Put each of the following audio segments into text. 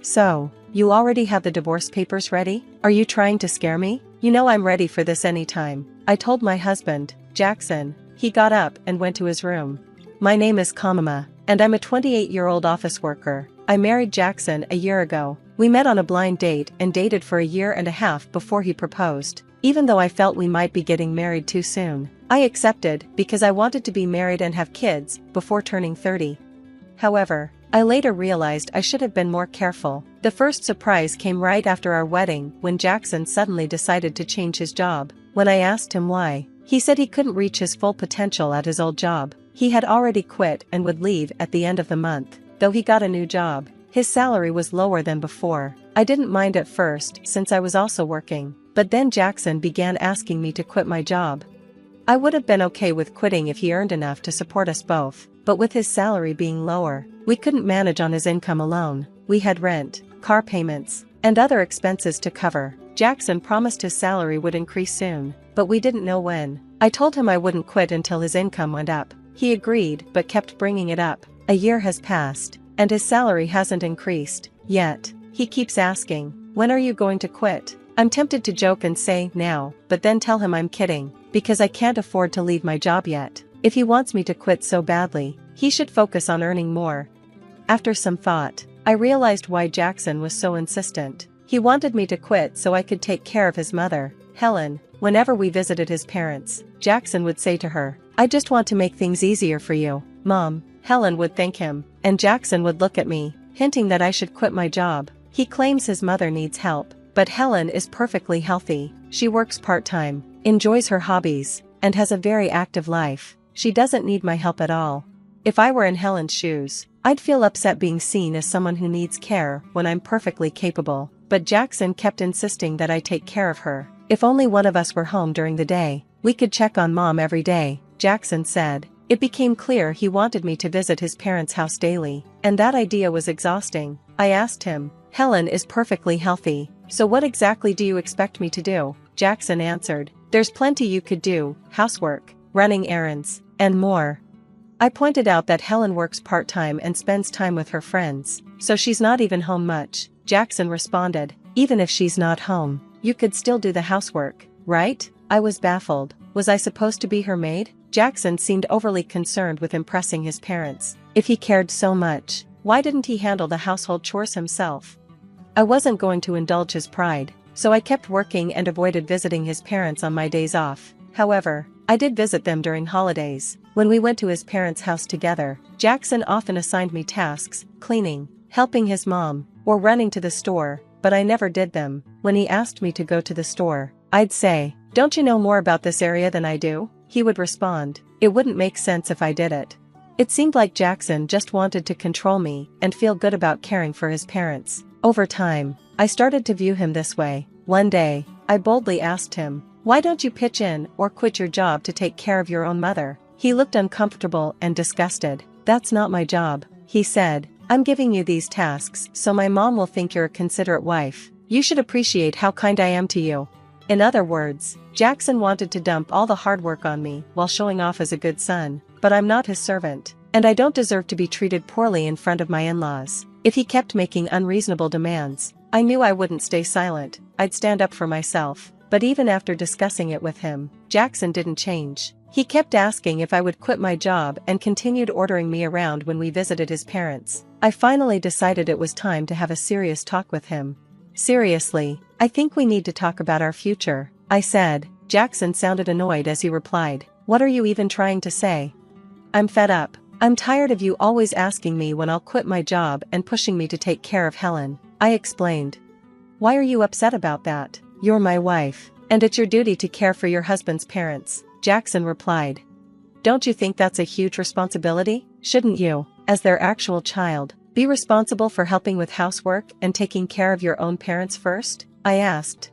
So, you already have the divorce papers ready? Are you trying to scare me? You know I'm ready for this anytime. I told my husband, Jackson. He got up and went to his room. My name is Kamama, and I'm a 28-year-old office worker. I married Jackson a year ago. We met on a blind date and dated for a year and a half before he proposed. Even though I felt we might be getting married too soon, I accepted because I wanted to be married and have kids before turning 30. However, I later realized I should have been more careful. The first surprise came right after our wedding when Jackson suddenly decided to change his job. When I asked him why, he said he couldn't reach his full potential at his old job. He had already quit and would leave at the end of the month. Though he got a new job, his salary was lower than before. I didn't mind at first since I was also working, but then Jackson began asking me to quit my job. I would have been okay with quitting if he earned enough to support us both, but with his salary being lower, we couldn't manage on his income alone. We had rent, car payments, and other expenses to cover. Jackson promised his salary would increase soon, but we didn't know when. I told him I wouldn't quit until his income went up. He agreed but kept bringing it up. A year has passed, and his salary hasn't increased yet. He keeps asking, when are you going to quit? I'm tempted to joke and say now, but then tell him I'm kidding, because I can't afford to leave my job yet. If he wants me to quit so badly, he should focus on earning more. After some thought, I realized why Jackson was so insistent. He wanted me to quit so I could take care of his mother, Helen. Whenever we visited his parents, Jackson would say to her, I just want to make things easier for you, Mom. Helen would thank him, and Jackson would look at me, hinting that I should quit my job. He claims his mother needs help, but Helen is perfectly healthy. She works part-time, enjoys her hobbies, and has a very active life. She doesn't need my help at all. If I were in Helen's shoes, I'd feel upset being seen as someone who needs care when I'm perfectly capable. But Jackson kept insisting that I take care of her. If only one of us were home during the day, we could check on Mom every day, Jackson said. It became clear he wanted me to visit his parents' house daily, and that idea was exhausting. I asked him, Helen is perfectly healthy, so what exactly do you expect me to do? Jackson answered, there's plenty you could do, housework, running errands, and more. I pointed out that Helen works part-time and spends time with her friends, so she's not even home much. Jackson responded, even if she's not home, you could still do the housework, right? I was baffled. Was I supposed to be her maid? Jackson seemed overly concerned with impressing his parents. If he cared so much, why didn't he handle the household chores himself? I wasn't going to indulge his pride, so I kept working and avoided visiting his parents on my days off. However, I did visit them during holidays. When we went to his parents' house together, Jackson often assigned me tasks, cleaning, helping his mom, or running to the store, but I never did them. When he asked me to go to the store, I'd say, don't you know more about this area than I do? He would respond, it wouldn't make sense if I did it. It seemed like Jackson just wanted to control me and feel good about caring for his parents. Over time, I started to view him this way. One day, I boldly asked him, why don't you pitch in or quit your job to take care of your own mother? He looked uncomfortable and disgusted. That's not my job, he said. I'm giving you these tasks so my mom will think you're a considerate wife. You should appreciate how kind I am to you. In other words, Jackson wanted to dump all the hard work on me while showing off as a good son, but I'm not his servant, and I don't deserve to be treated poorly in front of my in-laws. If he kept making unreasonable demands, I knew I wouldn't stay silent. I'd stand up for myself. But even after discussing it with him, Jackson didn't change. He kept asking if I would quit my job and continued ordering me around when we visited his parents. I finally decided it was time to have a serious talk with him. Seriously, I think we need to talk about our future, I said. Jackson sounded annoyed as he replied, what are you even trying to say? I'm fed up. I'm tired of you always asking me when I'll quit my job and pushing me to take care of Helen, I explained. Why are you upset about that? You're my wife, and it's your duty to care for your husband's parents, Jackson replied. Don't you think that's a huge responsibility? Shouldn't you, as their actual child, be responsible for helping with housework and taking care of your own parents first? I asked.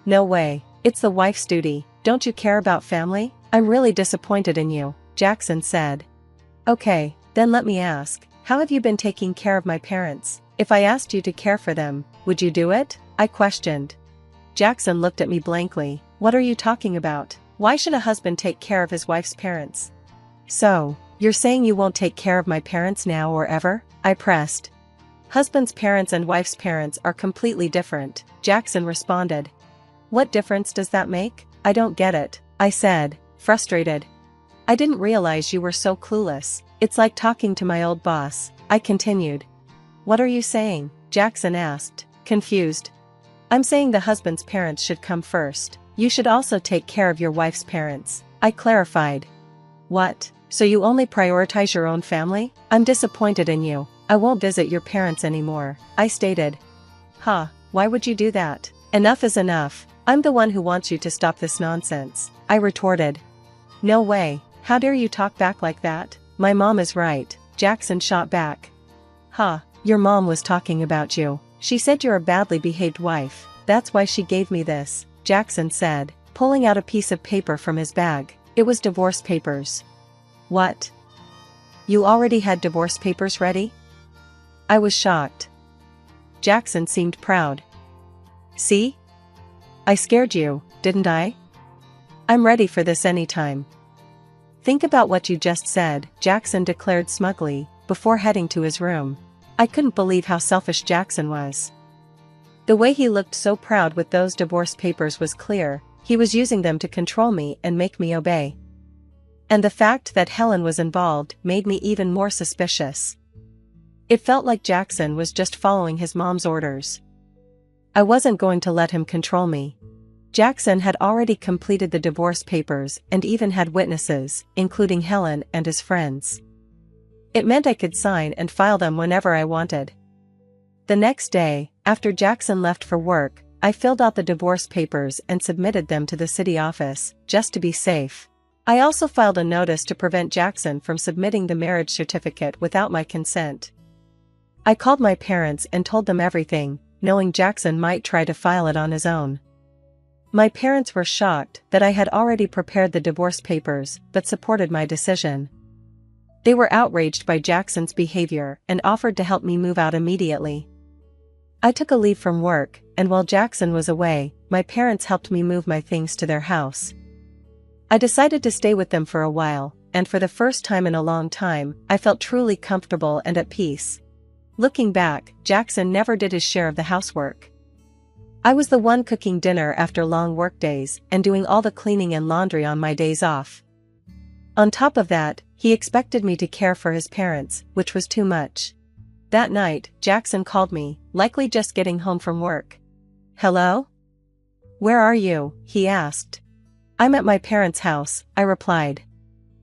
No way, it's the wife's duty. Don't you care about family? I'm really disappointed in you, Jackson said. Okay, then let me ask, how have you been taking care of my parents? If I asked you to care for them, would you do it? I questioned. Jackson looked at me blankly. What are you talking about? Why should a husband take care of his wife's parents? So, you're saying you won't take care of my parents now or ever? I pressed. Husband's parents and wife's parents are completely different, Jackson responded. What difference does that make? I don't get it, I said, frustrated. I didn't realize you were so clueless. It's like talking to my old boss, I continued. What are you saying? Jackson asked, confused. I'm saying the husband's parents should come first. You should also take care of your wife's parents, I clarified. What? So you only prioritize your own family? I'm disappointed in you. I won't visit your parents anymore, I stated. Huh, why would you do that? Enough is enough. I'm the one who wants you to stop this nonsense, I retorted. No way, how dare you talk back like that? My mom is right, Jackson shot back. Huh, your mom was talking about you. She said you're a badly behaved wife. That's why she gave me this, Jackson said, pulling out a piece of paper from his bag. It was divorce papers. What? You already had divorce papers ready? I was shocked. Jackson seemed proud. See? I scared you, didn't I? I'm ready for this anytime. Think about what you just said, Jackson declared smugly, before heading to his room. I couldn't believe how selfish Jackson was. The way he looked so proud with those divorce papers was clear. He was using them to control me and make me obey. And the fact that Helen was involved made me even more suspicious. It felt like Jackson was just following his mom's orders. I wasn't going to let him control me. Jackson had already completed the divorce papers and even had witnesses, including Helen and his friends. It meant I could sign and file them whenever I wanted. The next day, after Jackson left for work, I filled out the divorce papers and submitted them to the city office, just to be safe. I also filed a notice to prevent Jackson from submitting the marriage certificate without my consent. I called my parents and told them everything, knowing Jackson might try to file it on his own. My parents were shocked that I had already prepared the divorce papers but supported my decision. They were outraged by Jackson's behavior and offered to help me move out immediately. I took a leave from work, and while Jackson was away, my parents helped me move my things to their house. I decided to stay with them for a while, and for the first time in a long time, I felt truly comfortable and at peace. Looking back, Jackson never did his share of the housework. I was the one cooking dinner after long workdays and doing all the cleaning and laundry on my days off. On top of that, he expected me to care for his parents, which was too much. That night, Jackson called me, likely just getting home from work. Hello? Where are you? He asked. I'm at my parents' house, I replied.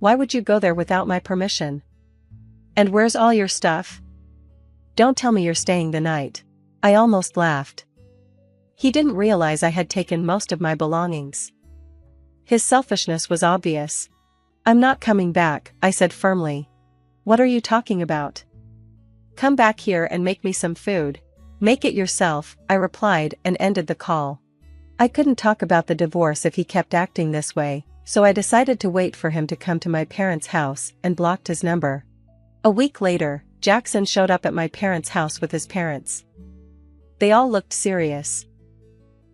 Why would you go there without my permission? And where's all your stuff? Don't tell me you're staying the night. I almost laughed. He didn't realize I had taken most of my belongings. His selfishness was obvious. I'm not coming back, I said firmly. What are you talking about? Come back here and make me some food. Make it yourself, I replied and ended the call. I couldn't talk about the divorce if he kept acting this way, so I decided to wait for him to come to my parents' house and blocked his number. A week later, Jackson showed up at my parents' house with his parents. They all looked serious.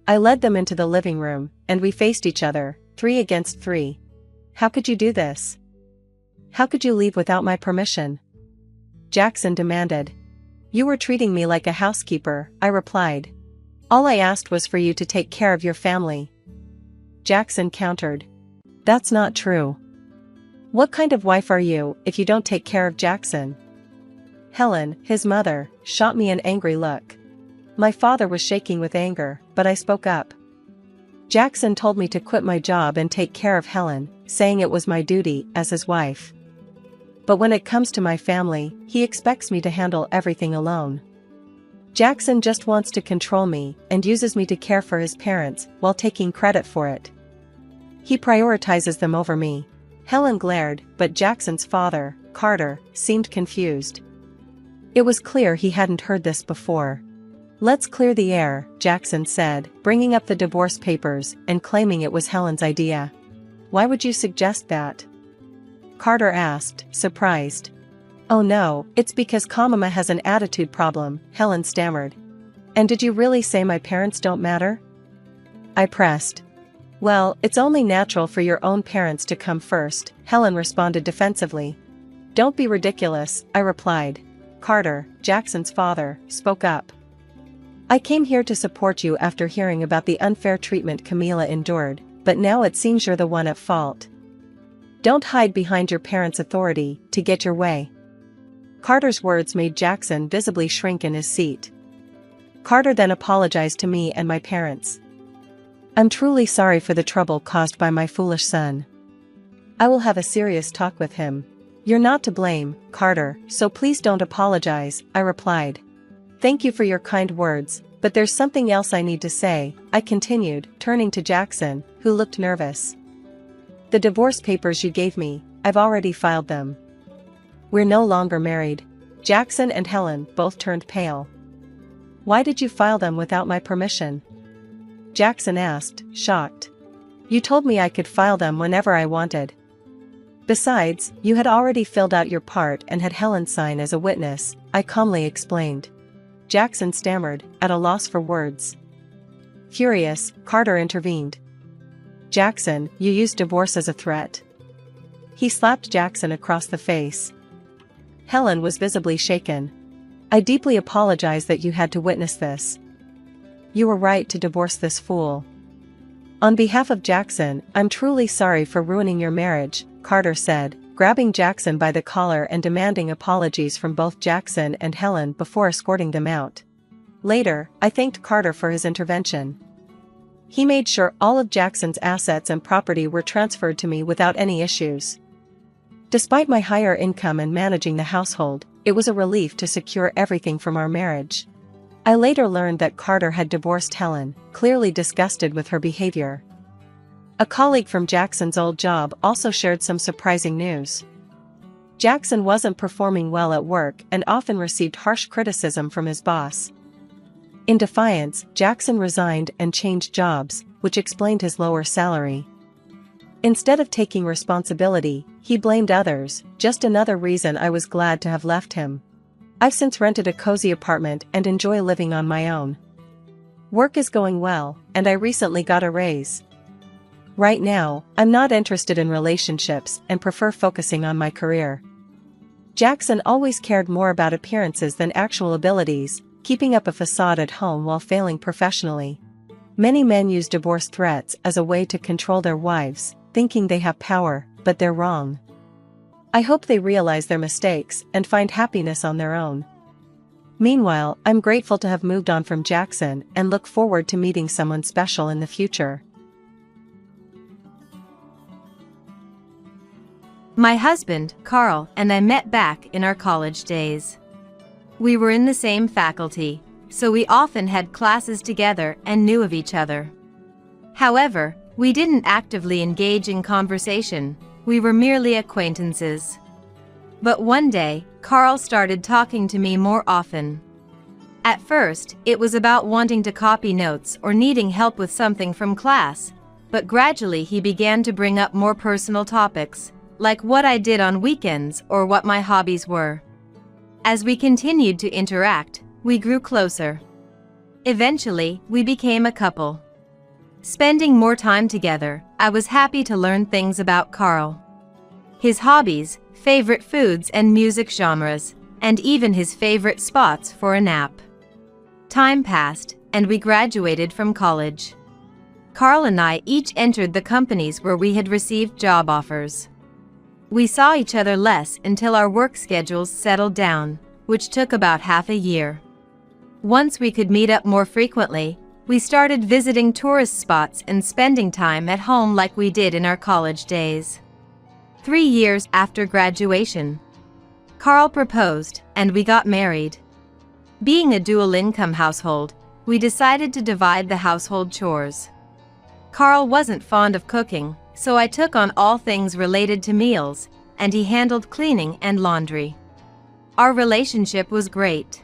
I led them into the living room, and we faced each other, 3 against 3. How could you do this? How could you leave without my permission? Jackson demanded. You were treating me like a housekeeper, I replied. All I asked was for you to take care of your family. Jackson countered. That's not true. What kind of wife are you if you don't take care of Jackson? Helen, his mother, shot me an angry look. My father was shaking with anger, but I spoke up. Jackson told me to quit my job and take care of Helen, saying it was my duty as his wife. But when it comes to my family, he expects me to handle everything alone. Jackson just wants to control me and uses me to care for his parents while taking credit for it. He prioritizes them over me. Helen glared, but Jackson's father, Carter, seemed confused. It was clear he hadn't heard this before. Let's clear the air, Jackson said, bringing up the divorce papers and claiming it was Helen's idea. Why would you suggest that? Carter asked, surprised. Oh no, it's because Kamama has an attitude problem, Helen stammered. And did you really say my parents don't matter? I pressed. Well, it's only natural for your own parents to come first, Helen responded defensively. Don't be ridiculous, I replied. Carter, Jackson's father, spoke up. I came here to support you after hearing about the unfair treatment Camila endured, but now it seems you're the one at fault. Don't hide behind your parents' authority to get your way. Carter's words made Jackson visibly shrink in his seat. Carter then apologized to me and my parents. I'm truly sorry for the trouble caused by my foolish son. I will have a serious talk with him. You're not to blame, Carter, so please don't apologize, I replied. Thank you for your kind words, but there's something else I need to say, I continued, turning to Jackson, who looked nervous. The divorce papers you gave me, I've already filed them. We're no longer married. Jackson and Helen both turned pale. Why did you file them without my permission? Jackson asked, shocked. You told me I could file them whenever I wanted. Besides, you had already filled out your part and had Helen sign as a witness, I calmly explained. Jackson stammered, at a loss for words. Furious, Carter intervened. Jackson, you used divorce as a threat. He slapped Jackson across the face. Helen was visibly shaken. I deeply apologize that you had to witness this. You were right to divorce this fool. On behalf of Jackson, I'm truly sorry for ruining your marriage, Carter said, grabbing Jackson by the collar and demanding apologies from both Jackson and Helen before escorting them out. Later, I thanked Carter for his intervention. He made sure all of Jackson's assets and property were transferred to me without any issues. Despite my higher income and managing the household, it was a relief to secure everything from our marriage. I later learned that Carter had divorced Helen, clearly disgusted with her behavior. A colleague from Jackson's old job also shared some surprising news. Jackson wasn't performing well at work and often received harsh criticism from his boss. In defiance, Jackson resigned and changed jobs, which explained his lower salary. Instead of taking responsibility, he blamed others, just another reason I was glad to have left him. I've since rented a cozy apartment and enjoy living on my own. Work is going well, and I recently got a raise. Right now, I'm not interested in relationships and prefer focusing on my career. Jackson always cared more about appearances than actual abilities, keeping up a facade at home while failing professionally. Many men use divorce threats as a way to control their wives, thinking they have power, but they're wrong. I hope they realize their mistakes and find happiness on their own. Meanwhile, I'm grateful to have moved on from Jackson and look forward to meeting someone special in the future. My husband, Carl, and I met back in our college days. We were in the same faculty, so we often had classes together and knew of each other. However, we didn't actively engage in conversation, we were merely acquaintances. But one day, Carl started talking to me more often. At first, it was about wanting to copy notes or needing help with something from class, but gradually he began to bring up more personal topics, like what I did on weekends or what my hobbies were. As we continued to interact, we grew closer. Eventually, we became a couple. Spending more time together, I was happy to learn things about Carl. His hobbies, favorite foods and music genres, and even his favorite spots for a nap. Time passed, and we graduated from college. Carl and I each entered the companies where we had received job offers. We saw each other less until our work schedules settled down, which took about half a year. Once we could meet up more frequently, we started visiting tourist spots and spending time at home like we did in our college days. 3 years after graduation, Carl proposed, and we got married. Being a dual-income household, we decided to divide the household chores. Carl wasn't fond of cooking, so I took on all things related to meals, and he handled cleaning and laundry. Our relationship was great.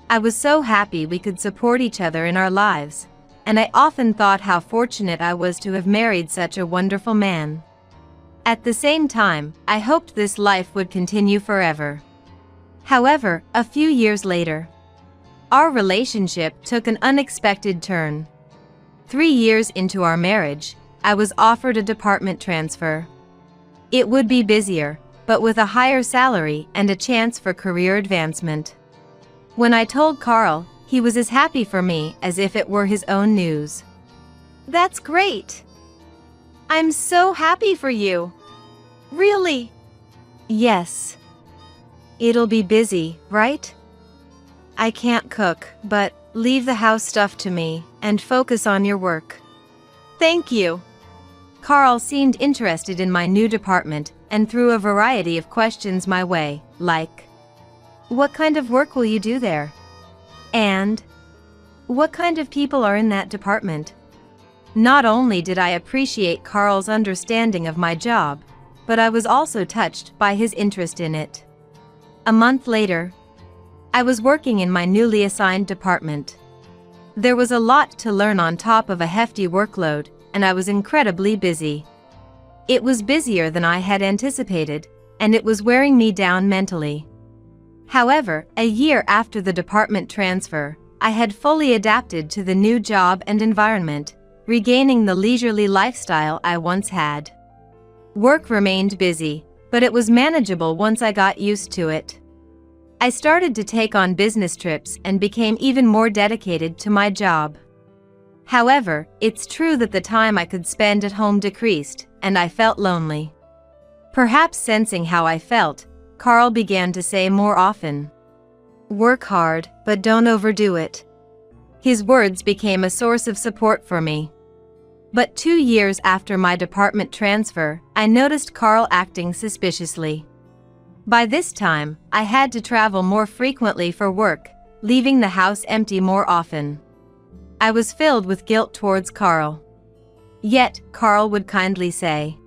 I was so happy we could support each other in our lives, and I often thought how fortunate I was to have married such a wonderful man. At the same time, I hoped this life would continue forever. However, a few years later, our relationship took an unexpected turn. 3 years into our marriage, I was offered a department transfer. It would be busier, but with a higher salary and a chance for career advancement. When I told Carl, he was as happy for me as if it were his own news. That's great! I'm so happy for you! Really? Yes. It'll be busy, right? I can't cook, but leave the house stuff to me and focus on your work. Thank you. Carl seemed interested in my new department and threw a variety of questions my way, like, what kind of work will you do there? And, what kind of people are in that department? Not only did I appreciate Carl's understanding of my job, but I was also touched by his interest in it. A month later, I was working in my newly assigned department. There was a lot to learn on top of a hefty workload, and I was incredibly busy. It was busier than I had anticipated, and it was wearing me down mentally. However, a year after the department transfer, I had fully adapted to the new job and environment, regaining the leisurely lifestyle I once had. Work remained busy, but it was manageable once I got used to it. I started to take on business trips and became even more dedicated to my job. However, it's true that the time I could spend at home decreased, and I felt lonely. Perhaps sensing how I felt, Carl began to say more often, "Work hard, but don't overdo it." His words became a source of support for me. But 2 years after my department transfer, I noticed Carl acting suspiciously. By this time, I had to travel more frequently for work, leaving the house empty more often. I was filled with guilt towards Carl. Yet, Carl would kindly say,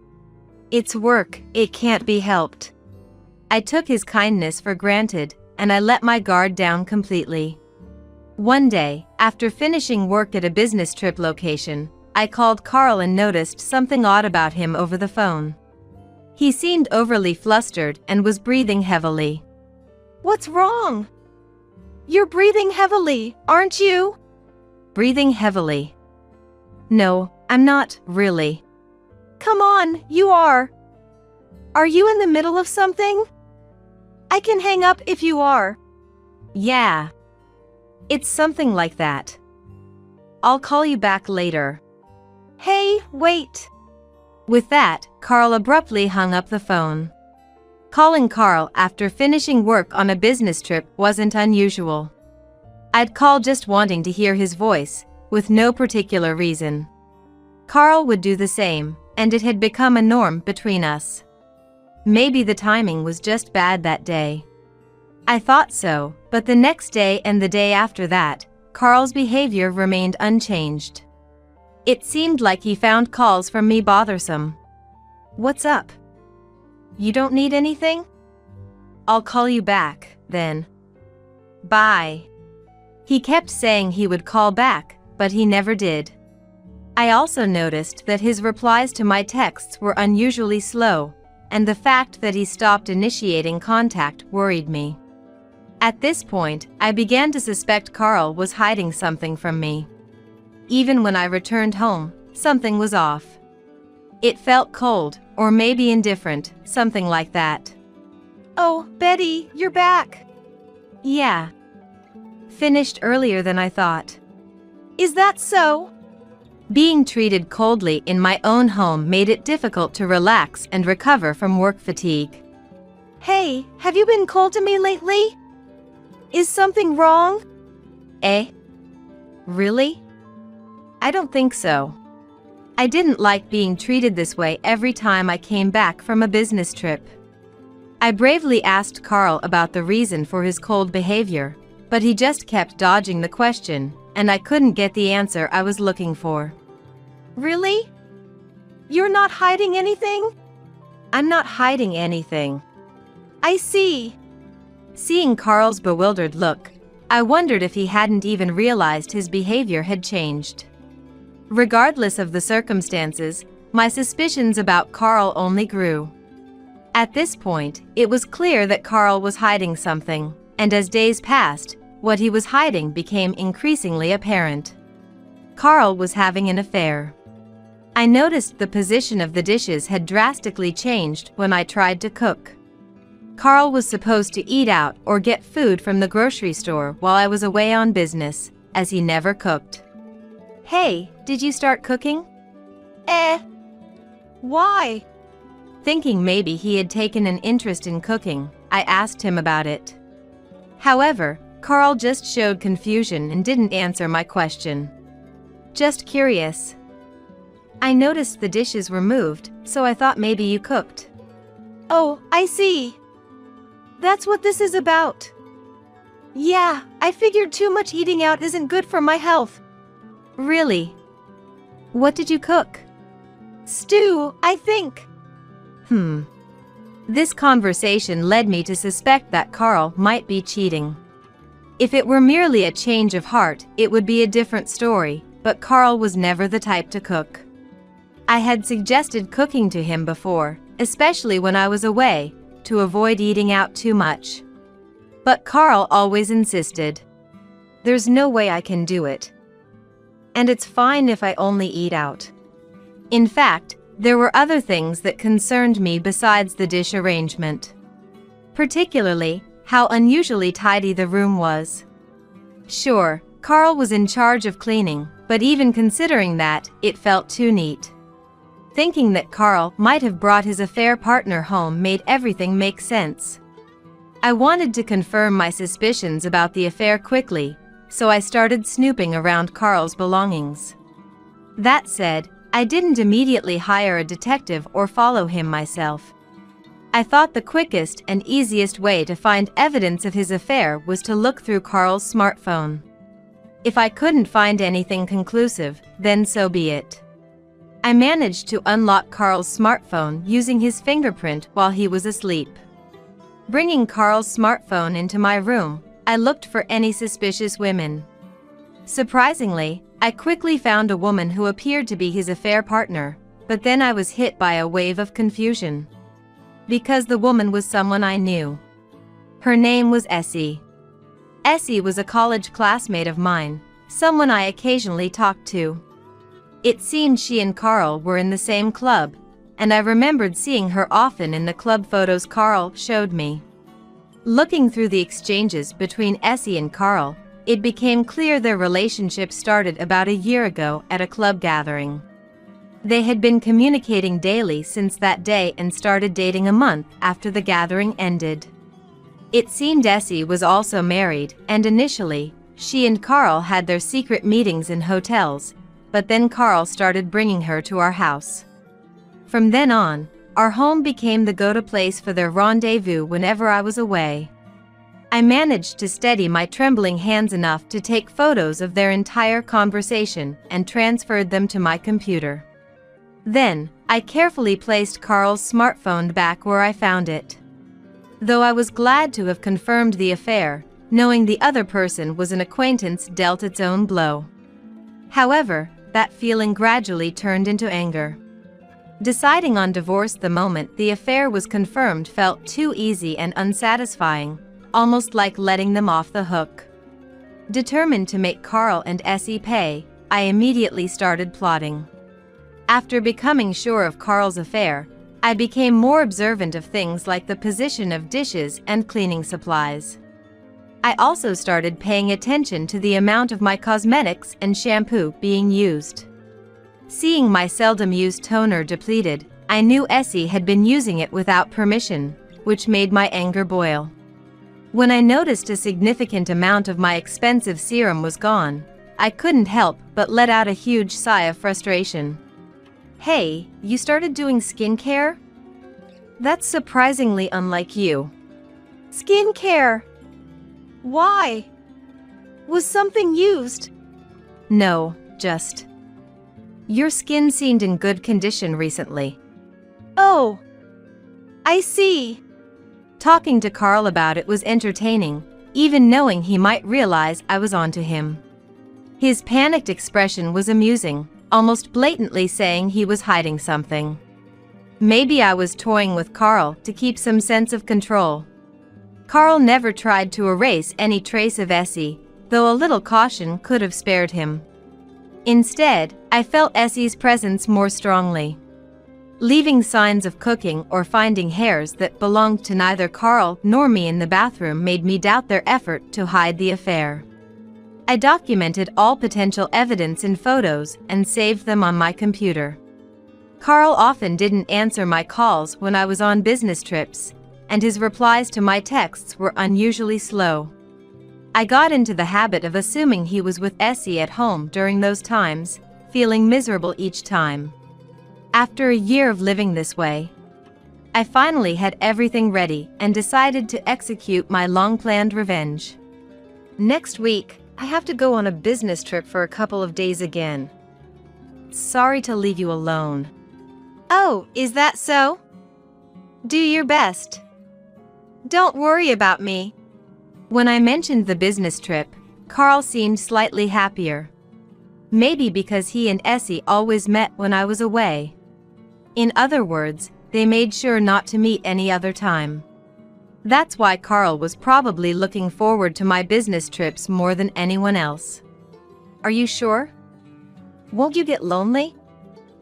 "It's work, it can't be helped." I took his kindness for granted, and I let my guard down completely. One day, after finishing work at a business trip location, I called Carl and noticed something odd about him over the phone. He seemed overly flustered and was breathing heavily. What's wrong? You're breathing heavily, aren't you? Breathing heavily. No, I'm not, really. Come on, you are. Are you in the middle of something? I can hang up if you are. Yeah. It's something like that. I'll call you back later. Hey, wait. With that, Carl abruptly hung up the phone. Calling Carl after finishing work on a business trip wasn't unusual. I'd call just wanting to hear his voice, with no particular reason. Carl would do the same, and it had become a norm between us. Maybe the timing was just bad that day. I thought so, but the next day and the day after that, Carl's behavior remained unchanged. It seemed like he found calls from me bothersome. What's up? You don't need anything? I'll call you back, then. Bye. He kept saying he would call back, but he never did. I also noticed that his replies to my texts were unusually slow, and the fact that he stopped initiating contact worried me. At this point, I began to suspect Carl was hiding something from me. Even when I returned home, something was off. It felt cold, or maybe indifferent, something like that. Oh, Betty, you're back. Yeah. Finished earlier than I thought. Is that so? Being treated coldly in my own home made it difficult to relax and recover from work fatigue. Hey, have you been cold to me lately? Is something wrong? Eh? Really? I don't think so. I didn't like being treated this way every time I came back from a business trip. I bravely asked Carl about the reason for his cold behavior, but he just kept dodging the question, and I couldn't get the answer I was looking for. Really? You're not hiding anything? I'm not hiding anything. I see. Seeing Carl's bewildered look, I wondered if he hadn't even realized his behavior had changed. Regardless of the circumstances, my suspicions about Carl only grew. At this point, it was clear that Carl was hiding something, and as days passed, what he was hiding became increasingly apparent. Carl was having an affair. I noticed the position of the dishes had drastically changed when I tried to cook. Carl was supposed to eat out or get food from the grocery store while I was away on business, as he never cooked. "Hey, did you start cooking?" Why? Thinking maybe he had taken an interest in cooking, I asked him about it. However, Carl just showed confusion and didn't answer my question. "Just curious. I noticed the dishes were moved, so I thought maybe you cooked." Oh, I see. That's what this is about. Yeah, I figured too much eating out isn't good for my health. "Really? What did you cook?" Stew, I think. This conversation led me to suspect that Carl might be cheating. If it were merely a change of heart, it would be a different story, but Carl was never the type to cook. I had suggested cooking to him before, especially when I was away, to avoid eating out too much. But Carl always insisted. "There's no way I can do it. And it's fine if I only eat out." In fact, there were other things that concerned me besides the dish arrangement. Particularly, how unusually tidy the room was. Sure, Carl was in charge of cleaning, but even considering that, it felt too neat. Thinking that Carl might have brought his affair partner home made everything make sense. I wanted to confirm my suspicions about the affair quickly, so I started snooping around Carl's belongings. That said, I didn't immediately hire a detective or follow him myself. I thought the quickest and easiest way to find evidence of his affair was to look through Carl's smartphone. If I couldn't find anything conclusive, then so be it. I managed to unlock Carl's smartphone using his fingerprint while he was asleep. Bringing Carl's smartphone into my room, I looked for any suspicious women. Surprisingly, I quickly found a woman who appeared to be his affair partner, but then I was hit by a wave of confusion. Because the woman was someone I knew. Her name was Essie. Essie was a college classmate of mine, someone I occasionally talked to. It seemed she and Carl were in the same club, and I remembered seeing her often in the club photos Carl showed me. Looking through the exchanges between Essie and Carl, it became clear their relationship started about a year ago at a club gathering. They had been communicating daily since that day and started dating a month after the gathering ended. It seemed Essie was also married, and initially, she and Carl had their secret meetings in hotels, but then Carl started bringing her to our house. From then on, our home became the go-to place for their rendezvous whenever I was away. I managed to steady my trembling hands enough to take photos of their entire conversation and transferred them to my computer. Then, I carefully placed Carl's smartphone back where I found it. Though I was glad to have confirmed the affair, knowing the other person was an acquaintance dealt its own blow. However, that feeling gradually turned into anger. Deciding on divorce the moment the affair was confirmed felt too easy and unsatisfying, almost like letting them off the hook. Determined to make Carl and Essie pay, I immediately started plotting. After becoming sure of Carl's affair, I became more observant of things like the position of dishes and cleaning supplies. I also started paying attention to the amount of my cosmetics and shampoo being used. Seeing my seldom used toner depleted, I knew Essie had been using it without permission, which made my anger boil. When I noticed a significant amount of my expensive serum was gone, I couldn't help but let out a huge sigh of frustration. "Hey, you started doing skincare? That's surprisingly unlike you." Skincare? Why? Was something used? "No, just. Your skin seemed in good condition recently." Oh. I see. Talking to Carl about it was entertaining, even knowing he might realize I was onto him. His panicked expression was amusing, almost blatantly saying he was hiding something. Maybe I was toying with Carl to keep some sense of control. Carl never tried to erase any trace of Essie, though a little caution could have spared him. Instead, I felt Essie's presence more strongly. Leaving signs of cooking or finding hairs that belonged to neither Carl nor me in the bathroom made me doubt their effort to hide the affair. I documented all potential evidence in photos and saved them on my computer. Carl often didn't answer my calls when I was on business trips, and his replies to my texts were unusually slow. I got into the habit of assuming he was with Essie at home during those times, feeling miserable each time. After a year of living this way, I finally had everything ready and decided to execute my long-planned revenge. Next week, I have to go on a business trip for a couple of days again. Sorry to leave you alone. Oh, is that so? Do your best. Don't worry about me. When I mentioned the business trip, Carl seemed slightly happier. Maybe because he and Essie always met when I was away. In other words, they made sure not to meet any other time. That's why Carl was probably looking forward to my business trips more than anyone else. Are you sure? Won't you get lonely?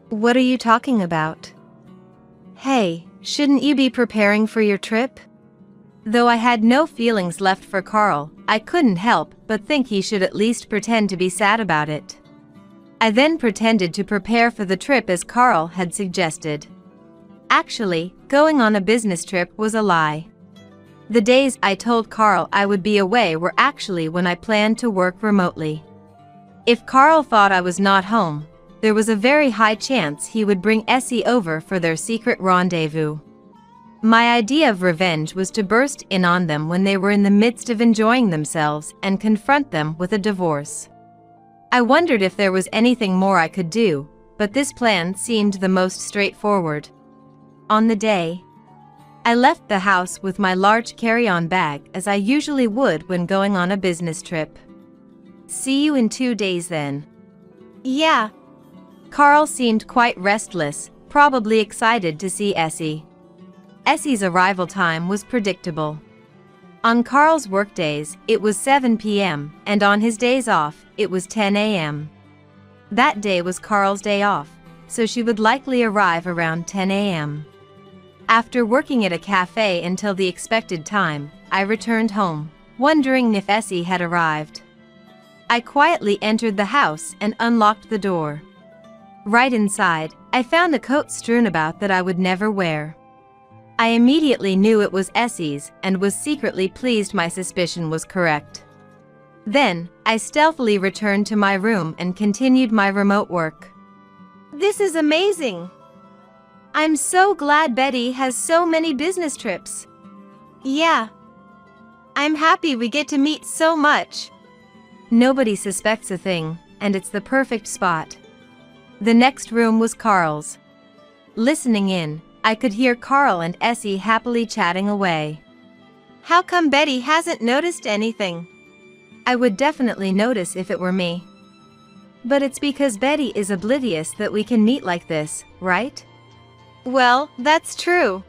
What are you talking about? Hey, shouldn't you be preparing for your trip? Though I had no feelings left for Carl, I couldn't help but think he should at least pretend to be sad about it. I then pretended to prepare for the trip as Carl had suggested. Actually, going on a business trip was a lie. The days I told Carl I would be away were actually when I planned to work remotely. If Carl thought I was not home, there was a very high chance he would bring Essie over for their secret rendezvous. My idea of revenge was to burst in on them when they were in the midst of enjoying themselves and confront them with a divorce. I wondered if there was anything more I could do, but this plan seemed the most straightforward. On the day, I left the house with my large carry-on bag as I usually would when going on a business trip. See you in 2 days then. Yeah. Carl seemed quite restless, probably excited to see Essie. Essie's arrival time was predictable. On Carl's workdays, it was 7 p.m., and on his days off, it was 10 a.m. That day was Carl's day off, so she would likely arrive around 10 a.m. After working at a cafe until the expected time, I returned home, wondering if Essie had arrived. I quietly entered the house and unlocked the door. Right inside, I found a coat strewn about that I would never wear. I immediately knew it was Essie's and was secretly pleased my suspicion was correct. Then, I stealthily returned to my room and continued my remote work. This is amazing. I'm so glad Betty has so many business trips. Yeah. I'm happy we get to meet so much. Nobody suspects a thing, and it's the perfect spot. The next room was Carl's. Listening in, I could hear Carl and Essie happily chatting away. How come Betty hasn't noticed anything? I would definitely notice if it were me. But it's because Betty is oblivious that we can meet like this, right? Well, that's true.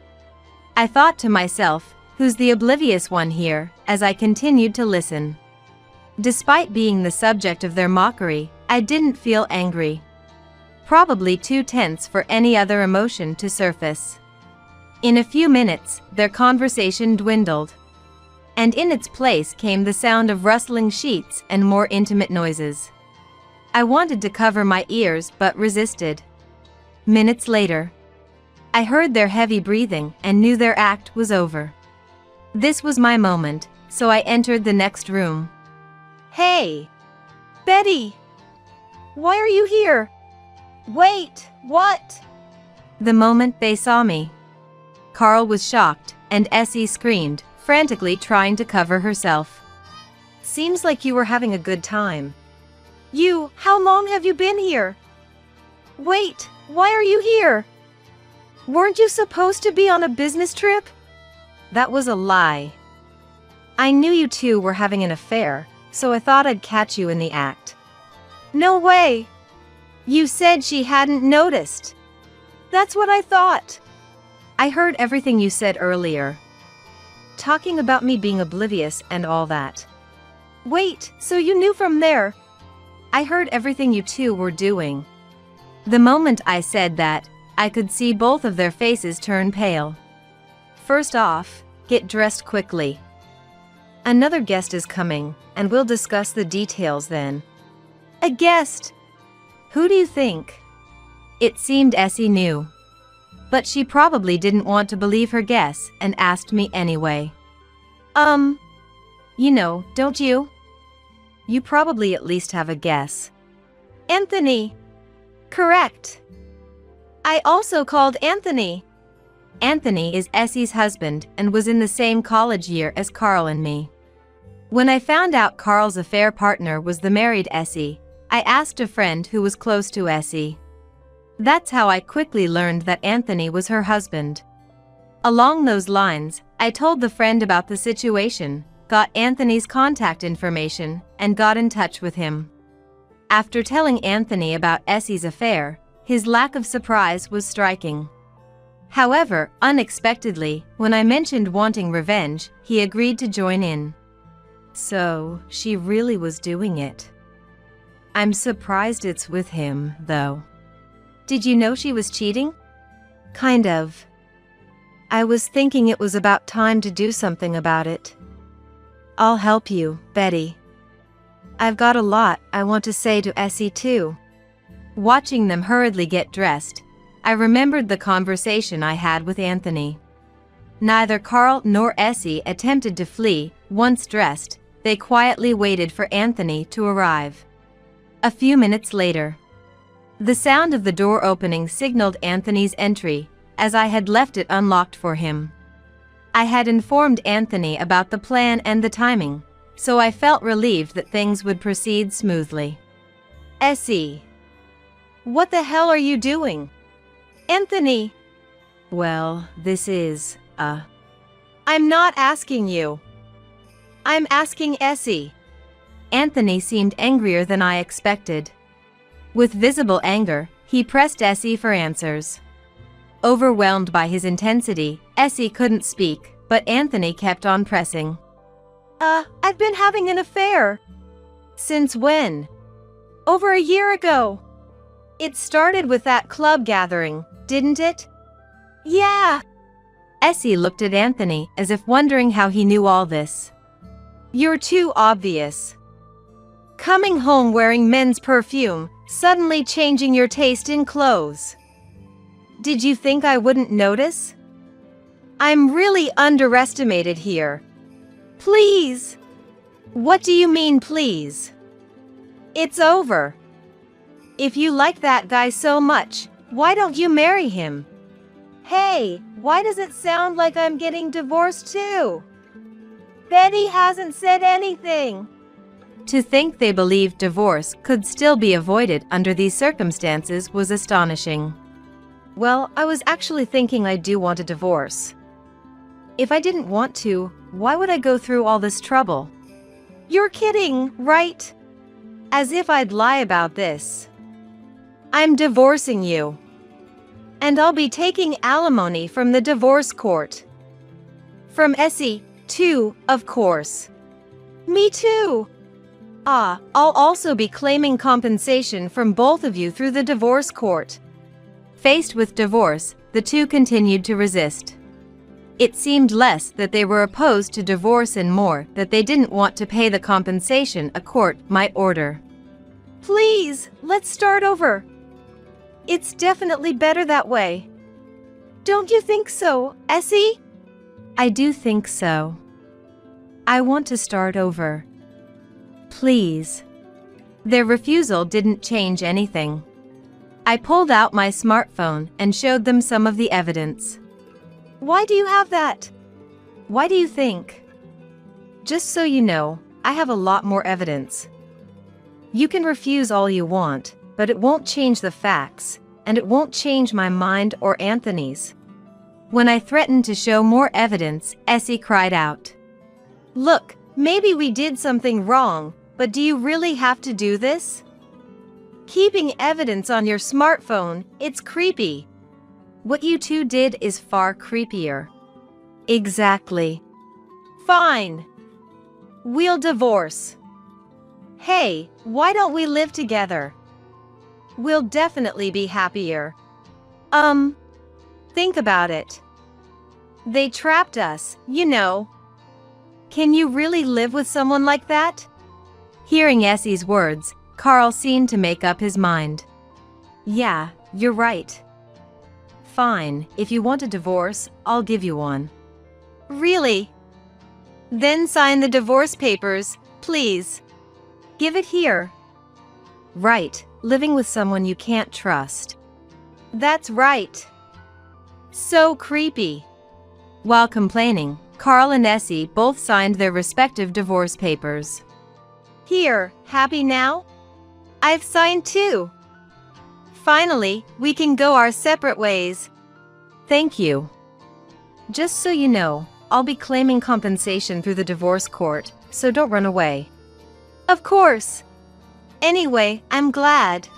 I thought to myself, who's the oblivious one here, as I continued to listen. Despite being the subject of their mockery, I didn't feel angry. Probably too tense for any other emotion to surface. In a few minutes, their conversation dwindled. And in its place came the sound of rustling sheets and more intimate noises. I wanted to cover my ears but resisted. Minutes later, I heard their heavy breathing and knew their act was over. This was my moment, so I entered the next room. Hey! Betty! Why are you here? Wait, what? The moment they saw me, Carl was shocked, and Essie screamed, frantically trying to cover herself. Seems like you were having a good time. How long have you been here? Wait, why are you here? Weren't you supposed to be on a business trip? That was a lie. I knew you two were having an affair, so I thought I'd catch you in the act. No way! You said she hadn't noticed. That's what I thought. I heard everything you said earlier. Talking about me being oblivious and all that. Wait, so you knew from there? I heard everything you two were doing. The moment I said that, I could see both of their faces turn pale. First off, get dressed quickly. Another guest is coming, and we'll discuss the details then. A guest? Who do you think? It seemed Essie knew. But she probably didn't want to believe her guess and asked me anyway. You know, don't you? You probably at least have a guess. Anthony. Correct. I also called Anthony. Anthony is Essie's husband and was in the same college year as Carl and me. When I found out Carl's affair partner was the married Essie, I asked a friend who was close to Essie. That's how I quickly learned that Anthony was her husband. Along those lines, I told the friend about the situation, got Anthony's contact information, and got in touch with him. After telling Anthony about Essie's affair, his lack of surprise was striking. However, unexpectedly, when I mentioned wanting revenge, he agreed to join in. So, she really was doing it. I'm surprised it's with him, though. Did you know she was cheating? Kind of. I was thinking it was about time to do something about it. I'll help you, Betty. I've got a lot I want to say to Essie too. Watching them hurriedly get dressed, I remembered the conversation I had with Anthony. Neither Carl nor Essie attempted to flee. Once dressed, they quietly waited for Anthony to arrive. A few minutes later, the sound of the door opening signaled Anthony's entry, as I had left it unlocked for him. I had informed Anthony about the plan and the timing, so I felt relieved that things would proceed smoothly. Essie. What the hell are you doing? Anthony. Well, this is, I'm not asking you. I'm asking Essie. Anthony seemed angrier than I expected. With visible anger, he pressed Essie for answers. Overwhelmed by his intensity, Essie couldn't speak, but Anthony kept on pressing. I've been having an affair. Since when? Over a year ago. It started with that club gathering, didn't it? Yeah. Essie looked at Anthony as if wondering how he knew all this. You're too obvious. Coming home wearing men's perfume, suddenly changing your taste in clothes. Did you think I wouldn't notice? I'm really underestimated here. Please. What do you mean, please? It's over. If you like that guy so much, why don't you marry him? Hey, why does it sound like I'm getting divorced too? Betty hasn't said anything. To think they believed divorce could still be avoided under these circumstances was astonishing. Well, I was actually thinking I do want a divorce. If I didn't want to, why would I go through all this trouble? You're kidding, right? As if I'd lie about this. I'm divorcing you. And I'll be taking alimony from the divorce court. From Essie, too, of course. Me too. I'll also be claiming compensation from both of you through the divorce court. Faced with divorce, the two continued to resist. It seemed less that they were opposed to divorce and more that they didn't want to pay the compensation a court might order. Please, let's start over. It's definitely better that way. Don't you think so, Essie? I do think so. I want to start over. Please. Their refusal didn't change anything. I pulled out my smartphone and showed them some of the evidence. Why do you have that? Why do you think? Just so you know, I have a lot more evidence. You can refuse all you want, but it won't change the facts, and it won't change my mind or Anthony's. When I threatened to show more evidence, Essie cried out. Look, maybe we did something wrong, but do you really have to do this? Keeping evidence on your smartphone, it's creepy. What you two did is far creepier. Exactly. Fine. We'll divorce. Hey, why don't we live together? We'll definitely be happier. Think about it. They trapped us, you know. Can you really live with someone like that? Hearing Essie's words, Carl seemed to make up his mind. Yeah, you're right. Fine, if you want a divorce, I'll give you one. Really? Then sign the divorce papers, please. Give it here. Right, living with someone you can't trust. That's right. So creepy. While complaining, Carl and Essie both signed their respective divorce papers. Here, happy now? I've signed too. Finally, we can go our separate ways. Thank you. Just so you know, I'll be claiming compensation through the divorce court, so don't run away. Of course. Anyway, I'm glad.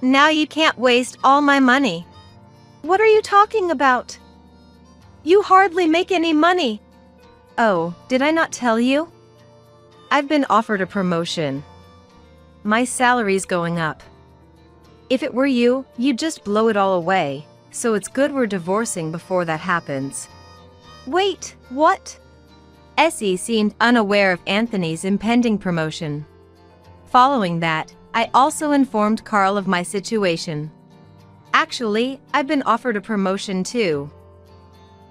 Now you can't waste all my money. What are you talking about? You hardly make any money. Oh, did I not tell you? I've been offered a promotion. My salary's going up. If it were you, you'd just blow it all away, so it's good we're divorcing before that happens. Wait, what? Essie seemed unaware of Anthony's impending promotion. Following that, I also informed Carl of my situation. Actually, I've been offered a promotion too.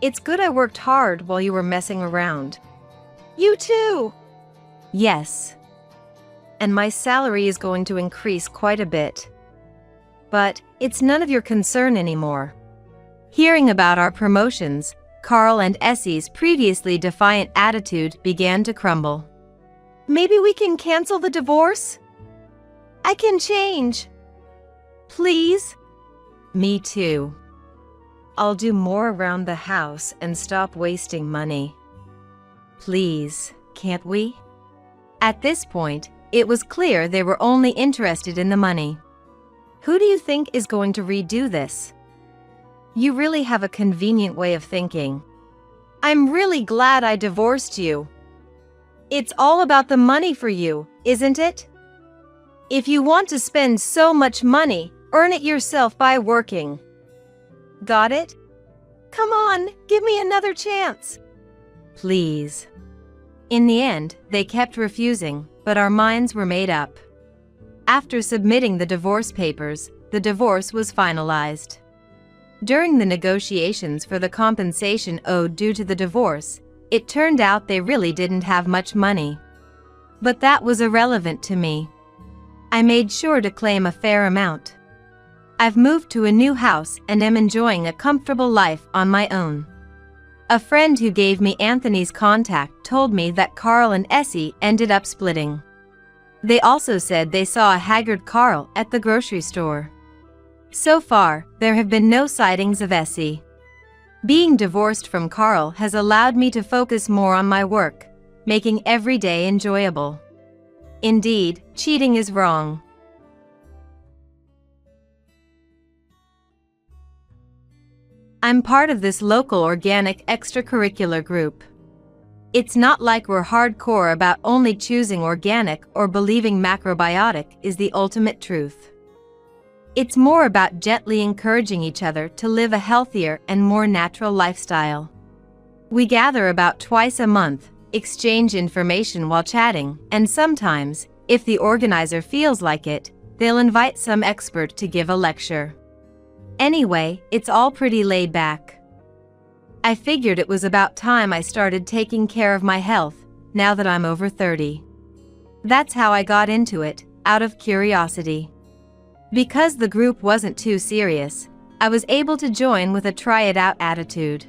It's good I worked hard while you were messing around. You too? Yes. And my salary is going to increase quite a bit. But it's none of your concern anymore. Hearing about our promotions, Carl and Essie's previously defiant attitude began to crumble. Maybe we can cancel the divorce? I can change. Please? Me too. I'll do more around the house and stop wasting money. Please, can't we? At this point, it was clear they were only interested in the money. Who do you think is going to redo this? You really have a convenient way of thinking. I'm really glad I divorced you. It's all about the money for you, isn't it? If you want to spend so much money, earn it yourself by working. Got it? Come on, give me another chance. Please. In the end, they kept refusing, but our minds were made up. After submitting the divorce papers, the divorce was finalized. During the negotiations for the compensation owed due to the divorce, it turned out they really didn't have much money. But that was irrelevant to me. I made sure to claim a fair amount. I've moved to a new house and am enjoying a comfortable life on my own. A friend who gave me Anthony's contact told me that Carl and Essie ended up splitting. They also said they saw a haggard Carl at the grocery store. So far, there have been no sightings of Essie. Being divorced from Carl has allowed me to focus more on my work, making every day enjoyable. Indeed, cheating is wrong. I'm part of this local organic extracurricular group. It's not like we're hardcore about only choosing organic or believing macrobiotic is the ultimate truth. It's more about gently encouraging each other to live a healthier and more natural lifestyle. We gather about twice a month, exchange information while chatting, and sometimes, if the organizer feels like it, they'll invite some expert to give a lecture. Anyway, it's all pretty laid back. I figured it was about time I started taking care of my health, now that I'm over 30. That's how I got into it, out of curiosity. Because the group wasn't too serious, I was able to join with a try-it-out attitude.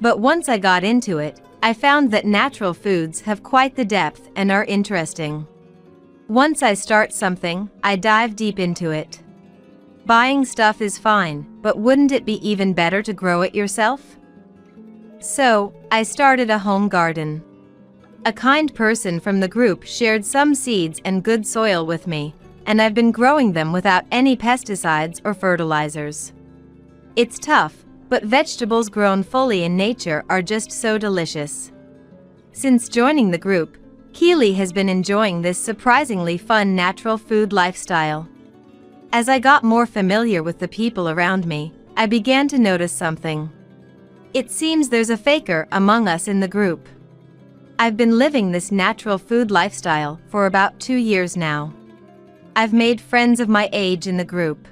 But once I got into it, I found that natural foods have quite the depth and are interesting. Once I start something, I dive deep into it. Buying stuff is fine, but wouldn't it be even better to grow it yourself? So, I started a home garden. A kind person from the group shared some seeds and good soil with me, and I've been growing them without any pesticides or fertilizers. It's tough, but vegetables grown fully in nature are just so delicious. Since joining the group, Keely has been enjoying this surprisingly fun natural food lifestyle. As I got more familiar with the people around me, I began to notice something. It seems there's a faker among us in the group. I've been living this natural food lifestyle for about 2 years now. I've made friends of my age in the group.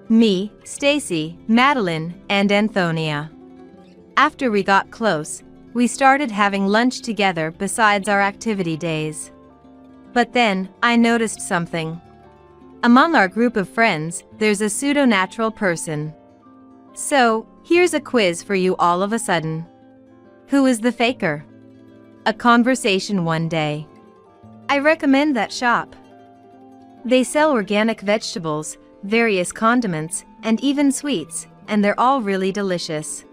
Me, Stacy, Madeline, and Antonia. After we got close, we started having lunch together besides our activity days. But then, I noticed something. Among our group of friends, there's a pseudo-natural person. So, here's a quiz for you all of a sudden. Who is the faker? A conversation one day. I recommend that shop. They sell organic vegetables, various condiments, and even sweets, and they're all really delicious.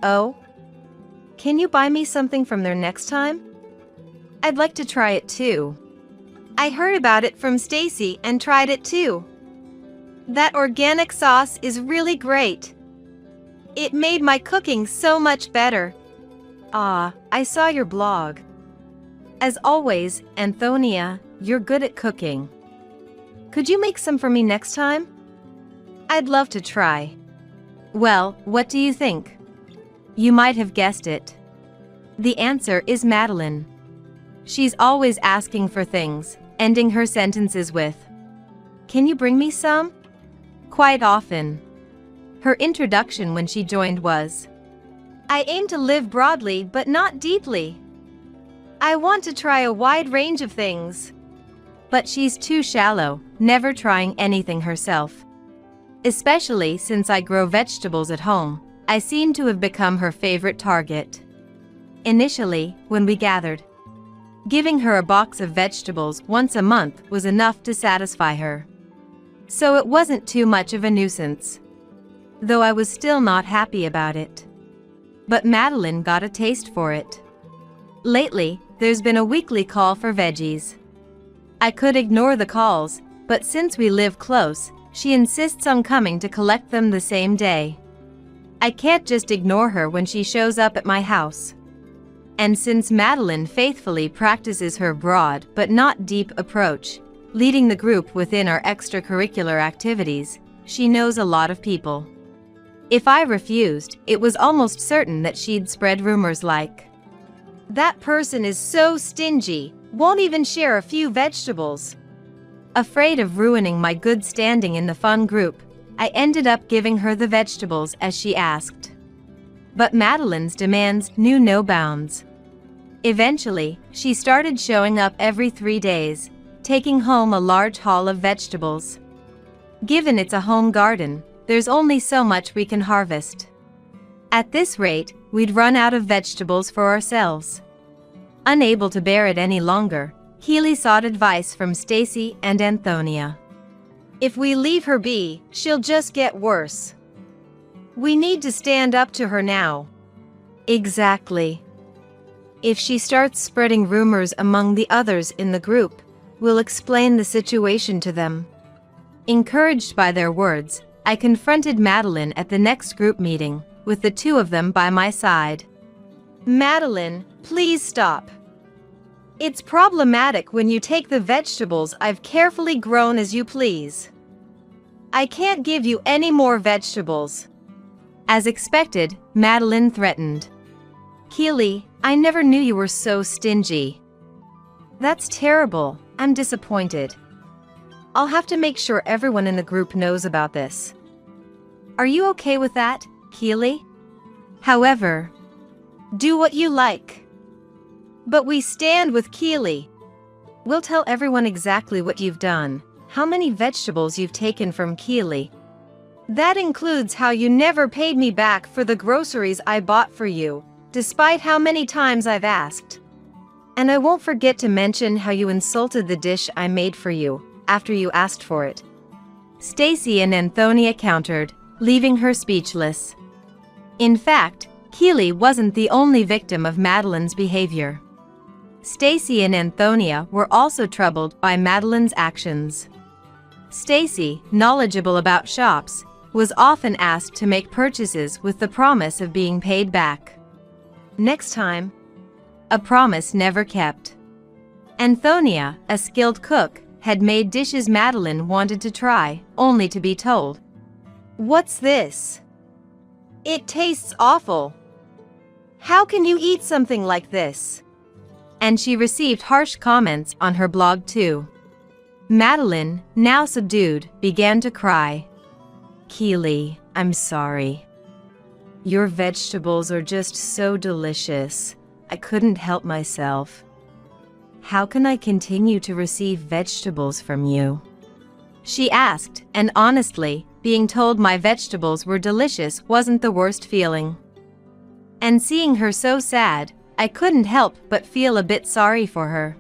Oh? Can you buy me something from there next time? I'd like to try it too. I heard about it from Stacy and tried it too. That organic sauce is really great. It made my cooking so much better. Ah, I saw your blog. As always, Antonia, you're good at cooking. Could you make some for me next time? I'd love to try. Well, what do you think? You might have guessed it. The answer is Madeline. She's always asking for things, ending her sentences with, "Can you bring me some?" Quite often. Her introduction when she joined was, "I aim to live broadly but not deeply. I want to try a wide range of things." But she's too shallow, never trying anything herself. Especially since I grow vegetables at home, I seem to have become her favorite target. Initially, when we gathered, giving her a box of vegetables once a month was enough to satisfy her. So it wasn't too much of a nuisance. Though I was still not happy about it. But Madeline got a taste for it. Lately, there's been a weekly call for veggies. I could ignore the calls, but since we live close, she insists on coming to collect them the same day. I can't just ignore her when she shows up at my house. And since Madeline faithfully practices her broad but not deep approach, leading the group within our extracurricular activities, she knows a lot of people. If I refused, it was almost certain that she'd spread rumors like, "That person is so stingy, won't even share a few vegetables." Afraid of ruining my good standing in the fun group, I ended up giving her the vegetables as she asked. But Madeline's demands knew no bounds. Eventually, she started showing up every 3 days, taking home a large haul of vegetables. Given it's a home garden, there's only so much we can harvest. At this rate, we'd run out of vegetables for ourselves. Unable to bear it any longer, Healy sought advice from Stacy and Antonia. "If we leave her be, she'll just get worse. We need to stand up to her now." Exactly. If she starts spreading rumors among the others in the group, we'll explain the situation to them. Encouraged by their words, I confronted Madeline at the next group meeting, with the two of them by my side. "Madeline, please stop. It's problematic when you take the vegetables I've carefully grown as you please. I can't give you any more vegetables." As expected, Madeline threatened. "Keely, I never knew you were so stingy." "That's terrible. I'm disappointed. I'll have to make sure everyone in the group knows about this. Are you okay with that, Keely?" However, "Do what you like. But we stand with Keely. We'll tell everyone exactly what you've done, how many vegetables you've taken from Keely. That includes how you never paid me back for the groceries I bought for you, despite how many times I've asked. And I won't forget to mention how you insulted the dish I made for you after you asked for it." Stacy and Antonia countered, leaving her speechless. In fact, Keely wasn't the only victim of Madeline's behavior. Stacy and Antonia were also troubled by Madeline's actions. Stacy, knowledgeable about shops, was often asked to make purchases with the promise of being paid back. Next time. A promise never kept. Antonia, a skilled cook, had made dishes Madeline wanted to try, only to be told, "What's this? It tastes awful. How can you eat something like this?" And she received harsh comments on her blog too. Madeline, now subdued, began to cry. "Keely, I'm sorry. Your vegetables are just so delicious. I couldn't help myself. How can I continue to receive vegetables from you?" she asked, and honestly, being told my vegetables were delicious wasn't the worst feeling. And seeing her so sad, I couldn't help but feel a bit sorry for her.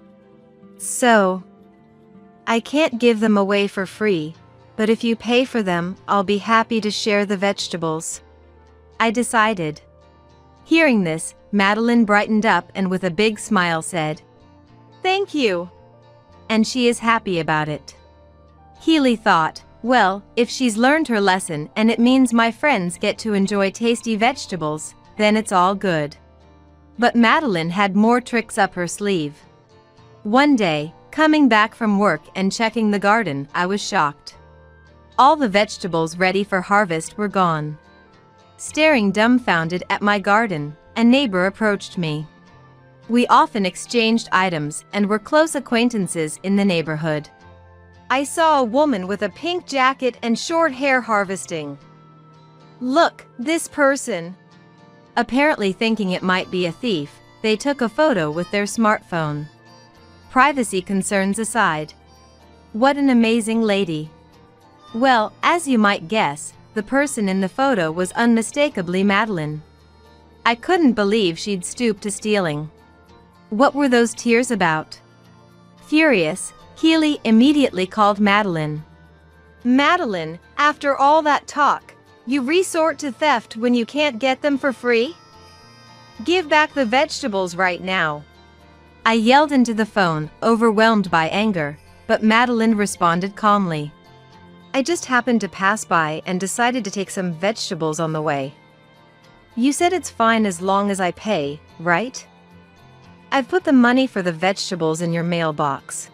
"So, I can't give them away for free, but if you pay for them, I'll be happy to share the vegetables," I decided. Hearing this, Madeline brightened up and with a big smile said, "Thank you." And she is happy about it. Keely thought, well, if she's learned her lesson and it means my friends get to enjoy tasty vegetables, then it's all good. But Madeline had more tricks up her sleeve. One day, coming back from work and checking the garden, I was shocked. All the vegetables ready for harvest were gone. Staring dumbfounded at my garden, a neighbor approached me. We often exchanged items and were close acquaintances in the neighborhood. "I saw a woman with a pink jacket and short hair harvesting. Look, this person." Apparently thinking it might be a thief, they took a photo with their smartphone. Privacy concerns aside. What an amazing lady. Well, as you might guess, the person in the photo was unmistakably Madeline. I couldn't believe she'd stooped to stealing. What were those tears about? Furious, Keely immediately called Madeline. "Madeline, after all that talk, you resort to theft when you can't get them for free? Give back the vegetables right now." I yelled into the phone, overwhelmed by anger, but Madeline responded calmly. "I just happened to pass by and decided to take some vegetables on the way. You said it's fine as long as I pay, right? I've put the money for the vegetables in your mailbox."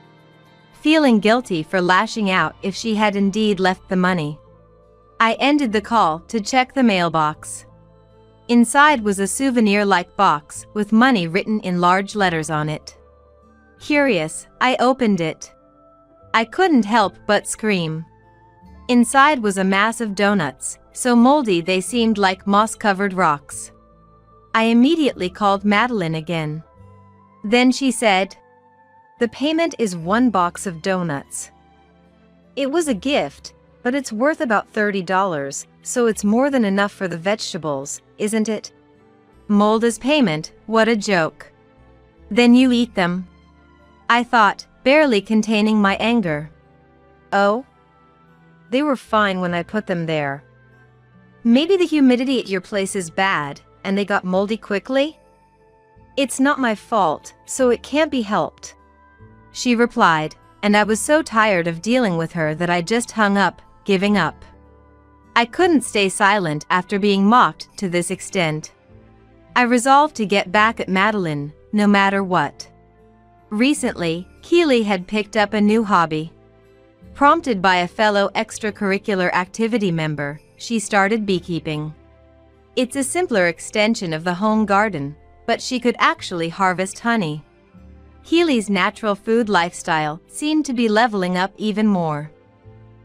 Feeling guilty for lashing out if she had indeed left the money, I ended the call to check the mailbox. Inside was a souvenir-like box with money written in large letters on it. Curious, I opened it. I couldn't help but scream. Inside was a mass of donuts, so moldy they seemed like moss-covered rocks. I immediately called Madeline again. Then she said, "The payment is 1 box of donuts. It was a gift, but it's worth about $30, so it's more than enough for the vegetables, isn't it?" Mold as payment, what a joke. "Then you eat them," I thought, barely containing my anger. "Oh? They were fine when I put them there. Maybe the humidity at your place is bad, and they got moldy quickly? It's not my fault, so it can't be helped," she replied, and I was so tired of dealing with her that I just hung up, giving up. I couldn't stay silent after being mocked to this extent. I resolved to get back at Madeline, no matter what. Recently, Keely had picked up a new hobby. Prompted by a fellow extracurricular activity member, she started beekeeping. It's a simpler extension of the home garden, but she could actually harvest honey. Keely's natural food lifestyle seemed to be leveling up even more.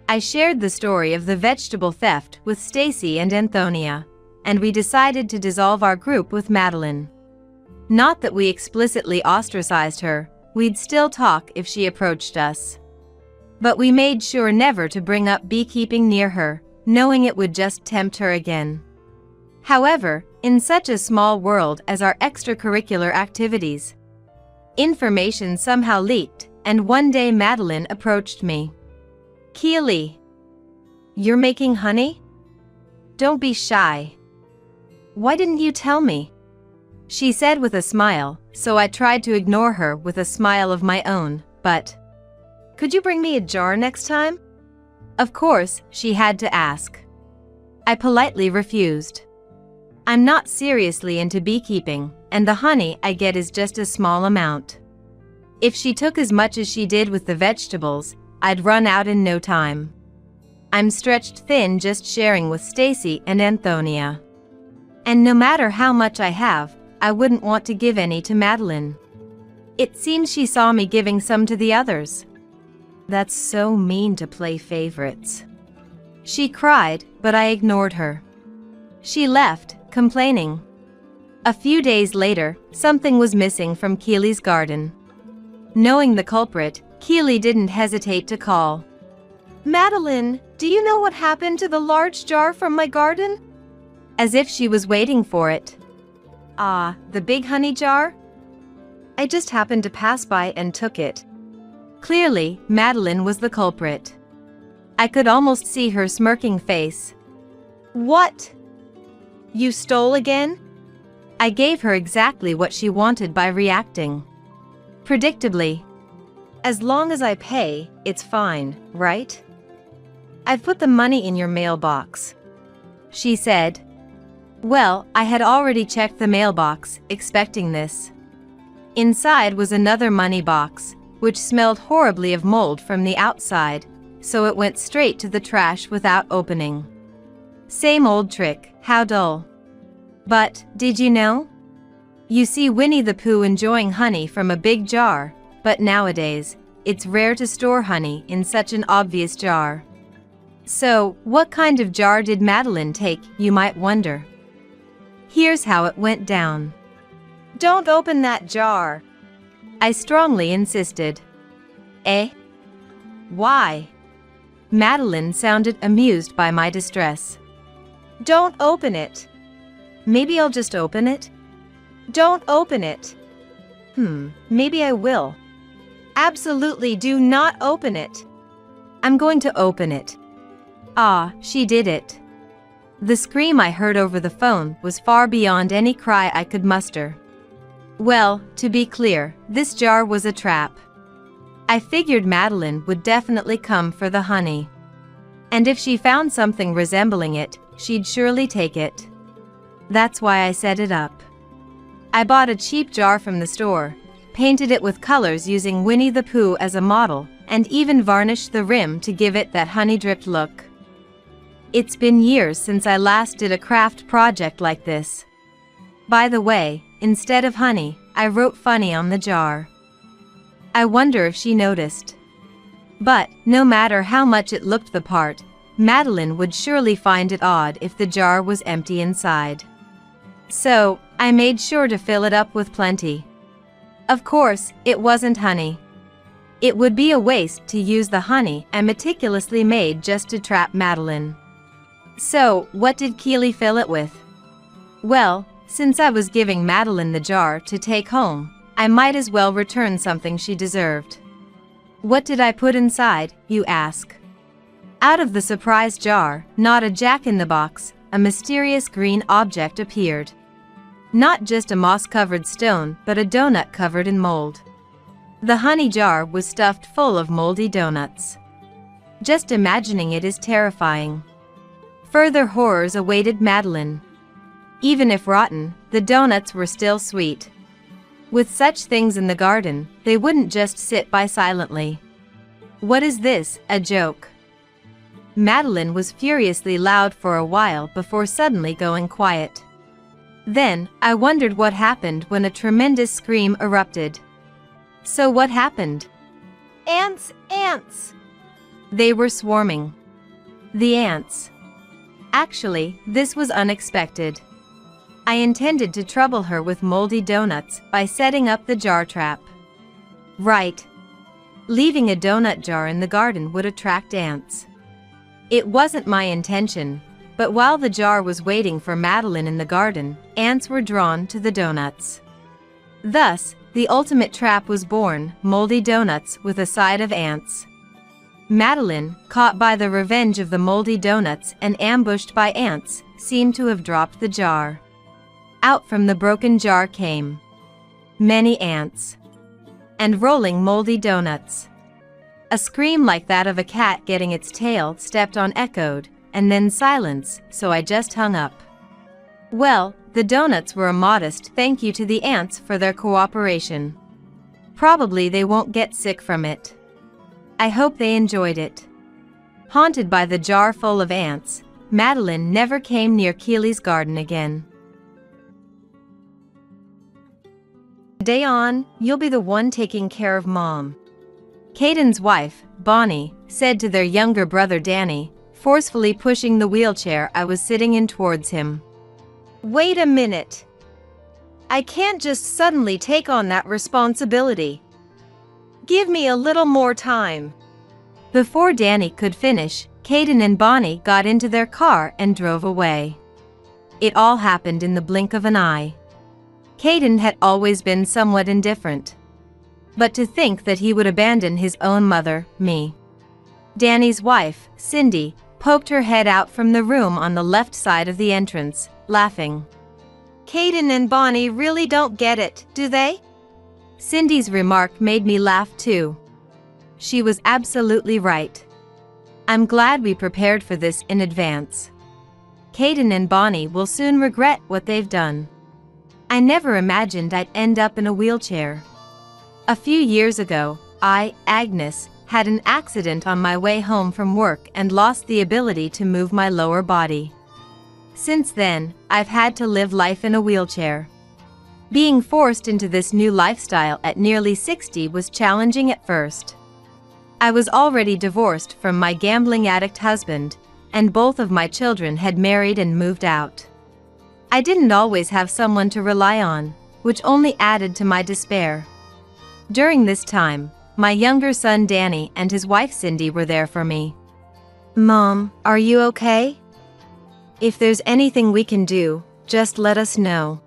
I shared the story of the vegetable theft with Stacy and Antonia, and we decided to dissolve our group with Madeline. Not that we explicitly ostracized her, we'd still talk if she approached us. But we made sure never to bring up beekeeping near her, knowing it would just tempt her again. However, in such a small world as our extracurricular activities, information somehow leaked, and one day Madeline approached me. "Keely, you're making honey? Don't be shy. Why didn't you tell me?" she said with a smile, so I tried to ignore her with a smile of my own, but, "Could you bring me a jar next time?" Of course, she had to ask. I politely refused. I'm not seriously into beekeeping, and the honey I get is just a small amount. If she took as much as she did with the vegetables, I'd run out in no time. I'm stretched thin just sharing with Stacy and Antonia. And no matter how much I have, I wouldn't want to give any to Madeline. It seems she saw me giving some to the others. That's so mean to play favorites. She cried, but I ignored her. She left, complaining. A few days later, something was missing from Keely's garden. Knowing the culprit, Keely didn't hesitate to call. Madeline, do you know what happened to the large jar from my garden? As if she was waiting for it. Ah, the big honey jar? I just happened to pass by and took it. Clearly, Madeline was the culprit. I could almost see her smirking face. What? You stole again? I gave her exactly what she wanted by reacting. Predictably. As long as I pay, it's fine, right? I've put the money in your mailbox, she said. Well, I had already checked the mailbox, expecting this. Inside was another money box, which smelled horribly of mold from the outside, so it went straight to the trash without opening. Same old trick, how dull. But, did you know? You see Winnie the Pooh enjoying honey from a big jar, but nowadays, it's rare to store honey in such an obvious jar. So, what kind of jar did Madeline take, you might wonder? Here's how it went down. Don't open that jar, I strongly insisted. Eh? Why? Madeline sounded amused by my distress. Don't open it. Maybe I'll just open it? Don't open it. Maybe I will. Absolutely do not open it. I'm going to open it. Ah, she did it. The scream I heard over the phone was far beyond any cry I could muster. Well, to be clear, this jar was a trap. I figured Madeline would definitely come for the honey. And if she found something resembling it, she'd surely take it. That's why I set it up. I bought a cheap jar from the store, painted it with colors using Winnie the Pooh as a model, and even varnished the rim to give it that honey-dripped look. It's been years since I last did a craft project like this. By the way, instead of honey, I wrote funny on the jar. I wonder if she noticed. But, no matter how much it looked the part, Madeline would surely find it odd if the jar was empty inside. So, I made sure to fill it up with plenty. Of course, it wasn't honey. It would be a waste to use the honey I meticulously made just to trap Madeline. So, what did Keely fill it with? Well, since I was giving Madeline the jar to take home, I might as well return something she deserved. What did I put inside, you ask? Out of the surprise jar, not a jack-in-the-box, a mysterious green object appeared. Not just a moss-covered stone, but a donut covered in mold. The honey jar was stuffed full of moldy donuts. Just imagining it is terrifying. Further horrors awaited Madeline. Even if rotten, the donuts were still sweet. With such things in the garden, they wouldn't just sit by silently. What is this, a joke? Madeline was furiously loud for a while before suddenly going quiet. Then, I wondered what happened when a tremendous scream erupted. So what happened? Ants, ants! They were swarming. The ants. Actually, this was unexpected. I intended to trouble her with moldy donuts by setting up the jar trap. Right. Leaving a donut jar in the garden would attract ants. It wasn't my intention, but while the jar was waiting for Madeline in the garden, ants were drawn to the donuts. Thus, the ultimate trap was born, moldy donuts with a side of ants. Madeline, caught by the revenge of the moldy donuts and ambushed by ants, seemed to have dropped the jar. Out from the broken jar came many ants and rolling moldy donuts. A scream like that of a cat getting its tail stepped on echoed, and then silence, so I just hung up. Well, the donuts were a modest thank you to the ants for their cooperation. Probably they won't get sick from it. I hope they enjoyed it. Haunted by the jar full of ants, Madeline never came near Keely's garden again. From today on, you'll be the one taking care of Mom. Caden's wife, Bonnie, said to their younger brother Danny, forcefully pushing the wheelchair I was sitting in towards him. Wait a minute. I can't just suddenly take on that responsibility. Give me a little more time. Before Danny could finish, Caden and Bonnie got into their car and drove away. It all happened in the blink of an eye. Caden had always been somewhat indifferent. But to think that he would abandon his own mother, me. Danny's wife, Cindy, poked her head out from the room on the left side of the entrance, laughing. Caden and Bonnie really don't get it, do they? Cindy's remark made me laugh too. She was absolutely right. I'm glad we prepared for this in advance. Caden and Bonnie will soon regret what they've done. I never imagined I'd end up in a wheelchair. A few years ago, I, Agnes, had an accident on my way home from work and lost the ability to move my lower body. Since then, I've had to live life in a wheelchair. Being forced into this new lifestyle at nearly 60 was challenging at first. I was already divorced from my gambling addict husband, and both of my children had married and moved out. I didn't always have someone to rely on, which only added to my despair. During this time, my younger son Danny and his wife Cindy were there for me. Mom, are you okay? If there's anything we can do, just let us know.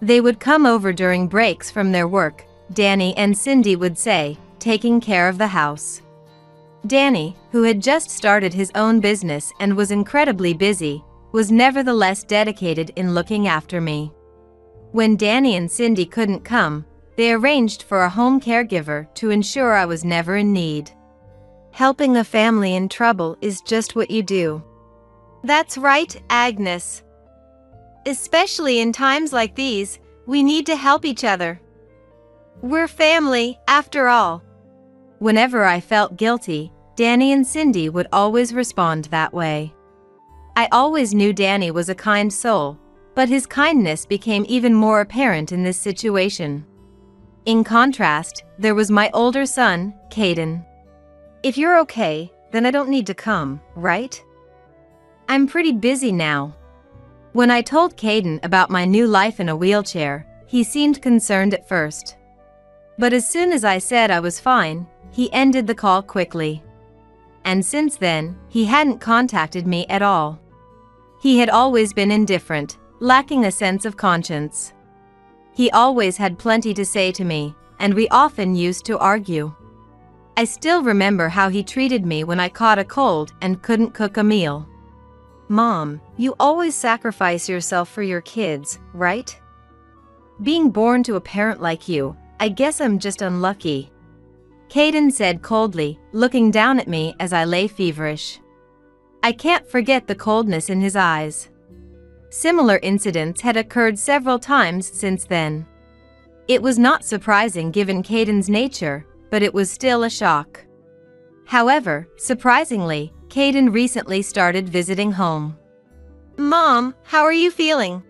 They would come over during breaks from their work, Danny and Cindy would say, taking care of the house. Danny, who had just started his own business and was incredibly busy, was nevertheless dedicated in looking after me. When Danny and Cindy couldn't come, they arranged for a home caregiver to ensure I was never in need. Helping a family in trouble is just what you do. That's right, Agnes. Especially in times like these, we need to help each other. We're family, after all. Whenever I felt guilty, Danny and Cindy would always respond that way. I always knew Danny was a kind soul, but his kindness became even more apparent in this situation. In contrast, there was my older son, Caden. If you're okay, then I don't need to come, right? I'm pretty busy now. When I told Caden about my new life in a wheelchair, he seemed concerned at first. But as soon as I said I was fine, he ended the call quickly. And since then, he hadn't contacted me at all. He had always been indifferent, lacking a sense of conscience. He always had plenty to say to me, and we often used to argue. I still remember how he treated me when I caught a cold and couldn't cook a meal. Mom, you always sacrifice yourself for your kids, right? Being born to a parent like you, I guess I'm just unlucky. Caden said coldly, looking down at me as I lay feverish. I can't forget the coldness in his eyes. Similar incidents had occurred several times since then. It was not surprising given Caden's nature, but it was still a shock. However, surprisingly, Caden recently started visiting home. Mom, how are you feeling?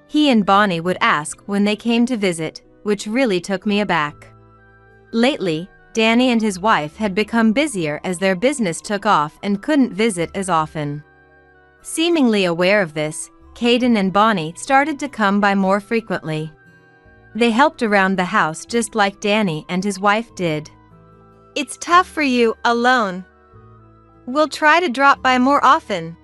He and Bonnie would ask when they came to visit, which really took me aback. Lately, Danny and his wife had become busier as their business took off and couldn't visit as often. Seemingly aware of this, Caden and Bonnie started to come by more frequently. They helped around the house just like Danny and his wife did. It's tough for you, alone. We'll try to drop by more often,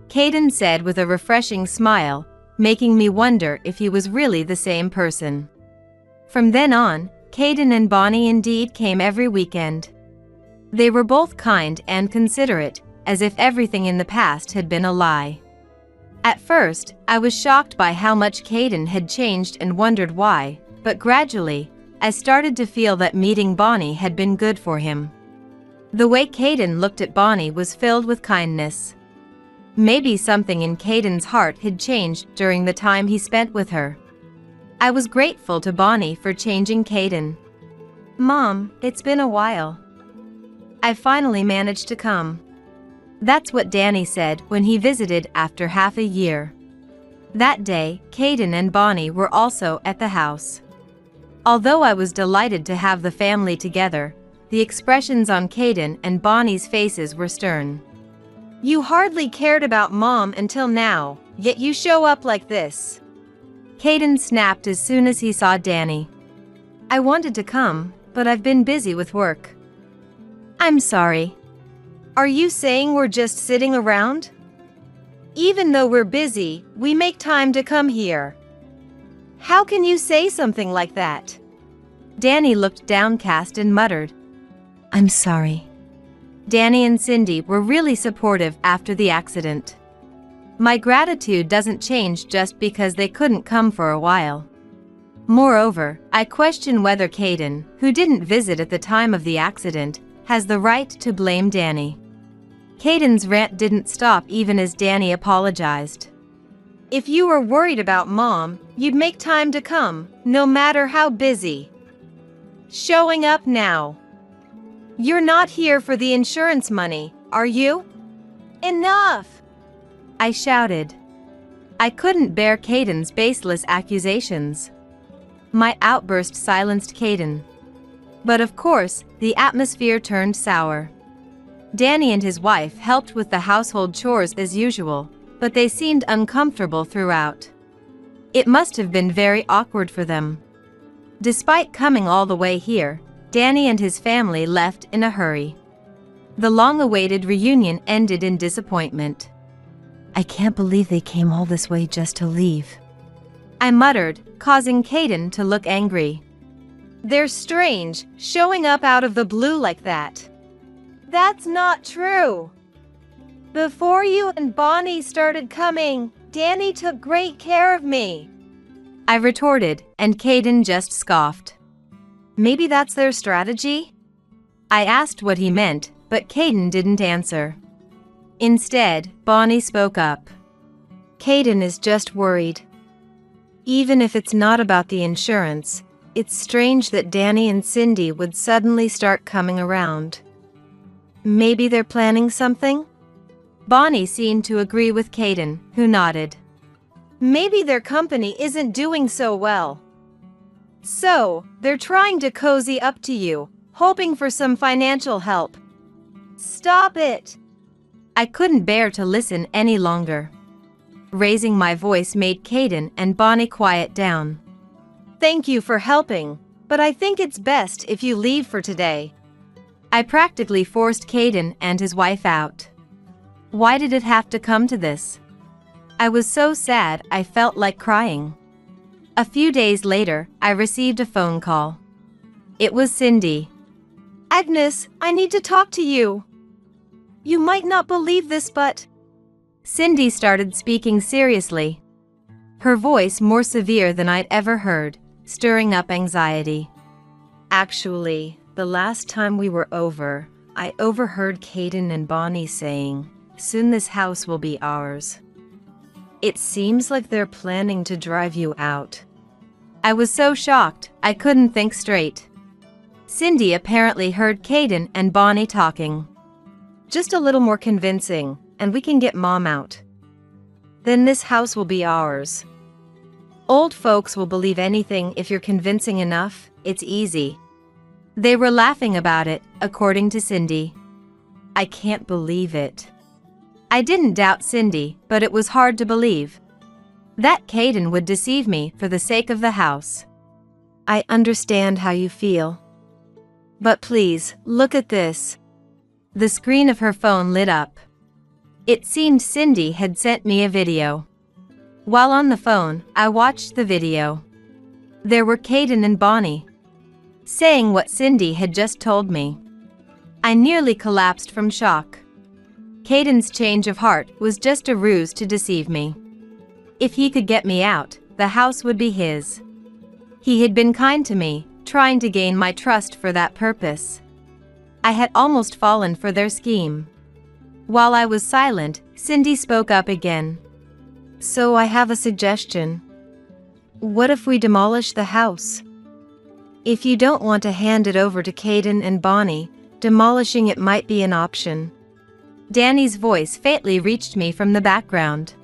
Caden said with a refreshing smile, making me wonder if he was really the same person. From then on, Caden and Bonnie indeed came every weekend. They were both kind and considerate, as if everything in the past had been a lie. At first, I was shocked by how much Caden had changed and wondered why, but gradually, I started to feel that meeting Bonnie had been good for him. The way Caden looked at Bonnie was filled with kindness. Maybe something in Caden's heart had changed during the time he spent with her. I was grateful to Bonnie for changing Caden. Mom, it's been a while. I finally managed to come. That's what Danny said when he visited after half a year. That day, Caden and Bonnie were also at the house. Although I was delighted to have the family together, the expressions on Caden and Bonnie's faces were stern. You hardly cared about Mom until now, yet you show up like this. Caden snapped as soon as he saw Danny. I wanted to come, but I've been busy with work. I'm sorry. Are you saying we're just sitting around? Even though we're busy, we make time to come here. How can you say something like that? Danny looked downcast and muttered, I'm sorry. Danny and Cindy were really supportive after the accident. My gratitude doesn't change just because they couldn't come for a while. Moreover, I question whether Caden, who didn't visit at the time of the accident, has the right to blame Danny. Caden's rant didn't stop even as Danny apologized. If you were worried about Mom, you'd make time to come, no matter how busy. Showing up now. You're not here for the insurance money, are you? Enough! I shouted. I couldn't bear Caden's baseless accusations. My outburst silenced Caden. But of course, the atmosphere turned sour. Danny and his wife helped with the household chores as usual, but they seemed uncomfortable throughout. It must have been very awkward for them. Despite coming all the way here, Danny and his family left in a hurry. The long-awaited reunion ended in disappointment. I can't believe they came all this way just to leave, I muttered, causing Caden to look angry. They're strange, showing up out of the blue like that. That's not true. Before you and Bonnie started coming, Danny took great care of me. I retorted, and Caden just scoffed. Maybe that's their strategy? I asked what he meant, but Caden didn't answer. Instead, Bonnie spoke up. Caden is just worried. Even if it's not about the insurance, it's strange that Danny and Cindy would suddenly start coming around. Maybe they're planning something? Bonnie seemed to agree with Caden, who nodded. Maybe their company isn't doing so well. So, they're trying to cozy up to you, hoping for some financial help. Stop it! I couldn't bear to listen any longer. Raising my voice made Caden and Bonnie quiet down. Thank you for helping, but I think it's best if you leave for today. I practically forced Caden and his wife out. Why did it have to come to this? I was so sad I felt like crying. A few days later, I received a phone call. It was Cindy. Agnes, I need to talk to you. You might not believe this, but... Cindy started speaking seriously. Her voice more severe than I'd ever heard, stirring up anxiety. Actually, the last time we were over, I overheard Caden and Bonnie saying, "Soon this house will be ours." It seems like they're planning to drive you out. I was so shocked, I couldn't think straight. Cindy apparently heard Caden and Bonnie talking. Just a little more convincing, and we can get Mom out. Then this house will be ours. Old folks will believe anything if you're convincing enough, it's easy. They were laughing about it, according to Cindy. I can't believe it. I didn't doubt Cindy, but it was hard to believe. That Caden would deceive me for the sake of the house. I understand how you feel. But please, look at this. The screen of her phone lit up. It seemed Cindy had sent me a video. While on the phone, I watched the video. There were Caden and Bonnie, saying what Cindy had just told me. I nearly collapsed from shock. Caden's change of heart was just a ruse to deceive me. If he could get me out, the house would be his. He had been kind to me, trying to gain my trust for that purpose. I had almost fallen for their scheme. While I was silent, Cindy spoke up again. So I have a suggestion. What if we demolish the house? If you don't want to hand it over to Caden and Bonnie, demolishing it might be an option. Danny's voice faintly reached me from the background.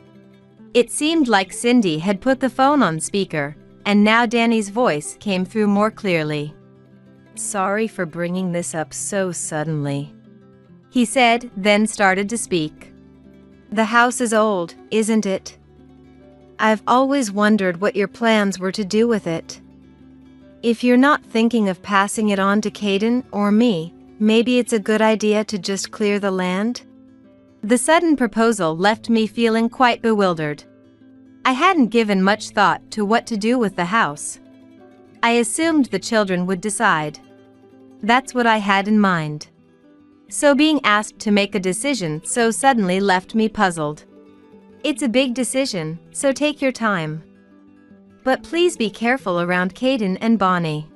It seemed like Cindy had put the phone on speaker, and now Danny's voice came through more clearly. Sorry for bringing this up so suddenly, he said, then started to speak. The house is old, isn't it? I've always wondered what your plans were to do with it. If you're not thinking of passing it on to Caden or me, maybe it's a good idea to just clear the land? The sudden proposal left me feeling quite bewildered. I hadn't given much thought to what to do with the house. I assumed the children would decide. That's what I had in mind. So being asked to make a decision so suddenly left me puzzled. It's a big decision, so take your time. But please be careful around Caden and Bonnie.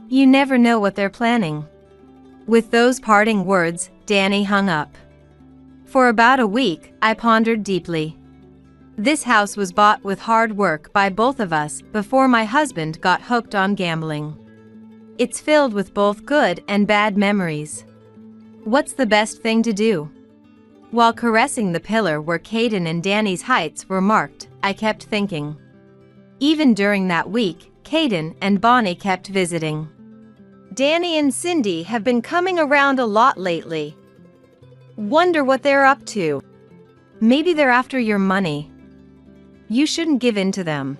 You never know what they're planning. With those parting words, Danny hung up. For about a week, I pondered deeply. This house was bought with hard work by both of us before my husband got hooked on gambling. It's filled with both good and bad memories. What's the best thing to do? While caressing the pillar where Caden and Danny's heights were marked, I kept thinking. Even during that week, Caden and Bonnie kept visiting. Danny and Cindy have been coming around a lot lately. Wonder what they're up to. Maybe they're after your money. You shouldn't give in to them.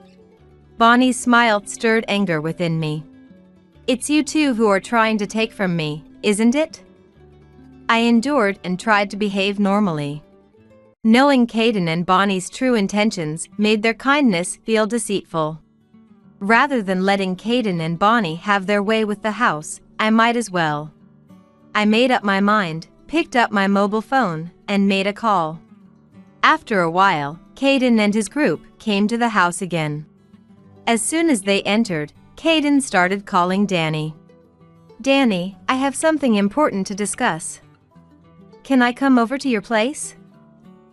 Bonnie's smile stirred anger within me. It's you two who are trying to take from me, isn't it? I endured and tried to behave normally. Knowing Caden and Bonnie's true intentions made their kindness feel deceitful. Rather than letting Caden and Bonnie have their way with the house, I might as well. I made up my mind, picked up my mobile phone, and made a call. After a while, Caden and his group came to the house again. As soon as they entered, Caden started calling Danny. Danny, I have something important to discuss. Can I come over to your place?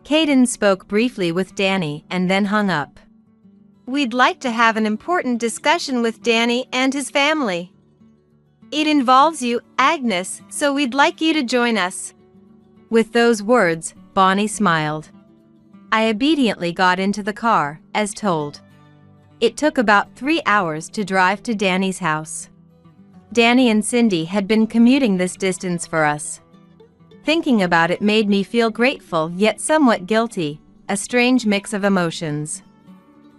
Caden spoke briefly with Danny and then hung up. We'd like to have an important discussion with Danny and his family. It involves you, Agnes, so we'd like you to join us. With those words, Bonnie smiled. I obediently got into the car, as told. It took about 3 hours to drive to Danny's house. Danny and Cindy had been commuting this distance for us. Thinking about it made me feel grateful yet somewhat guilty, a strange mix of emotions.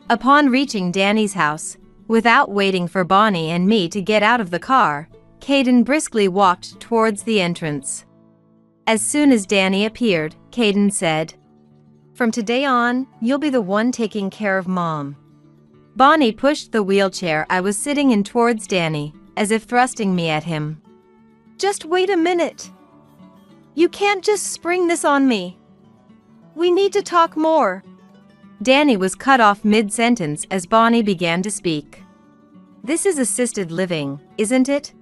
Upon reaching Danny's house, without waiting for Bonnie and me to get out of the car, Caden briskly walked towards the entrance. As soon as Danny appeared, Caden said, "From today on, you'll be the one taking care of Mom." Bonnie pushed the wheelchair I was sitting in towards Danny, as if thrusting me at him. Just wait a minute. You can't just spring this on me. We need to talk more. Danny was cut off mid-sentence as Bonnie began to speak. This is assisted living, isn't it?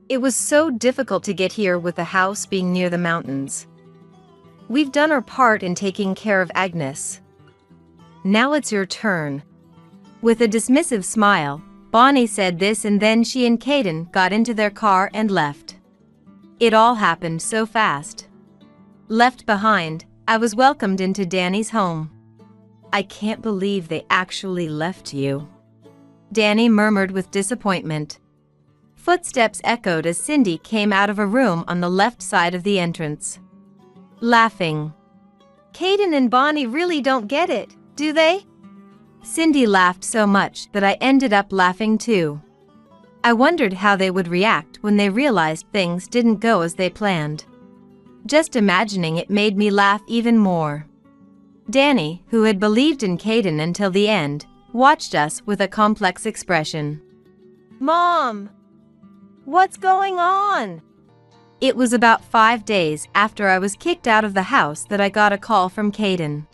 It was so difficult to get here with the house being near the mountains. We've done our part in taking care of Agnes. Now it's your turn. With a dismissive smile, Bonnie said this, and then she and Caden got into their car and left. It all happened so fast. Left behind, I was welcomed into Danny's home. I can't believe they actually left you, Danny murmured with disappointment. Footsteps echoed as Cindy came out of a room on the left side of the entrance. Laughing. Caden and Bonnie really don't get it, do they? Cindy laughed so much that I ended up laughing too. I wondered how they would react when they realized things didn't go as they planned. Just imagining it made me laugh even more. Danny, who had believed in Caden until the end, watched us with a complex expression. Mom! What's going on? It was about 5 days after I was kicked out of the house that I got a call from Caden.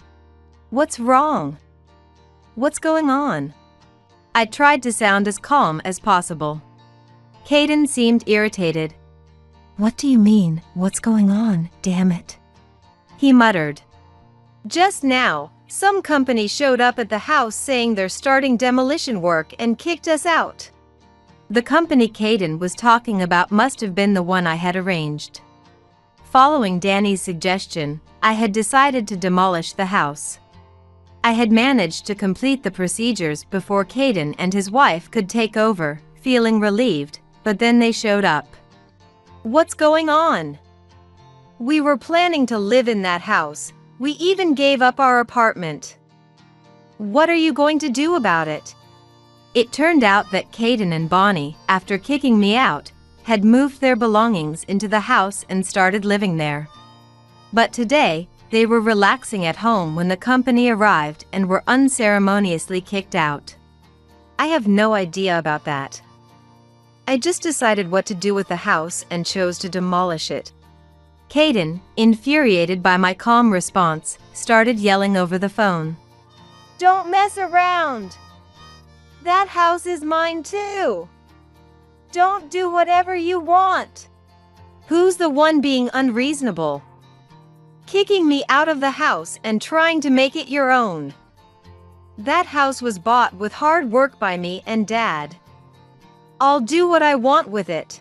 What's wrong? What's going on? I tried to sound as calm as possible. Caden seemed irritated. What do you mean, what's going on, damn it? He muttered. Just now, some company showed up at the house saying they're starting demolition work and kicked us out. The company Caden was talking about must have been the one I had arranged. Following Danny's suggestion, I had decided to demolish the house. I had managed to complete the procedures before Caden and his wife could take over, feeling relieved, but then they showed up. What's going on? We were planning to live in that house. We even gave up our apartment. What are you going to do about it? It turned out that Caden and Bonnie, after kicking me out, had moved their belongings into the house and started living there. But today, they were relaxing at home when the company arrived and were unceremoniously kicked out. I have no idea about that. I just decided what to do with the house and chose to demolish it. Caden, infuriated by my calm response, started yelling over the phone. Don't mess around! That house is mine too! Don't do whatever you want! Who's the one being unreasonable? Kicking me out of the house and trying to make it your own. That house was bought with hard work by me and Dad. I'll do what I want with it.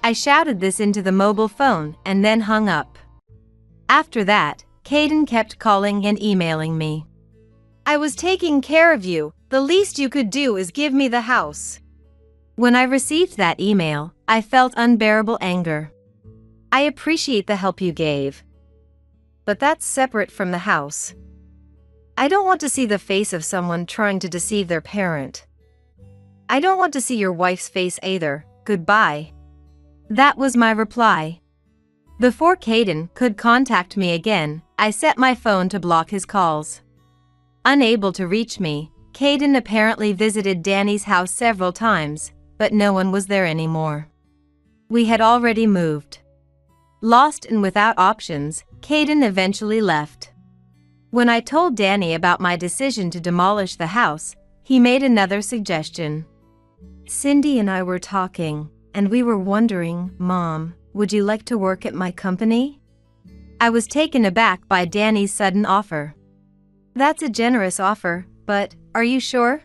I shouted this into the mobile phone and then hung up. After that, Caden kept calling and emailing me. I was taking care of you. The least you could do is give me the house. When I received that email, I felt unbearable anger. I appreciate the help you gave. But that's separate from the house. I don't want to see the face of someone trying to deceive their parent. I don't want to see your wife's face either. Goodbye. That was my reply. Before Caden could contact me again, I set my phone to block his calls. Unable to reach me, Caden apparently visited Danny's house several times, but no one was there anymore. We had already moved. Lost and without options, Caden eventually left. When I told Danny about my decision to demolish the house, he made another suggestion. Cindy and I were talking, and we were wondering, Mom, would you like to work at my company? I was taken aback by Danny's sudden offer. That's a generous offer, but are you sure?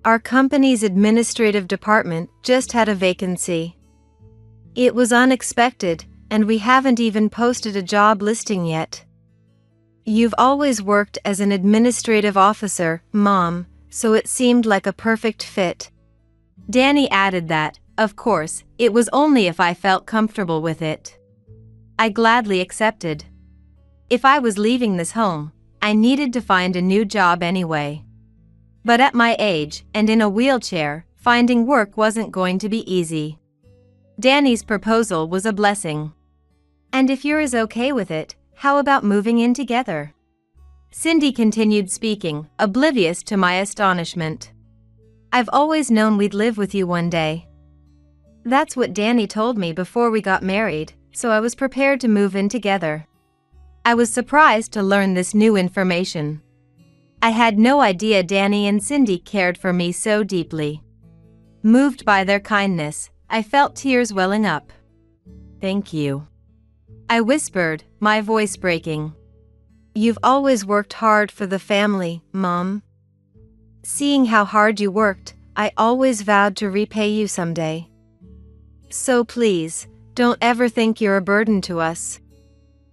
Our company's administrative department just had a vacancy. It was unexpected, and we haven't even posted a job listing yet. You've always worked as an administrative officer, Mom, so it seemed like a perfect fit. Danny added that, of course, it was only if I felt comfortable with it. I gladly accepted. If I was leaving this home, I needed to find a new job anyway. But at my age, and in a wheelchair, finding work wasn't going to be easy. Danny's proposal was a blessing. And if you're as okay with it, how about moving in together? Cindy continued speaking, oblivious to my astonishment. I've always known we'd live with you one day. That's what Danny told me before we got married, so I was prepared to move in together. I was surprised to learn this new information. I had no idea Danny and Cindy cared for me so deeply. Moved by their kindness, I felt tears welling up. Thank you, I whispered, my voice breaking. You've always worked hard for the family, Mom. Seeing how hard you worked, I always vowed to repay you someday. So please, don't ever think you're a burden to us.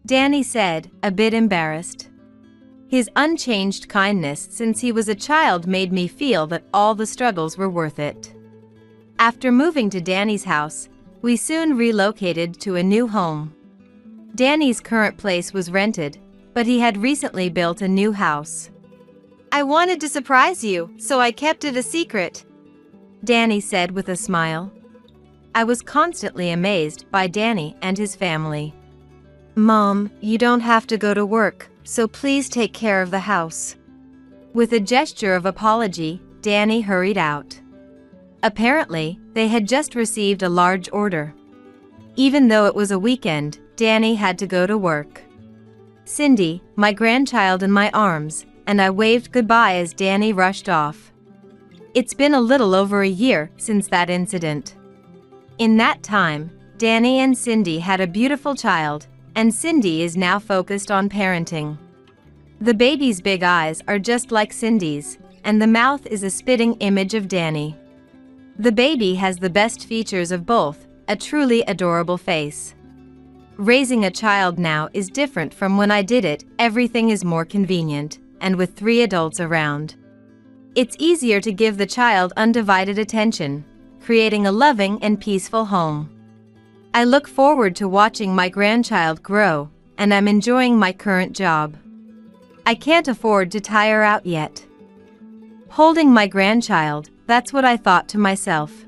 Danny said, a bit embarrassed. His unchanged kindness since he was a child made me feel that all the struggles were worth it. After moving to Danny's house, we soon relocated to a new home. Danny's current place was rented, but he had recently built a new house. I wanted to surprise you, so I kept it a secret, Danny said with a smile. I was constantly amazed by Danny and his family. Mom, you don't have to go to work, so please take care of the house. With a gesture of apology, Danny hurried out. Apparently, they had just received a large order. Even though it was a weekend, Danny had to go to work. Cindy, my grandchild in my arms, and I waved goodbye as Danny rushed off. It's been a little over a year since that incident. In that time, Danny and Cindy had a beautiful child, and Cindy is now focused on parenting. The baby's big eyes are just like Cindy's, and the mouth is a spitting image of Danny. The baby has the best features of both, a truly adorable face. Raising a child now is different from when I did it. Everything is more convenient, and with 3 adults around, it's easier to give the child undivided attention, creating a loving and peaceful home. I look forward to watching my grandchild grow, and I'm enjoying my current job. I can't afford to tire out yet. Holding my grandchild, that's what I thought to myself.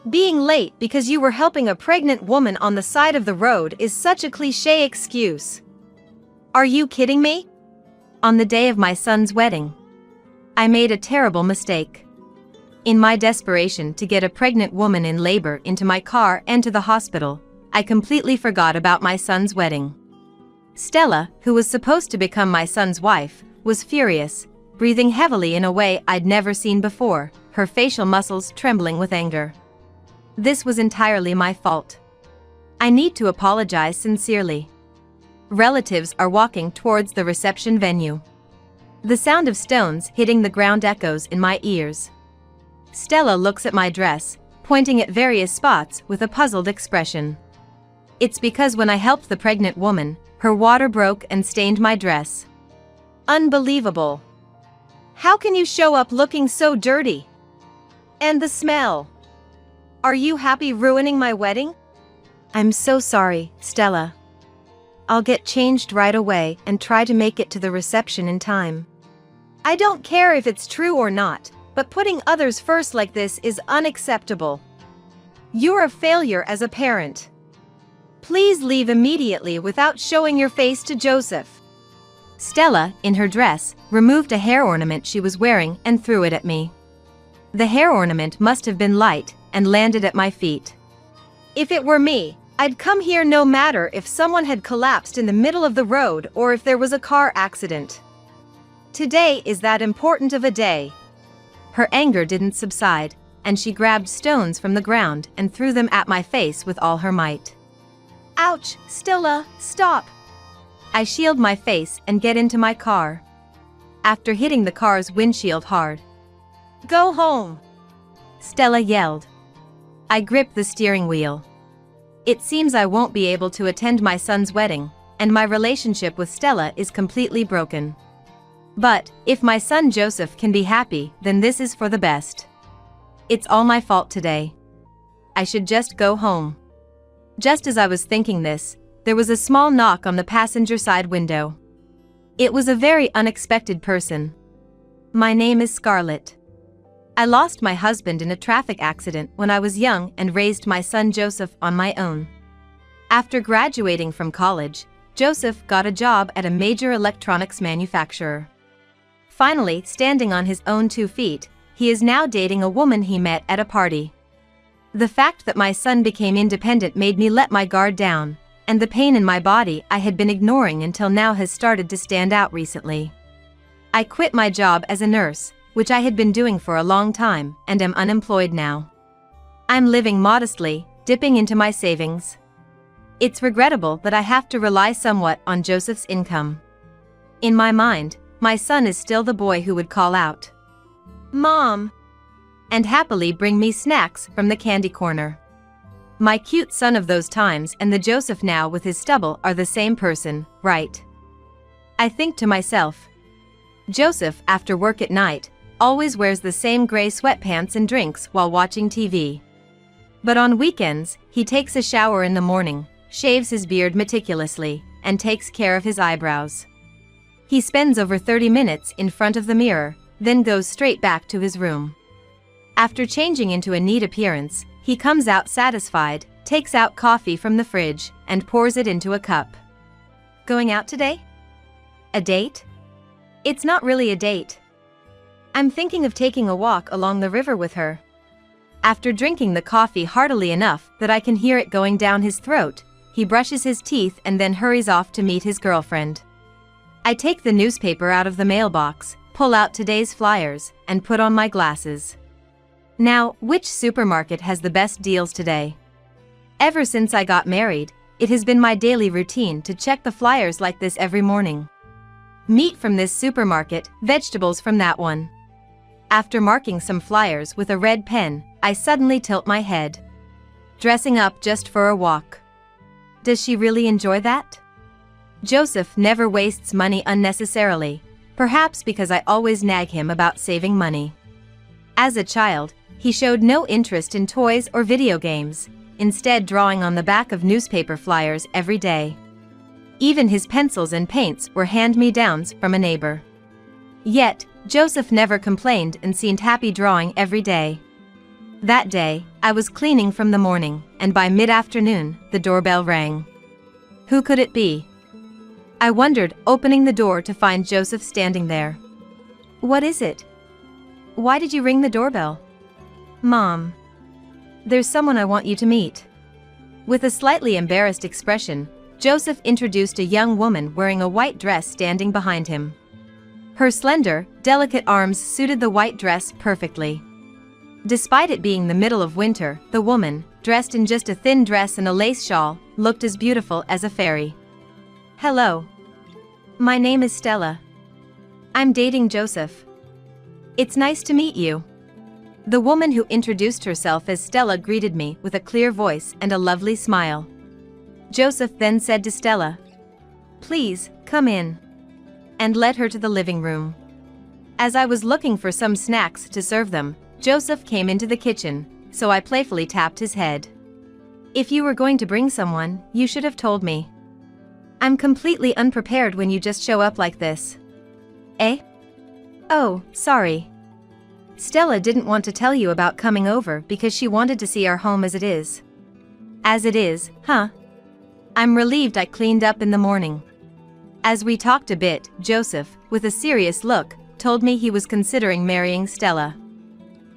Being late because you were helping a pregnant woman on the side of the road is such a cliché excuse. Are you kidding me? On the day of my son's wedding, I made a terrible mistake. In my desperation to get a pregnant woman in labor into my car and to the hospital, I completely forgot about my son's wedding. Stella, who was supposed to become my son's wife, was furious, breathing heavily in a way I'd never seen before, her facial muscles trembling with anger. This was entirely my fault. I need to apologize sincerely. Relatives are walking towards the reception venue. The sound of stones hitting the ground echoes in my ears. Stella looks at my dress, pointing at various spots with a puzzled expression. It's because when I helped the pregnant woman, her water broke and stained my dress. Unbelievable. How can you show up looking so dirty? And the smell. Are you happy ruining my wedding? I'm so sorry, Stella. I'll get changed right away and try to make it to the reception in time. I don't care if it's true or not, but putting others first like this is unacceptable. You're a failure as a parent. Please leave immediately without showing your face to Joseph. Stella, in her dress, removed a hair ornament she was wearing and threw it at me. The hair ornament must have been light and landed at my feet. If it were me, I'd come here no matter if someone had collapsed in the middle of the road or if there was a car accident. Today is that important of a day. Her anger didn't subside, and she grabbed stones from the ground and threw them at my face with all her might. Ouch, Stella, stop! I shield my face and get into my car. After hitting the car's windshield hard. Go home! Stella yelled. I gripped the steering wheel. It seems I won't be able to attend my son's wedding, and my relationship with Stella is completely broken. But, if my son Joseph can be happy, then this is for the best. It's all my fault today. I should just go home. Just as I was thinking this, there was a small knock on the passenger side window. It was a very unexpected person. My name is Scarlett. I lost my husband in a traffic accident when I was young and raised my son Joseph on my own. After graduating from college, Joseph got a job at a major electronics manufacturer. Finally, standing on his own 2 feet, he is now dating a woman he met at a party. The fact that my son became independent made me let my guard down, and the pain in my body I had been ignoring until now has started to stand out recently. I quit my job as a nurse, which I had been doing for a long time, and am unemployed now. I'm living modestly, dipping into my savings. It's regrettable that I have to rely somewhat on Joseph's income. In my mind, my son is still the boy who would call out, "Mom!" and happily bring me snacks from the candy corner. My cute son of those times and the Joseph now with his stubble are the same person, right? I think to myself. Joseph, after work at night, always wears the same gray sweatpants and drinks while watching TV. But on weekends, he takes a shower in the morning, shaves his beard meticulously, and takes care of his eyebrows. He spends over 30 minutes in front of the mirror, then goes straight back to his room. After changing into a neat appearance, he comes out satisfied, takes out coffee from the fridge, and pours it into a cup. Going out today? A date? It's not really a date. I'm thinking of taking a walk along the river with her. After drinking the coffee heartily enough that I can hear it going down his throat, he brushes his teeth and then hurries off to meet his girlfriend. I take the newspaper out of the mailbox, pull out today's flyers, and put on my glasses. Now, which supermarket has the best deals today? Ever since I got married, it has been my daily routine to check the flyers like this every morning. meat from this supermarket, vegetables from that one. After marking some flyers with a red pen, I suddenly tilt my head. Dressing up just for a walk. Does she really enjoy that? Joseph never wastes money unnecessarily, perhaps because I always nag him about saving money. As a child, he showed no interest in toys or video games, instead drawing on the back of newspaper flyers every day. Even his pencils and paints were hand-me-downs from a neighbor. Yet, Joseph never complained and seemed happy drawing every day. That day, I was cleaning from the morning, and by mid-afternoon, the doorbell rang. Who could it be? I wondered, opening the door to find Joseph standing there. What is it? Why did you ring the doorbell? Mom. There's someone I want you to meet. With a slightly embarrassed expression, Joseph introduced a young woman wearing a white dress standing behind him. Her slender, delicate arms suited the white dress perfectly. Despite it being the middle of winter, the woman, dressed in just a thin dress and a lace shawl, looked as beautiful as a fairy. Hello. My name is Stella. I'm dating Joseph. It's nice to meet you. The woman who introduced herself as Stella greeted me with a clear voice and a lovely smile. Joseph then said to Stella, "Please, come in," and led her to the living room. As I was looking for some snacks to serve them, Joseph came into the kitchen, so I playfully tapped his head. If you were going to bring someone, you should have told me. I'm completely unprepared when you just show up like this. Eh? Oh, sorry. Stella didn't want to tell you about coming over because she wanted to see our home as it is. As it is, huh? I'm relieved I cleaned up in the morning. As we talked a bit, Joseph, with a serious look, told me he was considering marrying Stella.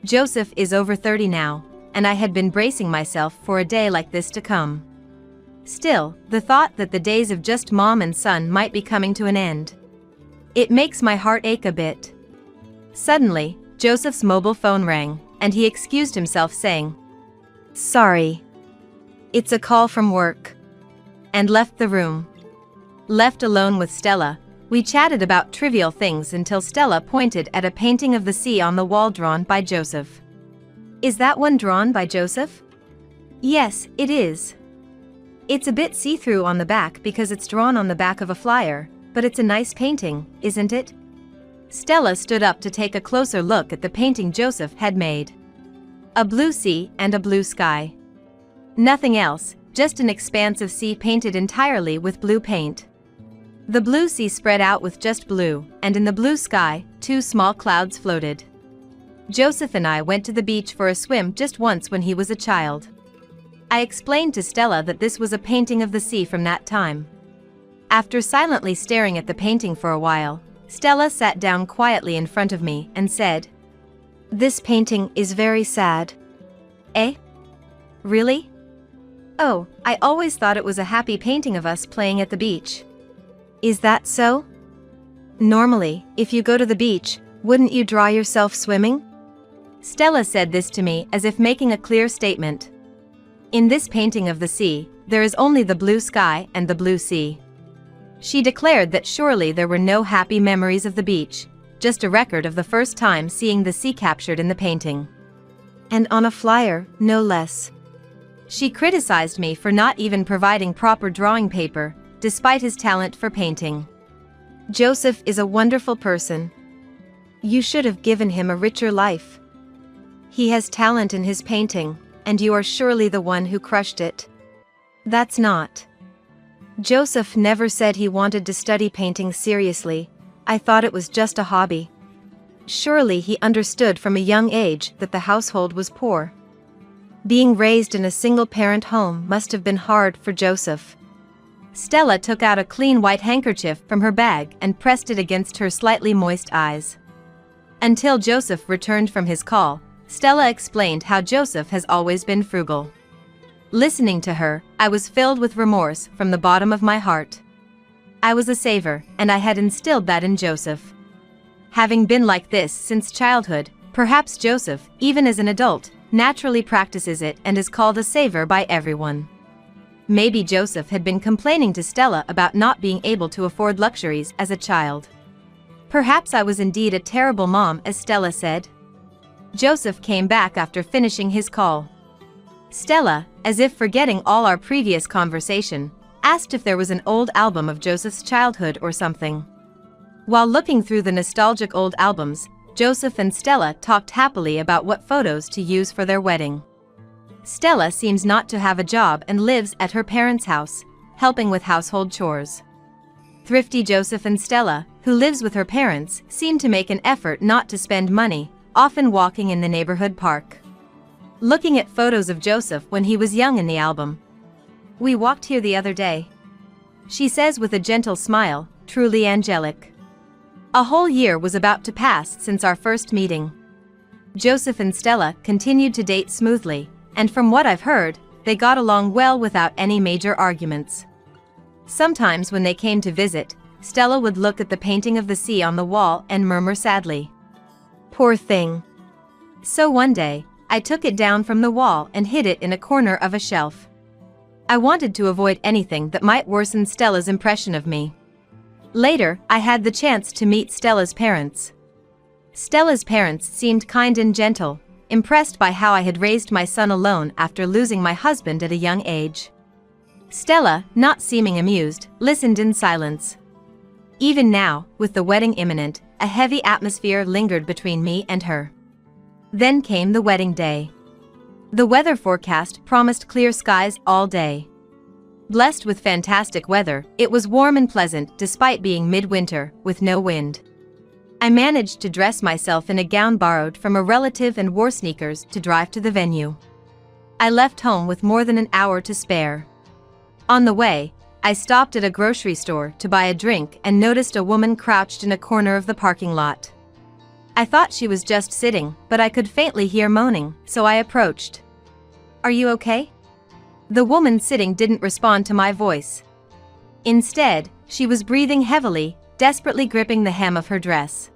Joseph is over 30 now, and I had been bracing myself for a day like this to come. Still, the thought that the days of just mom and son might be coming to an end. It makes my heart ache a bit. Suddenly, Joseph's mobile phone rang, and he excused himself saying, "Sorry. It's a call from work," and left the room. Left alone with Stella, we chatted about trivial things until Stella pointed at a painting of the sea on the wall drawn by Joseph. Is that one drawn by Joseph? Yes, it is. It's a bit see-through on the back because it's drawn on the back of a flyer, but it's a nice painting, isn't it? Stella stood up to take a closer look at the painting Joseph had made. A blue sea and a blue sky. Nothing else, just an expanse of sea painted entirely with blue paint. The blue sea spread out with just blue, and in the blue sky, 2 small clouds floated. Joseph and I went to the beach for a swim just once when he was a child. I explained to Stella that this was a painting of the sea from that time. After silently staring at the painting for a while, Stella sat down quietly in front of me and said, "This painting is very sad." Eh? Really? Oh, I always thought it was a happy painting of us playing at the beach. Is that so? Normally, if you go to the beach, wouldn't you draw yourself swimming? Stella said this to me as if making a clear statement. In this painting of the sea, there is only the blue sky and the blue sea. She declared that surely there were no happy memories of the beach, just a record of the first time seeing the sea captured in the painting. And on a flyer, no less. She criticized me for not even providing proper drawing paper, despite his talent for painting. Joseph is a wonderful person. You should have given him a richer life. He has talent in his painting, and you are surely the one who crushed it. That's not. Joseph never said he wanted to study painting seriously. I thought it was just a hobby. Surely he understood from a young age that the household was poor. Being raised in a single-parent home must have been hard for Joseph. Stella took out a clean white handkerchief from her bag and pressed it against her slightly moist eyes. Until Joseph returned from his call, Stella explained how Joseph has always been frugal. Listening to her, I was filled with remorse from the bottom of my heart. I was a saver, and I had instilled that in Joseph. Having been like this since childhood, perhaps Joseph, even as an adult, naturally practices it and is called a saver by everyone. Maybe Joseph had been complaining to Stella about not being able to afford luxuries as a child. Perhaps I was indeed a terrible mom, as Stella said. Joseph came back after finishing his call. Stella, as if forgetting all our previous conversation, asked if there was an old album of Joseph's childhood or something. While looking through the nostalgic old albums, Joseph and Stella talked happily about what photos to use for their wedding. Stella seems not to have a job and lives at her parents' house, helping with household chores. Thrifty Joseph and Stella, who lives with her parents, seem to make an effort not to spend money, often walking in the neighborhood park. Looking at photos of Joseph when he was young in the album. "We walked here the other day," she says with a gentle smile, truly angelic. A whole year was about to pass since our first meeting. Joseph and Stella continued to date smoothly, and from what I've heard, they got along well without any major arguments. Sometimes when they came to visit, Stella would look at the painting of the sea on the wall and murmur sadly, "Poor thing." So one day, I took it down from the wall and hid it in a corner of a shelf. I wanted to avoid anything that might worsen Stella's impression of me. Later, I had the chance to meet Stella's parents. Stella's parents seemed kind and gentle, impressed by how I had raised my son alone after losing my husband at a young age. Stella, not seeming amused, listened in silence. Even now, with the wedding imminent, a heavy atmosphere lingered between me and her. Then came the wedding day. The weather forecast promised clear skies all day. Blessed with fantastic weather, it was warm and pleasant despite being midwinter, with no wind. I managed to dress myself in a gown borrowed from a relative and wore sneakers to drive to the venue. I left home with more than an hour to spare. On the way, I stopped at a grocery store to buy a drink and noticed a woman crouched in a corner of the parking lot. I thought she was just sitting, but I could faintly hear moaning, so I approached. "Are you okay?" The woman sitting didn't respond to my voice. Instead, she was breathing heavily, desperately gripping the hem of her dress.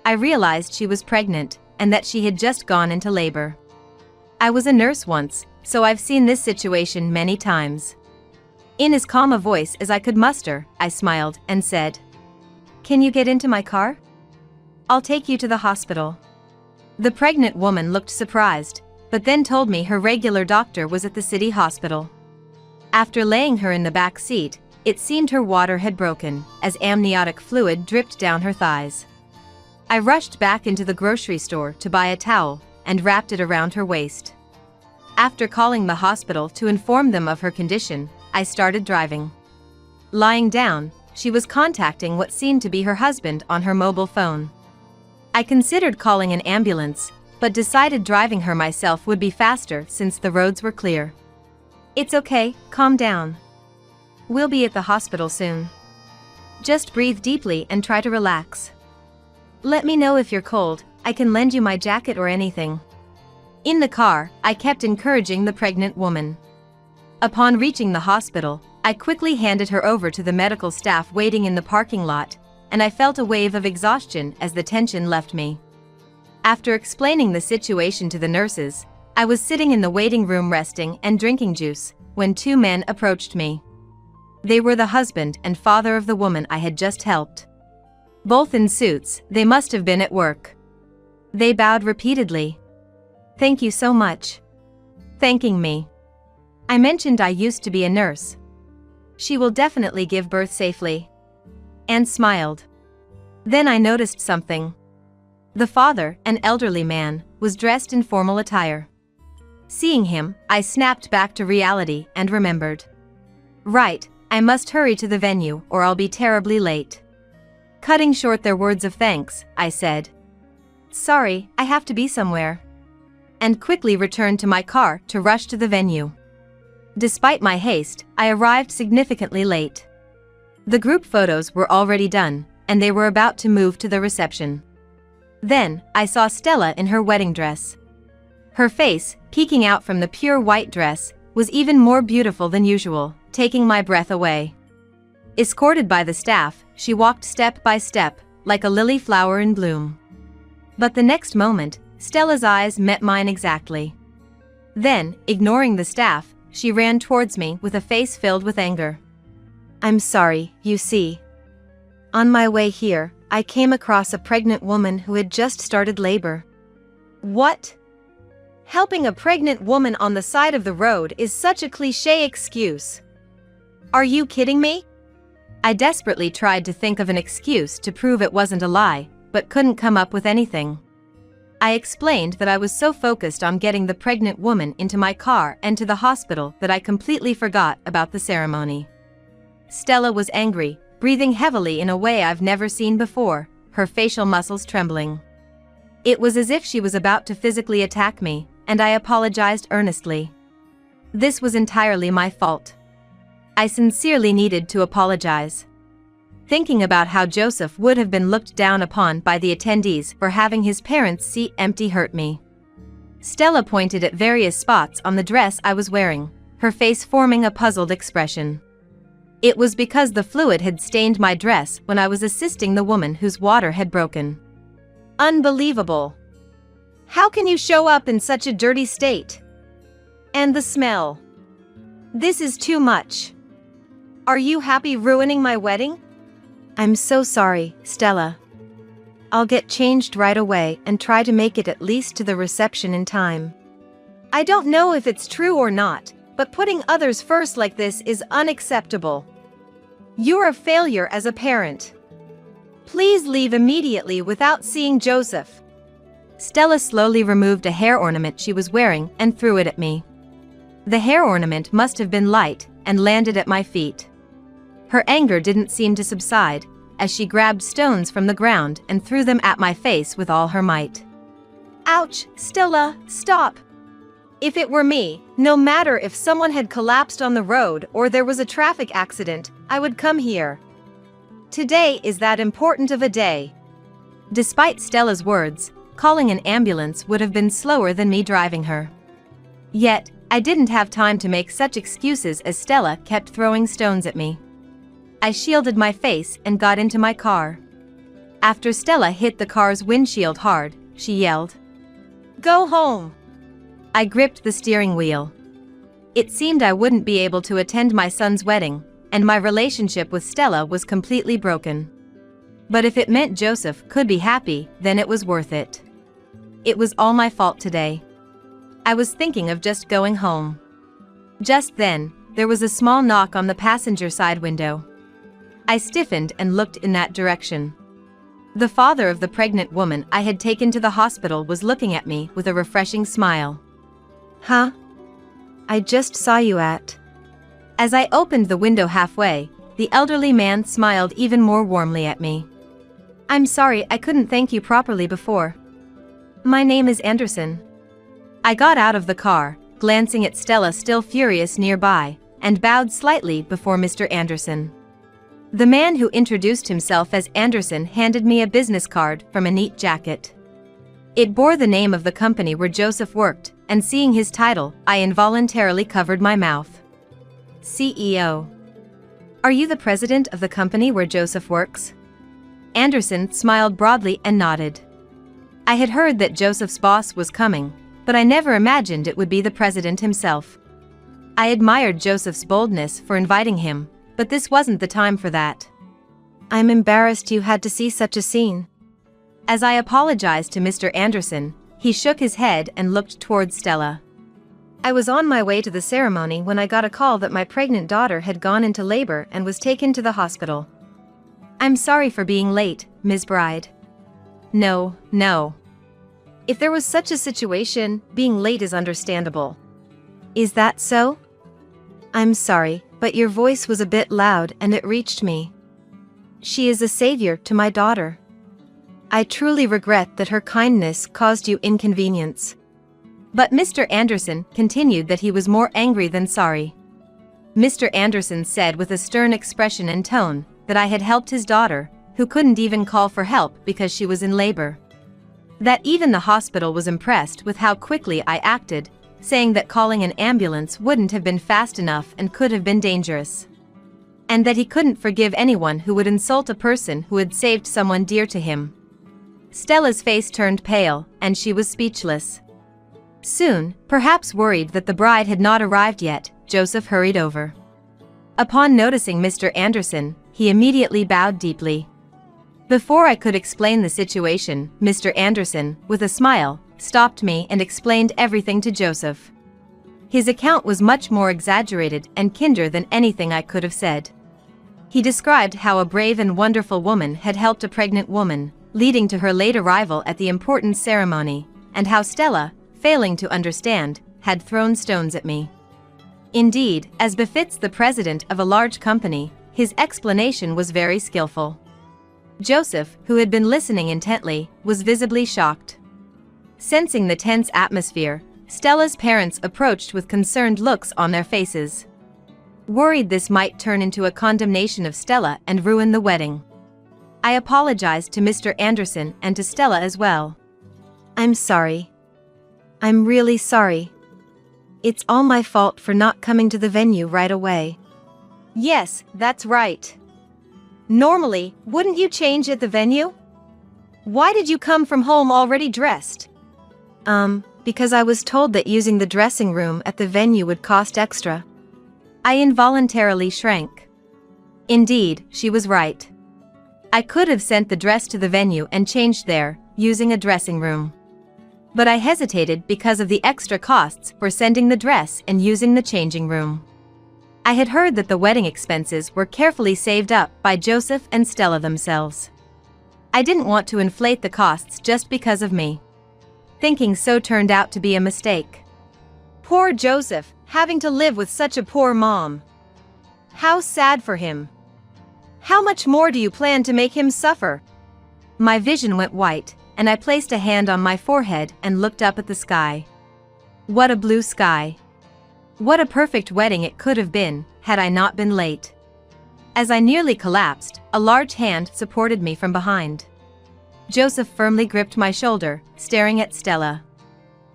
I realized she was pregnant, and that she had just gone into labor. I was a nurse once, so I've seen this situation many times. In as calm a voice as I could muster, I smiled and said, "Can you get into my car? I'll take you to the hospital." The pregnant woman looked surprised, but then told me her regular doctor was at the city hospital. After laying her in the back seat, it seemed her water had broken, as amniotic fluid dripped down her thighs. I rushed back into the grocery store to buy a towel, and wrapped it around her waist. After calling the hospital to inform them of her condition, I started driving. Lying down, she was contacting what seemed to be her husband on her mobile phone. I considered calling an ambulance, but decided driving her myself would be faster since the roads were clear. "It's okay, calm down. We'll be at the hospital soon. Just breathe deeply and try to relax. Let me know if you're cold, I can lend you my jacket or anything." In the car, I kept encouraging the pregnant woman. Upon reaching the hospital, I quickly handed her over to the medical staff waiting in the parking lot, and I felt a wave of exhaustion as the tension left me. After explaining the situation to the nurses, I was sitting in the waiting room resting and drinking juice, when two men approached me. They were the husband and father of the woman I had just helped. Both in suits, they must have been at work. They bowed repeatedly. "Thank you so much." Thanking me. I mentioned I used to be a nurse. "She will definitely give birth safely." And smiled. Then I noticed something. The father, an elderly man, was dressed in formal attire. Seeing him, I snapped back to reality and remembered. Right, I must hurry to the venue or I'll be terribly late. Cutting short their words of thanks, I said, "Sorry, I have to be somewhere," and quickly returned to my car to rush to the venue. Despite my haste, I arrived significantly late. The group photos were already done, and they were about to move to the reception. Then, I saw Stella in her wedding dress. Her face, peeking out from the pure white dress, was even more beautiful than usual, taking my breath away. Escorted by the staff, she walked step by step, like a lily flower in bloom. But the next moment, Stella's eyes met mine exactly. Then, ignoring the staff, she ran towards me with a face filled with anger. "I'm sorry, you see. On my way here, I came across a pregnant woman who had just started labor. What? Helping a pregnant woman on the side of the road is such a cliché excuse. Are you kidding me? I desperately tried to think of an excuse to prove it wasn't a lie, but couldn't come up with anything. I explained that I was so focused on getting the pregnant woman into my car and to the hospital that I completely forgot about the ceremony. Stella was angry, breathing heavily in a way I've never seen before, her facial muscles trembling. It was as if she was about to physically attack me, and I apologized earnestly. This was entirely my fault. I sincerely needed to apologize. Thinking about how Joseph would have been looked down upon by the attendees for having his parents' seat empty hurt me. Stella pointed at various spots on the dress I was wearing, her face forming a puzzled expression. It was because the fluid had stained my dress when I was assisting the woman whose water had broken. Unbelievable. How can you show up in such a dirty state? And the smell. This is too much. Are you happy ruining my wedding? I'm so sorry, Stella. I'll get changed right away and try to make it at least to the reception in time. I don't know if it's true or not, but putting others first like this is unacceptable. You're a failure as a parent. Please leave immediately without seeing Joseph. Stella slowly removed a hair ornament she was wearing and threw it at me. The hair ornament must have been light and landed at my feet. Her anger didn't seem to subside, as she grabbed stones from the ground and threw them at my face with all her might. Ouch, Stella, stop! If it were me, no matter if someone had collapsed on the road or there was a traffic accident, I would come here. Today is that important of a day. Despite Stella's words, calling an ambulance would have been slower than me driving her. Yet, I didn't have time to make such excuses as Stella kept throwing stones at me. I shielded my face and got into my car. After Stella hit the car's windshield hard, she yelled, "Go home!" I gripped the steering wheel. It seemed I wouldn't be able to attend my son's wedding, and my relationship with Stella was completely broken. But if it meant Joseph could be happy, then it was worth it. It was all my fault today. I was thinking of just going home. Just then, there was a small knock on the passenger side window. I stiffened and looked in that direction. The father of the pregnant woman I had taken to the hospital was looking at me with a refreshing smile. Huh? I just saw you at. As I opened the window halfway, the elderly man smiled even more warmly at me. I'm sorry I couldn't thank you properly before. My name is Anderson. I got out of the car, glancing at Stella still furious nearby, and bowed slightly before Mr. Anderson. The man who introduced himself as Anderson handed me a business card from a neat jacket. It bore the name of the company where Joseph worked, and seeing his title, I involuntarily covered my mouth. CEO. Are you the president of the company where Joseph works? Anderson smiled broadly and nodded. I had heard that Joseph's boss was coming, but I never imagined it would be the president himself. I admired Joseph's boldness for inviting him, but this wasn't the time for that. I'm embarrassed you had to see such a scene. As I apologized to Mr. Anderson, he shook his head and looked towards Stella. I was on my way to the ceremony when I got a call that my pregnant daughter had gone into labor and was taken to the hospital. I'm sorry for being late, Ms. Bride. No. If there was such a situation, being late is understandable. Is that so? I'm sorry, but your voice was a bit loud and it reached me. She is a savior to my daughter. I truly regret that her kindness caused you inconvenience. But Mr. Anderson continued that he was more angry than sorry. Mr. Anderson said with a stern expression and tone that I had helped his daughter, who couldn't even call for help because she was in labor. That even the hospital was impressed with how quickly I acted, saying that calling an ambulance wouldn't have been fast enough and could have been dangerous. And that he couldn't forgive anyone who would insult a person who had saved someone dear to him. Stella's face turned pale, and she was speechless. Soon, perhaps worried that the bride had not arrived yet, Joseph hurried over. Upon noticing Mr. Anderson, he immediately bowed deeply. Before I could explain the situation, Mr. Anderson, with a smile, stopped me and explained everything to Joseph. His account was much more exaggerated and kinder than anything I could have said. He described how a brave and wonderful woman had helped a pregnant woman, leading to her late arrival at the important ceremony, and how Stella, failing to understand, had thrown stones at me. Indeed, as befits the president of a large company, his explanation was very skillful. Joseph, who had been listening intently, was visibly shocked. Sensing the tense atmosphere, Stella's parents approached with concerned looks on their faces. Worried this might turn into a condemnation of Stella and ruin the wedding. I apologized to Mr. Anderson and to Stella as well. I'm sorry. I'm really sorry. It's all my fault for not coming to the venue right away. Yes, that's right. Normally, wouldn't you change at the venue? Why did you come from home already dressed? Because I was told that using the dressing room at the venue would cost extra. I involuntarily shrank. Indeed, she was right. I could have sent the dress to the venue and changed there, using a dressing room. But I hesitated because of the extra costs for sending the dress and using the changing room. I had heard that the wedding expenses were carefully saved up by Joseph and Stella themselves. I didn't want to inflate the costs just because of me. Thinking so turned out to be a mistake. Poor Joseph, having to live with such a poor mom. How sad for him. How much more do you plan to make him suffer? My vision went white, and I placed a hand on my forehead and looked up at the sky. What a blue sky. What a perfect wedding it could have been, had I not been late. As I nearly collapsed, a large hand supported me from behind. Joseph firmly gripped my shoulder, staring at Stella.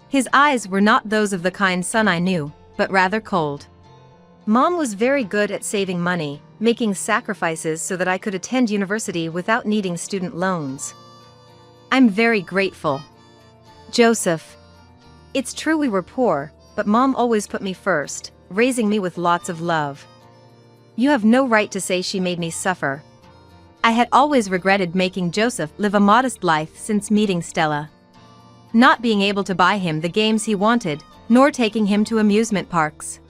His eyes were not those of the kind son I knew, but rather cold. Mom was very good at saving money, making sacrifices so that I could attend university without needing student loans. I'm very grateful. Joseph. It's true we were poor, but Mom always put me first, raising me with lots of love. You have no right to say she made me suffer. I had always regretted making Joseph live a modest life since meeting Stella. Not being able to buy him the games he wanted, nor taking him to amusement parks.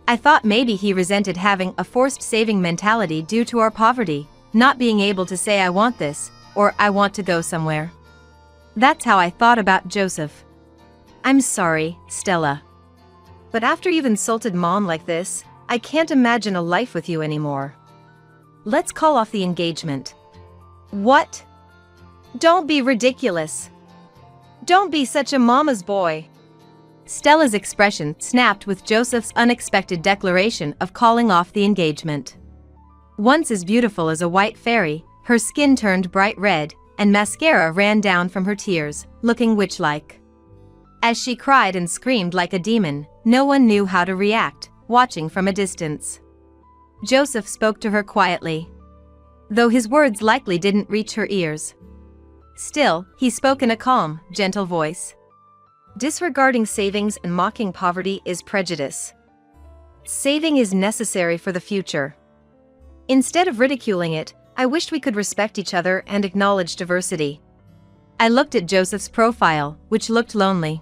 I thought maybe he resented having a forced saving mentality due to our poverty, not being able to say I want this, or I want to go somewhere. That's how I thought about Joseph. I'm sorry, Stella. But after you've insulted Mom like this, I can't imagine a life with you anymore. Let's call off the engagement. What? Don't be ridiculous. Don't be such a mama's boy. Stella's expression snapped with Joseph's unexpected declaration of calling off the engagement. Once as beautiful as a white fairy, her skin turned bright red, and mascara ran down from her tears, looking witch-like. As she cried and screamed like a demon, no one knew how to react, watching from a distance. Joseph spoke to her quietly, though his words likely didn't reach her ears. Still, he spoke in a calm, gentle voice. Disregarding savings and mocking poverty is prejudice. Saving is necessary for the future. Instead of ridiculing it, I wished we could respect each other and acknowledge diversity. I looked at Joseph's profile, which looked lonely.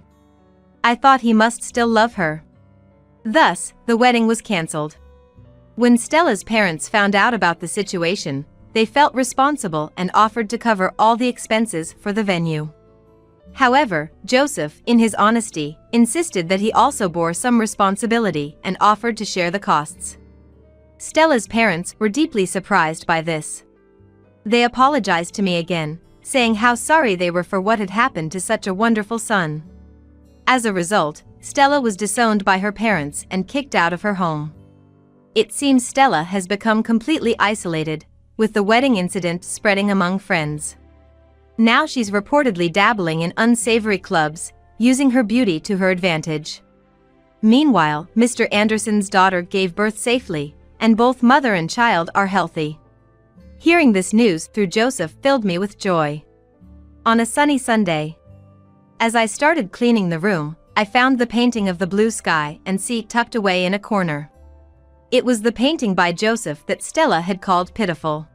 I thought he must still love her. Thus, the wedding was cancelled. When Stella's parents found out about the situation, they felt responsible and offered to cover all the expenses for the venue. However, Joseph, in his honesty, insisted that he also bore some responsibility and offered to share the costs. Stella's parents were deeply surprised by this. They apologized to me again, saying how sorry they were for what had happened to such a wonderful son. As a result, Stella was disowned by her parents and kicked out of her home. It seems Stella has become completely isolated, with the wedding incident spreading among friends. Now she's reportedly dabbling in unsavory clubs, using her beauty to her advantage. Meanwhile, Mr. Anderson's daughter gave birth safely, and both mother and child are healthy. Hearing this news through Joseph filled me with joy. On a sunny Sunday, as I started cleaning the room, I found the painting of the blue sky and sea tucked away in a corner. It was the painting by Joseph that Stella had called pitiful.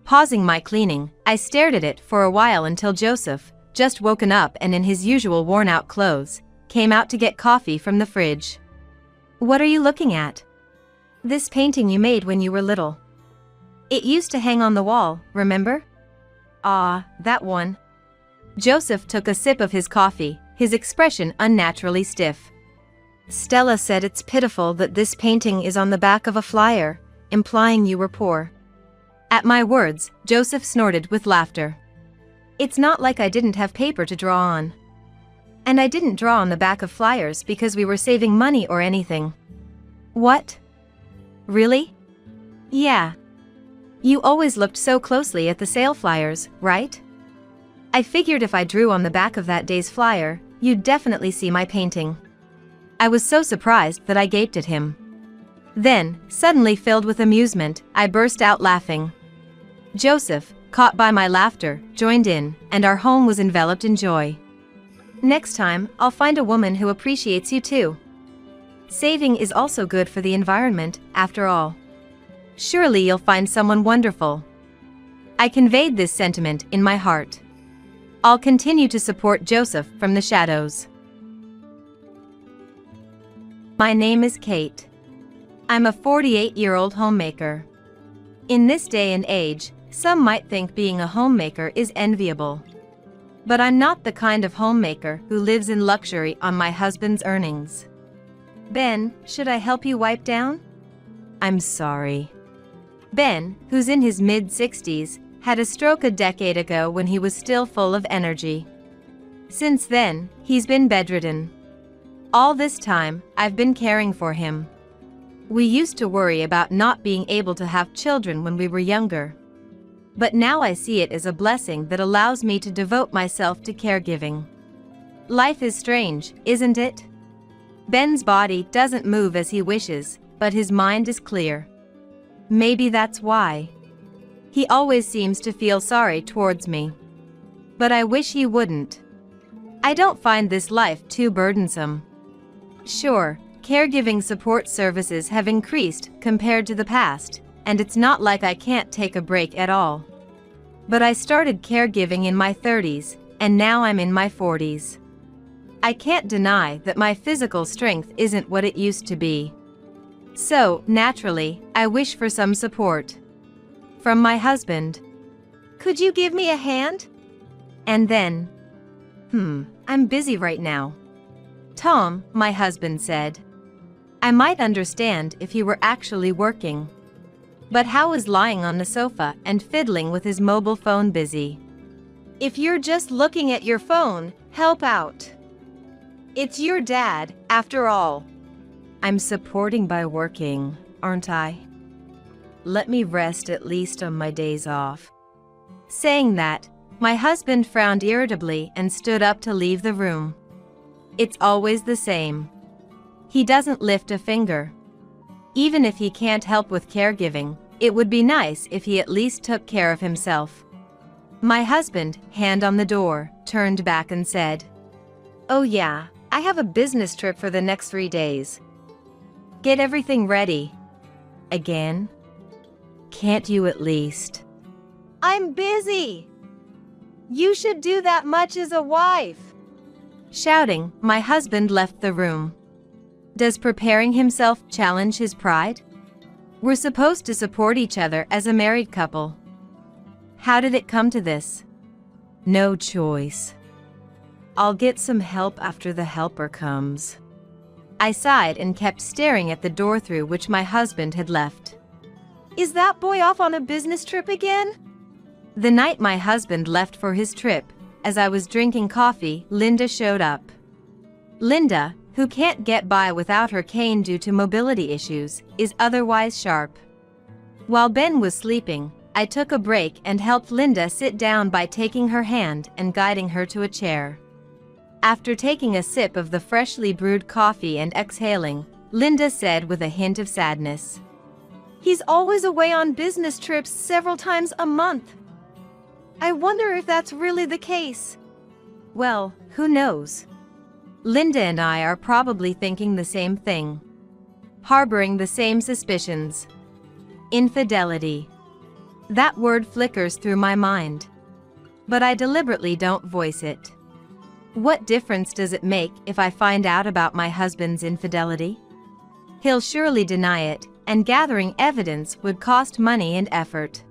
Pausing my cleaning, I stared at it for a while until Joseph, just woken up and in his usual worn-out clothes, came out to get coffee from the fridge. "What are you looking at?" "This painting you made when you were little. It used to hang on the wall, remember?" "Ah, that one." Joseph took a sip of his coffee, his expression unnaturally stiff. "Stella said it's pitiful that this painting is on the back of a flyer, implying you were poor." At my words, Joseph snorted with laughter. "It's not like I didn't have paper to draw on. And I didn't draw on the back of flyers because we were saving money or anything." "What? Really?" "Yeah. You always looked so closely at the sale flyers, right? I figured if I drew on the back of that day's flyer, you'd definitely see my painting." I was so surprised that I gaped at him. Then, suddenly filled with amusement, I burst out laughing. Joseph, caught by my laughter, joined in, and our home was enveloped in joy. "Next time, I'll find a woman who appreciates you too. Saving is also good for the environment, after all. Surely you'll find someone wonderful." I conveyed this sentiment in my heart. I'll continue to support Joseph from the shadows. My name is Kate. I'm a 48-year-old homemaker. In this day and age, some might think being a homemaker is enviable. But I'm not the kind of homemaker who lives in luxury on my husband's earnings. "Ben, should I help you wipe down?" "I'm sorry." Ben, who's in his mid-60s, had a stroke a decade ago when he was still full of energy. Since then, he's been bedridden. All this time, I've been caring for him. We used to worry about not being able to have children when we were younger. But now I see it as a blessing that allows me to devote myself to caregiving. Life is strange, isn't it? Ben's body doesn't move as he wishes, but his mind is clear. Maybe that's why. He always seems to feel sorry towards me. But I wish he wouldn't. I don't find this life too burdensome. Sure, caregiving support services have increased compared to the past, and it's not like I can't take a break at all. But I started caregiving in my 30s, and now I'm in my 40s. I can't deny that my physical strength isn't what it used to be. So, naturally, I wish for some support. From my husband. "Could you give me a hand?" And then, I'm busy right now. Tom, my husband said. I might understand if he were actually working. But how is lying on the sofa and fiddling with his mobile phone busy? "If you're just looking at your phone, help out. It's your dad, after all." I'm supporting by working, aren't I? Let me rest at least on my days off. Saying that, my husband frowned irritably and stood up to leave the room. It's always the same. He doesn't lift a finger. Even if he can't help with caregiving, it would be nice if he at least took care of himself. My husband, hand on the door, turned back and said, "Oh yeah, I have a business trip for the next 3 days. Get everything ready." Again? Can't you at least? "I'm busy. You should do that much as a wife." Shouting, my husband left the room. Does preparing himself challenge his pride? We're supposed to support each other as a married couple. How did it come to this? No choice. I'll get some help after the helper comes. I sighed and kept staring at the door through which my husband had left. "Is that boy off on a business trip again?" The night my husband left for his trip, as I was drinking coffee, Linda showed up. Linda, who can't get by without her cane due to mobility issues, is otherwise sharp. While Ben was sleeping, I took a break and helped Linda sit down by taking her hand and guiding her to a chair. After taking a sip of the freshly brewed coffee and exhaling, Linda said with a hint of sadness, "He's always away on business trips several times a month. I wonder if that's really the case." Well, who knows? Linda and I are probably thinking the same thing. Harboring the same suspicions. Infidelity. That word flickers through my mind. But I deliberately don't voice it. What difference does it make if I find out about my husband's infidelity? He'll surely deny it, and gathering evidence would cost money and effort.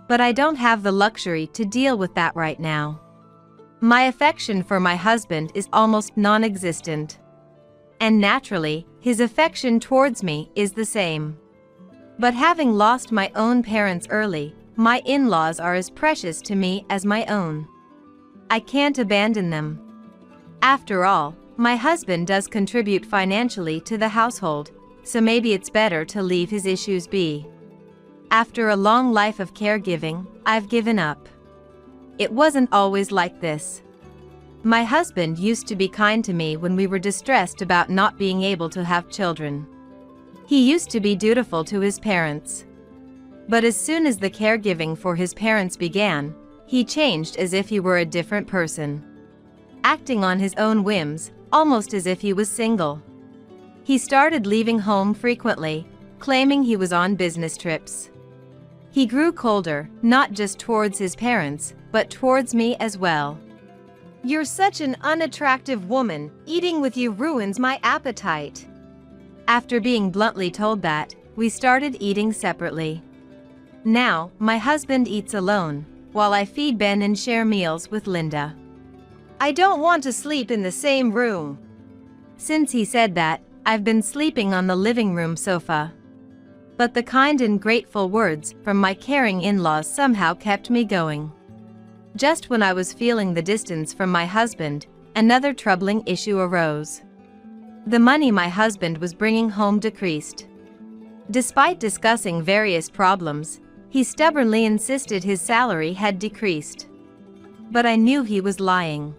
But I don't have the luxury to deal with that right now. My affection for my husband is almost non-existent. And naturally, his affection towards me is the same. But having lost my own parents early, my in-laws are as precious to me as my own. I can't abandon them. After all, my husband does contribute financially to the household, so maybe it's better to leave his issues be. After a long life of caregiving, I've given up. It wasn't always like this. My husband used to be kind to me when we were distressed about not being able to have children. He used to be dutiful to his parents. But as soon as the caregiving for his parents began, he changed as if he were a different person. Acting on his own whims, almost as if he was single. He started leaving home frequently, claiming he was on business trips. He grew colder, not just towards his parents, but towards me as well. You're such an unattractive woman. Eating with you ruins my appetite. After being bluntly told that, we started eating separately. Now, my husband eats alone, while I feed Ben and share meals with Linda. I don't want to sleep in the same room. Since he said that, I've been sleeping on the living room sofa. But the kind and grateful words from my caring in-laws somehow kept me going. Just when I was feeling the distance from my husband, another troubling issue arose. The money my husband was bringing home decreased. Despite discussing various problems, he stubbornly insisted his salary had decreased. But I knew he was lying.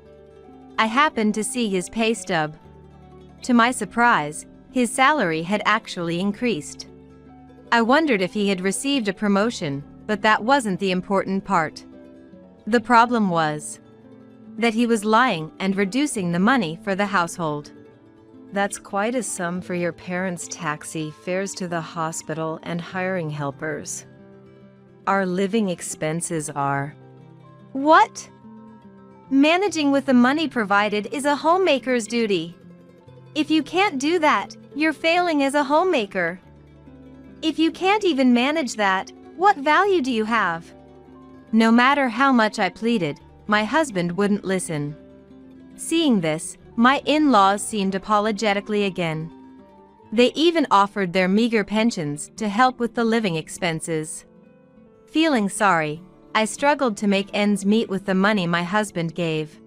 I happened to see his pay stub. To my surprise, his salary had actually increased. I wondered if he had received a promotion, but that wasn't the important part. The problem was that he was lying and reducing the money for the household. That's quite a sum for your parents' taxi, fares to the hospital, and hiring helpers. Our living expenses are... What? Managing with the money provided is a homemaker's duty. If you can't do that, you're failing as a homemaker. If you can't even manage that, what value do you have? No matter how much I pleaded, my husband wouldn't listen. Seeing this, my in-laws seemed apologetically again. They even offered their meager pensions to help with the living expenses. Feeling sorry, I struggled to make ends meet with the money my husband gave.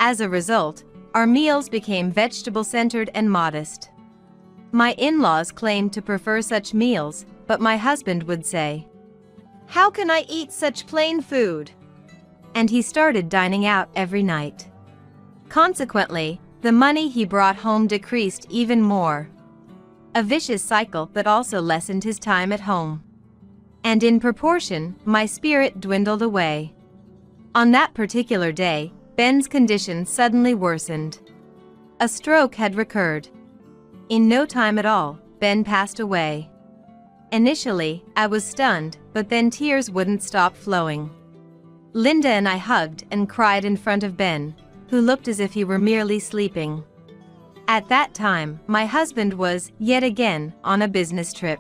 As a result, our meals became vegetable-centered and modest. My in-laws claimed to prefer such meals, but my husband would say, "How can I eat such plain food?" And he started dining out every night. Consequently, the money he brought home decreased even more. A vicious cycle that also lessened his time at home. And in proportion, my spirit dwindled away. On that particular day, Ben's condition suddenly worsened. A stroke had recurred. In no time at all, Ben passed away. Initially, I was stunned, but then tears wouldn't stop flowing. Linda and I hugged and cried in front of Ben, who looked as if he were merely sleeping. At that time, my husband was, yet again, on a business trip.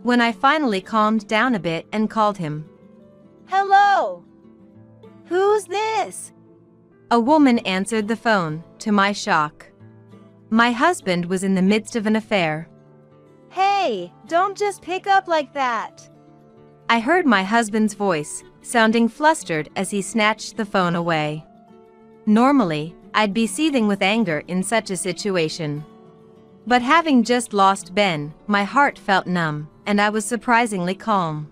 When I finally calmed down a bit and called him, "Hello? Who's this?" a woman answered the phone, to my shock. My husband was in the midst of an affair. "Hey, don't just pick up like that." I heard my husband's voice, sounding flustered as he snatched the phone away. Normally, I'd be seething with anger in such a situation. But having just lost Ben, my heart felt numb, and I was surprisingly calm.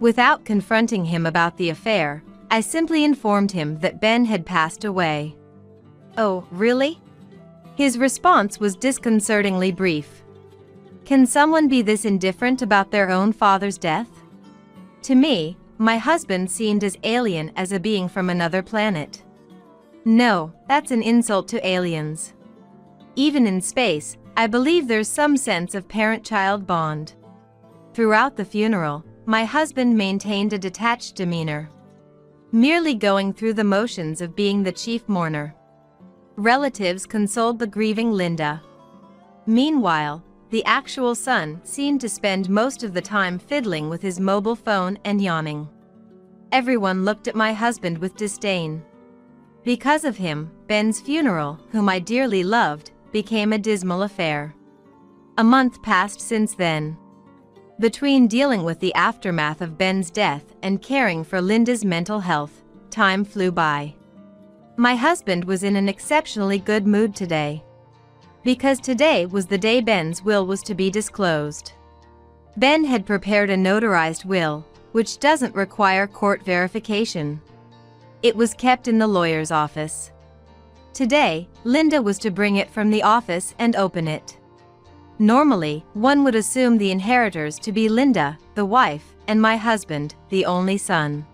Without confronting him about the affair, I simply informed him that Ben had passed away. "Oh, really?" His response was disconcertingly brief. Can someone be this indifferent about their own father's death? To me, my husband seemed as alien as a being from another planet. No, that's an insult to aliens. Even in space, I believe there's some sense of parent-child bond. Throughout the funeral, my husband maintained a detached demeanor, merely going through the motions of being the chief mourner. Relatives consoled the grieving Linda. Meanwhile, the actual son seemed to spend most of the time fiddling with his mobile phone and yawning. Everyone looked at my husband with disdain. Because of him, Ben's funeral, whom I dearly loved, became a dismal affair. A month passed since then. Between dealing with the aftermath of Ben's death and caring for Linda's mental health, time flew by. My husband was in an exceptionally good mood today, because today was the day Ben's will was to be disclosed. Ben had prepared a notarized will, which doesn't require court verification. It was kept in the lawyer's office. Today, Linda was to bring it from the office and open it. Normally, one would assume the inheritors to be Linda, the wife, and my husband, the only son.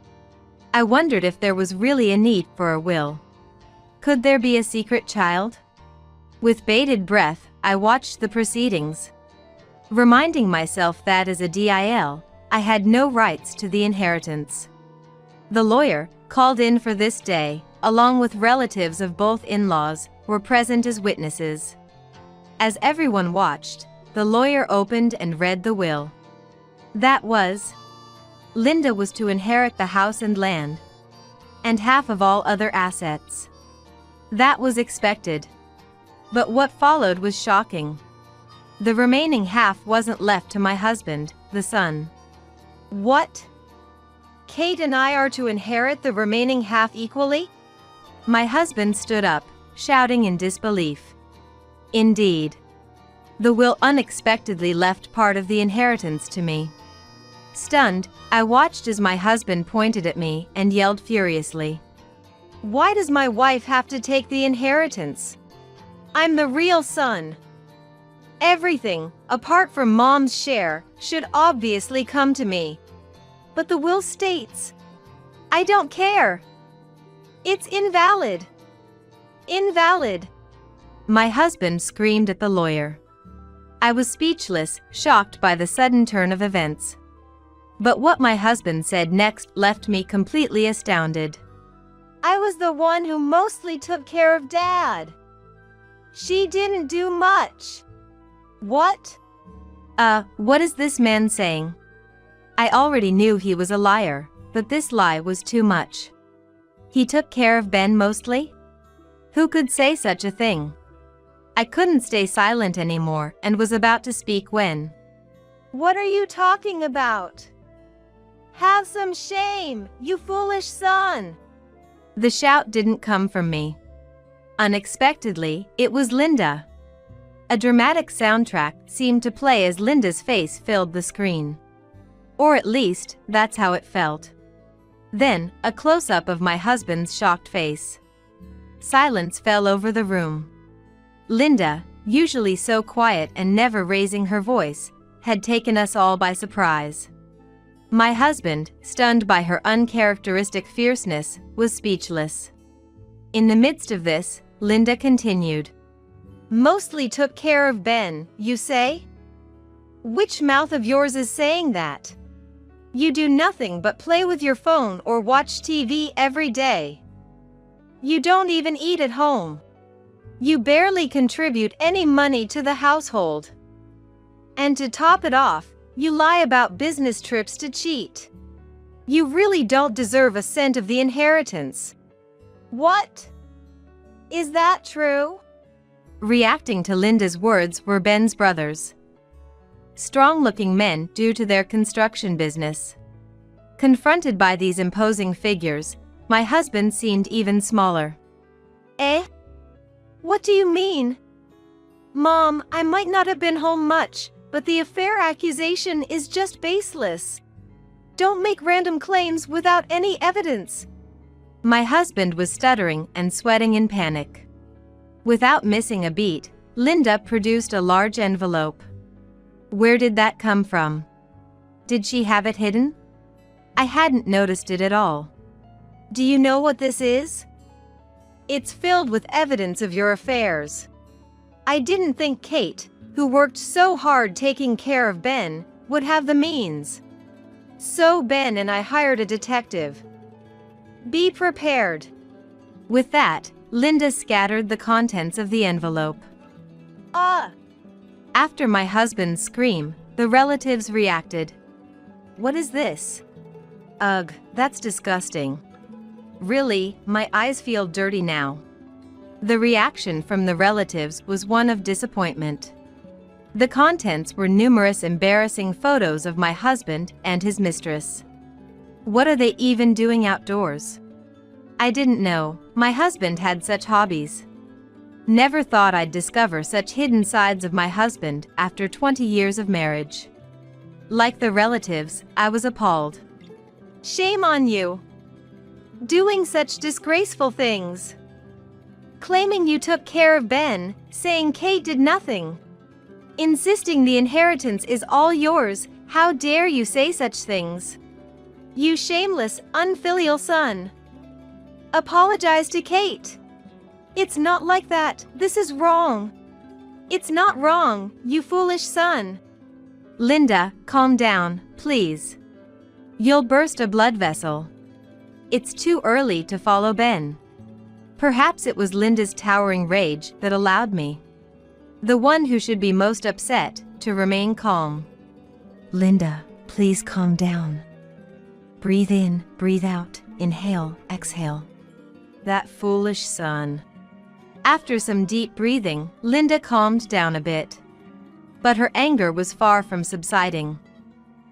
I wondered if there was really a need for a will. Could there be a secret child? With bated breath, I watched the proceedings, reminding myself that as a DIL, I had no rights to the inheritance. The lawyer, called in for this day, along with relatives of both in-laws, were present as witnesses. As everyone watched, the lawyer opened and read the will. That was, Linda was to inherit the house and land, and half of all other assets. That was expected. But what followed was shocking. The remaining half wasn't left to my husband, the son. What? Kate and I are to inherit the remaining half equally? My husband stood up, shouting in disbelief. Indeed. The will unexpectedly left part of the inheritance to me. Stunned, I watched as my husband pointed at me and yelled furiously. Why does my wife have to take the inheritance? I'm the real son. Everything, apart from Mom's share, should obviously come to me. But the will states, I don't care. It's invalid. Invalid. My husband screamed at the lawyer. I was speechless, shocked by the sudden turn of events. But what my husband said next left me completely astounded. I was the one who mostly took care of Dad. She didn't do much. What? What is this man saying? I already knew he was a liar, but this lie was too much. He took care of Ben mostly? Who could say such a thing? I couldn't stay silent anymore and was about to speak when. What are you talking about? Have some shame, you foolish son. The shout didn't come from me. Unexpectedly, it was Linda. A dramatic soundtrack seemed to play as Linda's face filled the screen. Or at least, that's how it felt. Then, a close-up of my husband's shocked face. Silence fell over the room. Linda, usually so quiet and never raising her voice, had taken us all by surprise. My husband, stunned by her uncharacteristic fierceness, was speechless. In the midst of this, Linda continued. Mostly took care of Ben, you say? Which mouth of yours is saying that? You do nothing but play with your phone or watch TV every day. You don't even eat at home. You barely contribute any money to the household. And to top it off, you lie about business trips to cheat. You really don't deserve a cent of the inheritance. What? Is that true? Reacting to Linda's words were Ben's brothers. Strong-looking men due to their construction business. Confronted by these imposing figures, my husband seemed even smaller. Eh? What do you mean? Mom, I might not have been home much, but the affair accusation is just baseless. Don't make random claims without any evidence. My husband was stuttering and sweating in panic. Without missing a beat, Linda produced a large envelope. Where did that come from? Did she have it hidden? I hadn't noticed it at all. Do you know what this is? It's filled with evidence of your affairs. I didn't think Kate, who worked so hard taking care of Ben, would have the means. So Ben and I hired a detective. Be prepared. With that, Linda scattered the contents of the envelope. Ah! After my husband's scream, the relatives reacted. What is this? Ugh, that's disgusting. Really, my eyes feel dirty now. The reaction from the relatives was one of disappointment. The contents were numerous embarrassing photos of my husband and his mistress. What are they even doing outdoors? I didn't know my husband had such hobbies. Never thought I'd discover such hidden sides of my husband after 20 years of marriage. Like the relatives, I was appalled. Shame on you. Doing such disgraceful things. Claiming you took care of Ben, saying Kate did nothing. Insisting the inheritance is all yours, how dare you say such things? You shameless, unfilial son. Apologize to Kate. It's not like that, this is wrong. It's not wrong, you foolish son. Linda, calm down, please. You'll burst a blood vessel. It's too early to follow Ben. Perhaps it was Linda's towering rage that allowed me, the one who should be most upset, to remain calm. Linda, please calm down. Breathe in, breathe out, inhale, exhale. That foolish son. After some deep breathing, Linda calmed down a bit. But her anger was far from subsiding.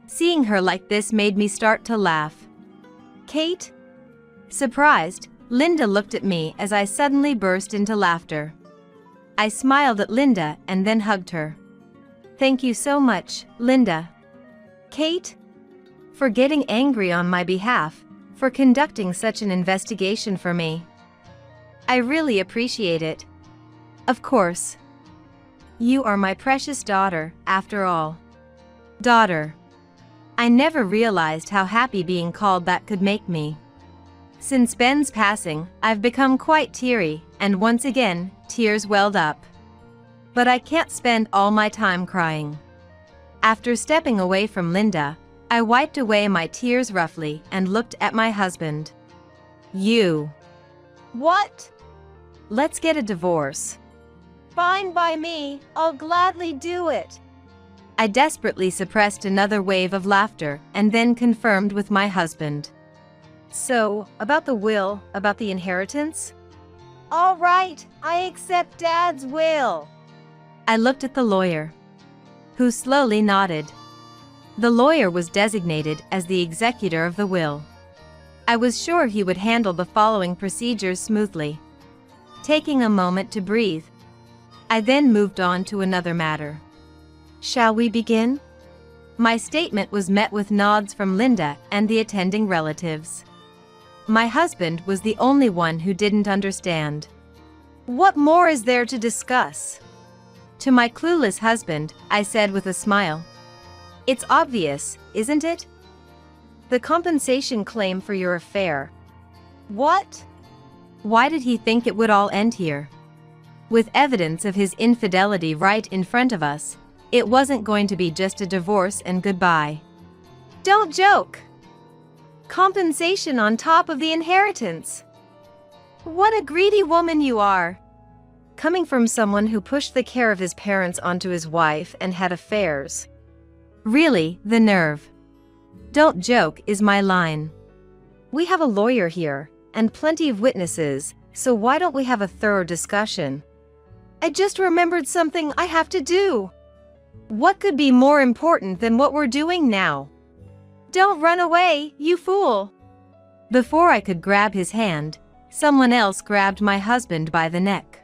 Seeing her like this made me start to laugh. Kate? Surprised, Linda looked at me as I suddenly burst into laughter. I smiled at Linda and then hugged her. Thank you so much, Linda. Kate? For getting angry on my behalf, for conducting such an investigation for me. I really appreciate it. Of course. You are my precious daughter, after all. Daughter. I never realized how happy being called that could make me. Since Ben's passing, I've become quite teary, and once again, tears welled up. But I can't spend all my time crying. After stepping away from Linda, I wiped away my tears roughly and looked at my husband. You. What? Let's get a divorce. Fine by me, I'll gladly do it. I desperately suppressed another wave of laughter and then confirmed with my husband. So, about the will, about the inheritance? All right, I accept Dad's will. I looked at the lawyer, who slowly nodded. The lawyer was designated as the executor of the will. I was sure he would handle the following procedures smoothly. Taking a moment to breathe, I then moved on to another matter. Shall we begin? My statement was met with nods from Linda and the attending relatives. My husband was the only one who didn't understand. What more is there to discuss? To my clueless husband, I said with a smile. It's obvious, isn't it? The compensation claim for your affair. What? Why did he think it would all end here? With evidence of his infidelity right in front of us, it wasn't going to be just a divorce and goodbye. Don't joke! Compensation on top of the inheritance. What a greedy woman you are! Coming from someone who pushed the care of his parents onto his wife and had affairs. Really, the nerve. Don't joke is my line. We have a lawyer here, and plenty of witnesses, so why don't we have a thorough discussion? I just remembered something I have to do. What could be more important than what we're doing now? Don't run away, you fool! Before I could grab his hand, someone else grabbed my husband by the neck.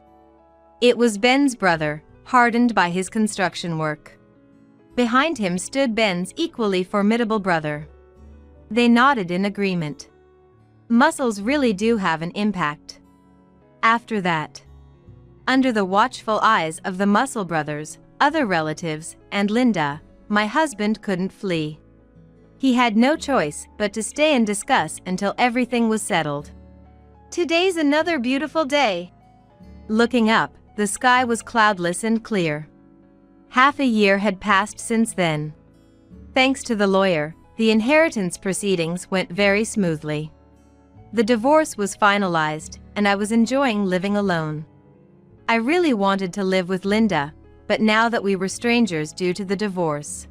It was Ben's brother, hardened by his construction work. Behind him stood Ben's equally formidable brother. They nodded in agreement. Muscles really do have an impact. After that, under the watchful eyes of the Muscle brothers, other relatives, and Linda, my husband couldn't flee. He had no choice but to stay and discuss until everything was settled. Today's another beautiful day. Looking up, the sky was cloudless and clear. Half a year had passed since then. Thanks to the lawyer, the inheritance proceedings went very smoothly. The divorce was finalized, and I was enjoying living alone. I really wanted to live with Linda, but now that we were strangers due to the divorce,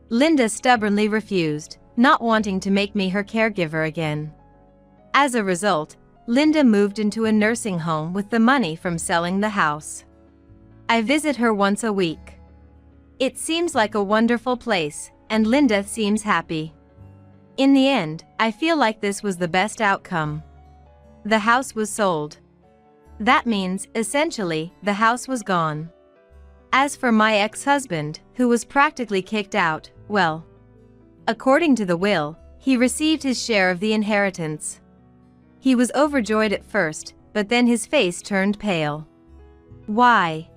Linda stubbornly refused, not wanting to make me her caregiver again. As a result, Linda moved into a nursing home with the money from selling the house. I visit her once a week. It seems like a wonderful place, and Linda seems happy. In the end, I feel like this was the best outcome. The house was sold. That means, essentially, the house was gone. As for my ex-husband, who was practically kicked out, well, according to the will, he received his share of the inheritance. He was overjoyed at first, but then his face turned pale. Why?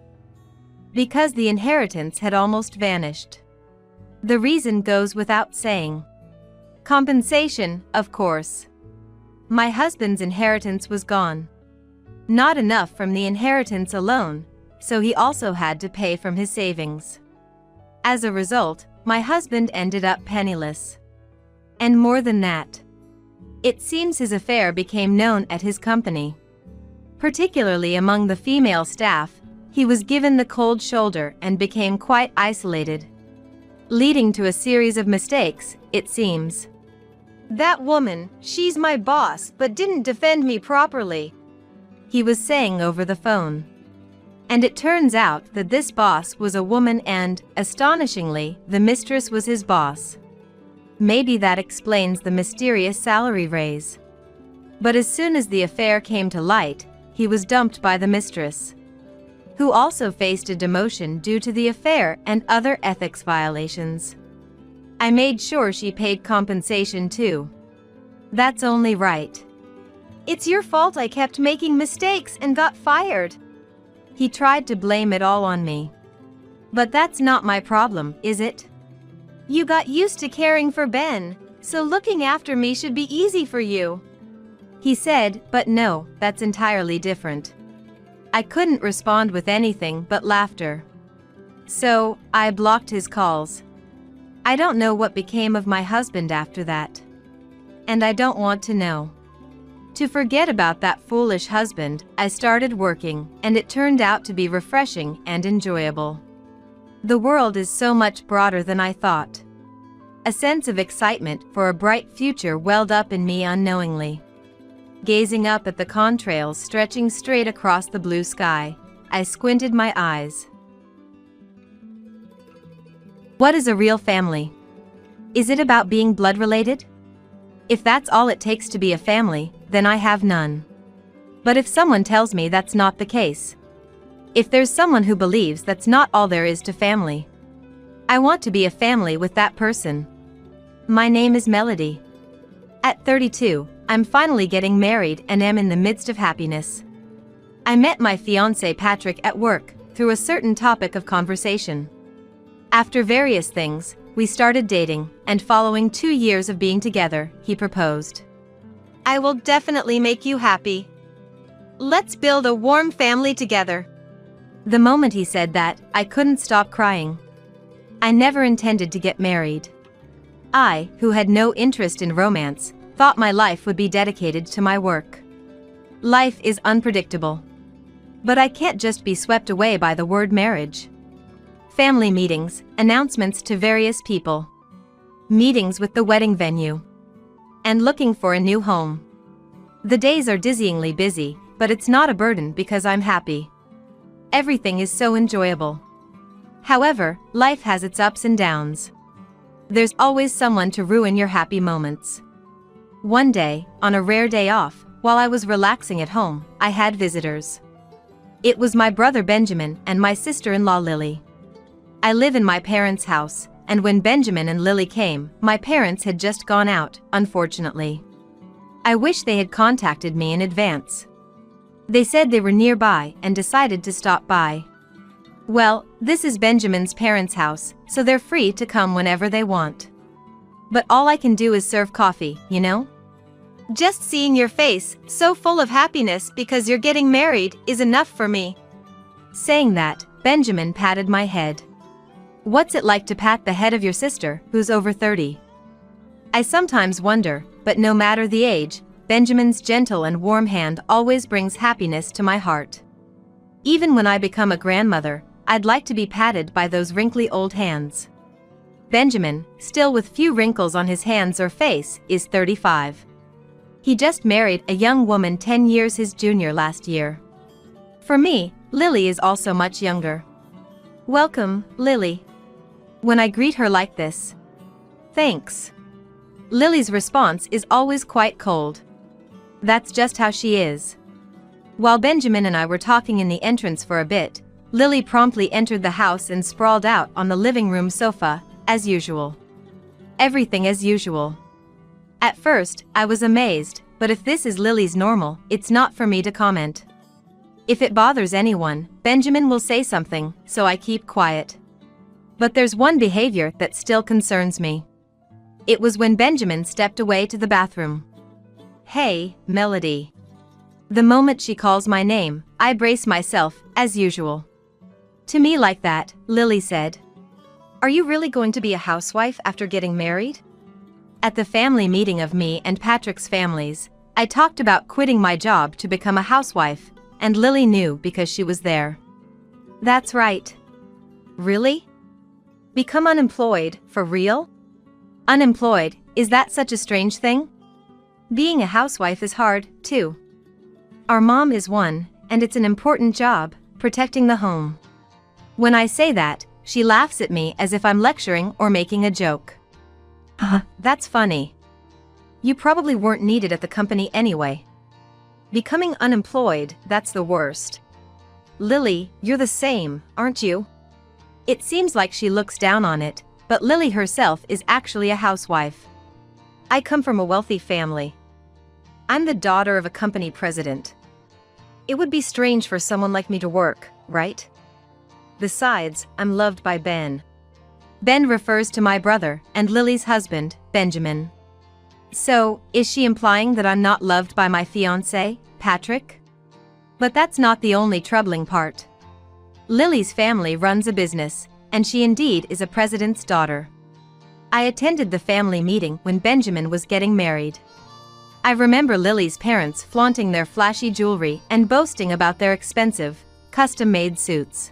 Because the inheritance had almost vanished. The reason goes without saying. Compensation, of course. My husband's inheritance was gone. Not enough from the inheritance alone, so he also had to pay from his savings. As a result, my husband ended up penniless. And more than that, it seems his affair became known at his company. Particularly among the female staff, he was given the cold shoulder and became quite isolated, leading to a series of mistakes, it seems. That woman, she's my boss, but didn't defend me properly, he was saying over the phone. And it turns out that this boss was a woman and, astonishingly, the mistress was his boss. Maybe that explains the mysterious salary raise. But as soon as the affair came to light, he was dumped by the mistress, who also faced a demotion due to the affair and other ethics violations. I made sure she paid compensation too. That's only right. It's your fault I kept making mistakes and got fired. He tried to blame it all on me. But that's not my problem, is it? You got used to caring for Ben, so looking after me should be easy for you, he said, but no, that's entirely different. I couldn't respond with anything but laughter. So, I blocked his calls. I don't know what became of my husband after that. And I don't want to know. To forget about that foolish husband, I started working, and it turned out to be refreshing and enjoyable. The world is so much broader than I thought. A sense of excitement for a bright future welled up in me unknowingly. Gazing up at the contrails stretching straight across the blue sky, I squinted my eyes. What is a real family? Is it about being blood-related? If that's all it takes to be a family, then I have none. But if someone tells me that's not the case, if there's someone who believes that's not all there is to family, I want to be a family with that person. My name is Melody. At 32, I'm finally getting married and am in the midst of happiness. I met my fiancé Patrick at work, through a certain topic of conversation. After various things, we started dating, and following 2 years of being together, he proposed. I will definitely make you happy. Let's build a warm family together. The moment he said that, I couldn't stop crying. I never intended to get married. I, who had no interest in romance, thought my life would be dedicated to my work. Life is unpredictable. But I can't just be swept away by the word marriage. Family meetings, announcements to various people, meetings with the wedding venue, and looking for a new home. The days are dizzyingly busy, but it's not a burden because I'm happy. Everything is so enjoyable. However, life has its ups and downs. There's always someone to ruin your happy moments. One day, on a rare day off, while I was relaxing at home, I had visitors. It was my brother Benjamin and my sister-in-law Lily. I live in my parents' house, and when Benjamin and Lily came, my parents had just gone out, unfortunately. I wish they had contacted me in advance. They said they were nearby and decided to stop by. Well, this is Benjamin's parents' house, so they're free to come whenever they want. But all I can do is serve coffee, you know? Just seeing your face, so full of happiness because you're getting married, is enough for me. Saying that, Benjamin patted my head. What's it like to pat the head of your sister, who's over 30? I sometimes wonder, but no matter the age, Benjamin's gentle and warm hand always brings happiness to my heart. Even when I become a grandmother, I'd like to be patted by those wrinkly old hands. Benjamin, still with few wrinkles on his hands or face, is 35. He just married a young woman 10 years his junior last year. For me, Lily is also much younger. Welcome, Lily. When I greet her like this. Thanks. Lily's response is always quite cold. That's just how she is. While Benjamin and I were talking in the entrance for a bit, Lily promptly entered the house and sprawled out on the living room sofa, as usual. Everything as usual. At first, I was amazed, but if this is Lily's normal, it's not for me to comment. If it bothers anyone, Benjamin will say something, so I keep quiet. But there's one behavior that still concerns me. It was when Benjamin stepped away to the bathroom. Hey, Melody. The moment she calls my name, I brace myself, as usual. To me like that, Lily said. Are you really going to be a housewife after getting married? At the family meeting of me and Patrick's families, I talked about quitting my job to become a housewife, and Lily knew because she was there. That's right. Really? Become unemployed, for real? Unemployed, is that such a strange thing? Being a housewife is hard, too. Our mom is one, and it's an important job, protecting the home. When I say that, she laughs at me as if I'm lecturing or making a joke. That's funny. You probably weren't needed at the company anyway. Becoming unemployed, that's the worst. Lily, you're the same, aren't you? It seems like she looks down on it, but Lily herself is actually a housewife. I come from a wealthy family. I'm the daughter of a company president. It would be strange for someone like me to work, right? Besides, I'm loved by Ben. Ben refers to my brother and Lily's husband, Benjamin. So, is she implying that I'm not loved by my fiancé, Patrick? But that's not the only troubling part. Lily's family runs a business, and she indeed is a president's daughter. I attended the family meeting when Benjamin was getting married. I remember Lily's parents flaunting their flashy jewelry and boasting about their expensive, custom-made suits.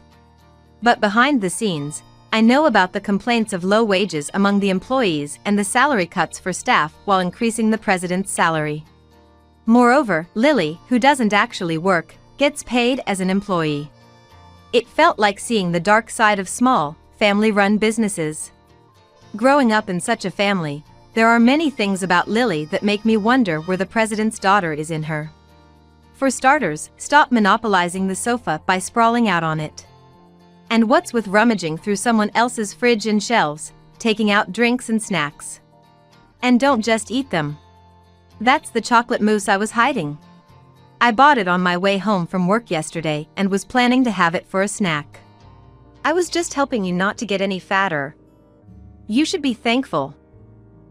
But behind the scenes, I know about the complaints of low wages among the employees and the salary cuts for staff while increasing the president's salary. Moreover, Lily, who doesn't actually work, gets paid as an employee. It felt like seeing the dark side of small, family-run businesses. Growing up in such a family, there are many things about Lily that make me wonder where the president's daughter is in her. For starters, stop monopolizing the sofa by sprawling out on it. And what's with rummaging through someone else's fridge and shelves, taking out drinks and snacks? And don't just eat them. That's the chocolate mousse I was hiding. I bought it on my way home from work yesterday and was planning to have it for a snack. I was just helping you not to get any fatter. You should be thankful.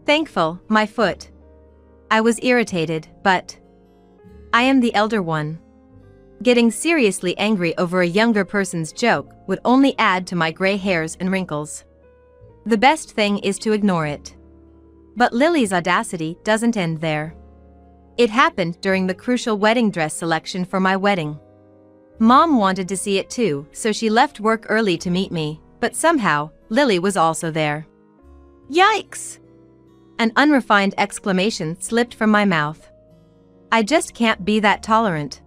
Thankful, my foot. I was irritated, but I am the elder one. Getting seriously angry over a younger person's joke would only add to my gray hairs and wrinkles. The best thing is to ignore it. But Lily's audacity doesn't end there. It happened during the crucial wedding dress selection for my wedding. Mom wanted to see it too, so she left work early to meet me, but somehow, Lily was also there. Yikes! An unrefined exclamation slipped from my mouth. I just can't be that tolerant.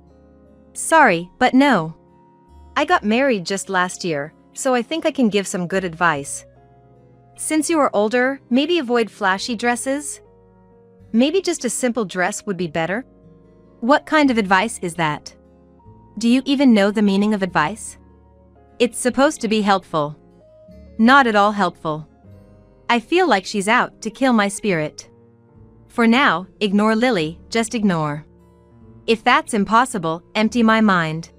Sorry, but no. I got married just last year, so I think I can give some good advice. Since you are older, maybe avoid flashy dresses? Maybe just a simple dress would be better? What kind of advice is that? Do you even know the meaning of advice? It's supposed to be helpful. Not at all helpful. I feel like she's out to kill my spirit. For now, ignore Lily, just ignore. If that's impossible, empty my mind.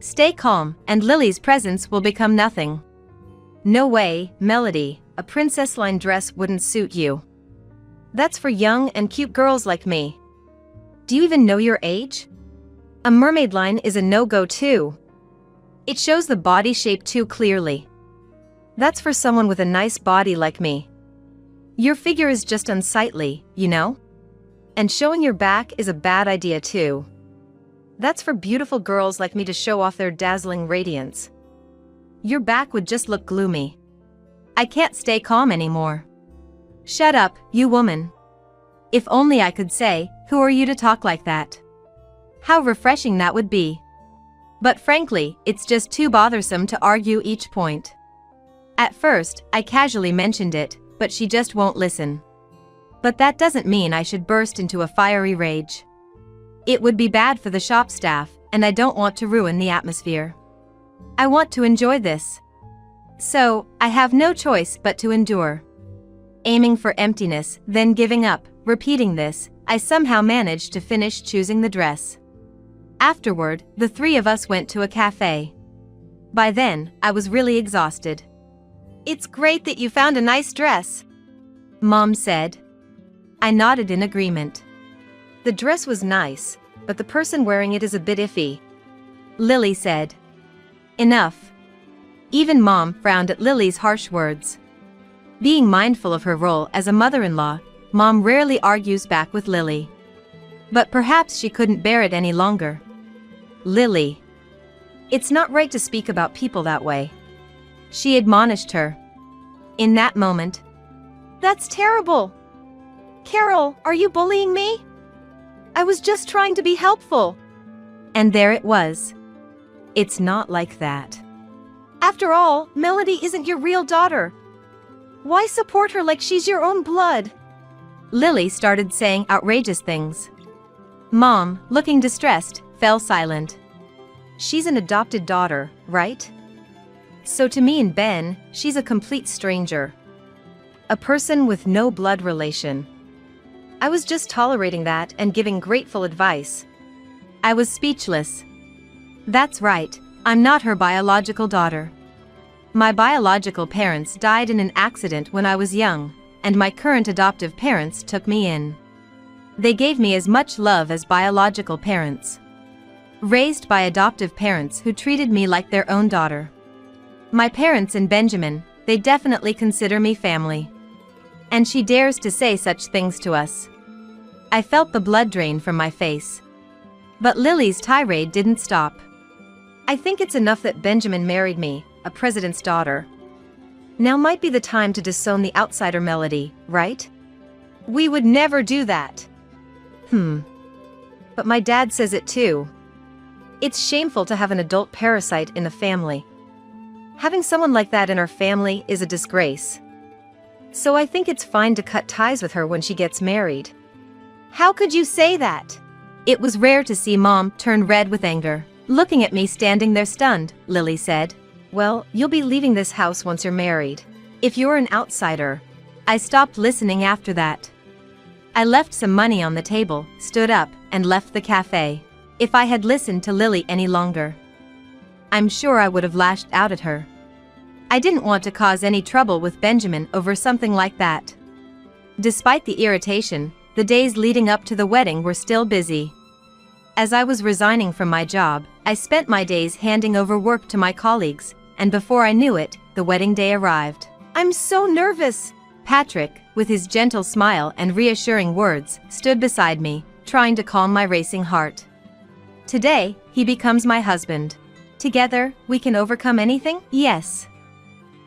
Stay calm, and Lily's presence will become nothing. No way, Melody, a princess line dress wouldn't suit you. That's for young and cute girls like me. Do you even know your age? A mermaid line is a no-go too. It shows the body shape too clearly. That's for someone with a nice body like me. Your figure is just unsightly, you know? And showing your back is a bad idea too. That's for beautiful girls like me to show off their dazzling radiance. Your back would just look gloomy. I can't stay calm anymore. Shut up, you woman. If only I could say, who are you to talk like that? How refreshing that would be. But frankly, it's just too bothersome to argue each point. At first, I casually mentioned it, but she just won't listen. But that doesn't mean I should burst into a fiery rage. It would be bad for the shop staff, and I don't want to ruin the atmosphere. I want to enjoy this. So, I have no choice but to endure. Aiming for emptiness, then giving up, repeating this, I somehow managed to finish choosing the dress. Afterward, the three of us went to a cafe. By then, I was really exhausted. It's great that you found a nice dress, Mom said. I nodded in agreement. The dress was nice, but the person wearing it is a bit iffy, Lily said. Enough. Even Mom frowned at Lily's harsh words. Being mindful of her role as a mother-in-law, Mom rarely argues back with Lily. But perhaps she couldn't bear it any longer. Lily. It's not right to speak about people that way, she admonished her. In that moment. That's terrible. Carol, are you bullying me? I was just trying to be helpful. And there it was. It's not like that. After all, Melody isn't your real daughter. Why support her like she's your own blood? Lily started saying outrageous things. Mom, looking distressed, fell silent. She's an adopted daughter, right? So to me and Ben, she's a complete stranger. A person with no blood relation. I was just tolerating that and giving grateful advice. I was speechless. That's right, I'm not her biological daughter. My biological parents died in an accident when I was young, and my current adoptive parents took me in. They gave me as much love as biological parents. Raised by adoptive parents who treated me like their own daughter. My parents and Benjamin, they definitely consider me family. And she dares to say such things to us. I felt the blood drain from my face. But Lily's tirade didn't stop. I think it's enough that Benjamin married me, a president's daughter. Now might be the time to disown the outsider Melody, right? We would never do that. But my dad says it too. It's shameful to have an adult parasite in the family. Having someone like that in our family is a disgrace. So I think it's fine to cut ties with her when she gets married. How could you say that? It was rare to see Mom turn red with anger. Looking at me standing there stunned, Lily said. Well, you'll be leaving this house once you're married. If you're an outsider. I stopped listening after that. I left some money on the table, stood up, and left the cafe. If I had listened to Lily any longer, I'm sure I would have lashed out at her. I didn't want to cause any trouble with Benjamin over something like that. Despite the irritation, the days leading up to the wedding were still busy. As I was resigning from my job, I spent my days handing over work to my colleagues, and before I knew it, the wedding day arrived. I'm so nervous. Patrick, with his gentle smile and reassuring words, stood beside me, trying to calm my racing heart. Today, he becomes my husband. Together, we can overcome anything? Yes.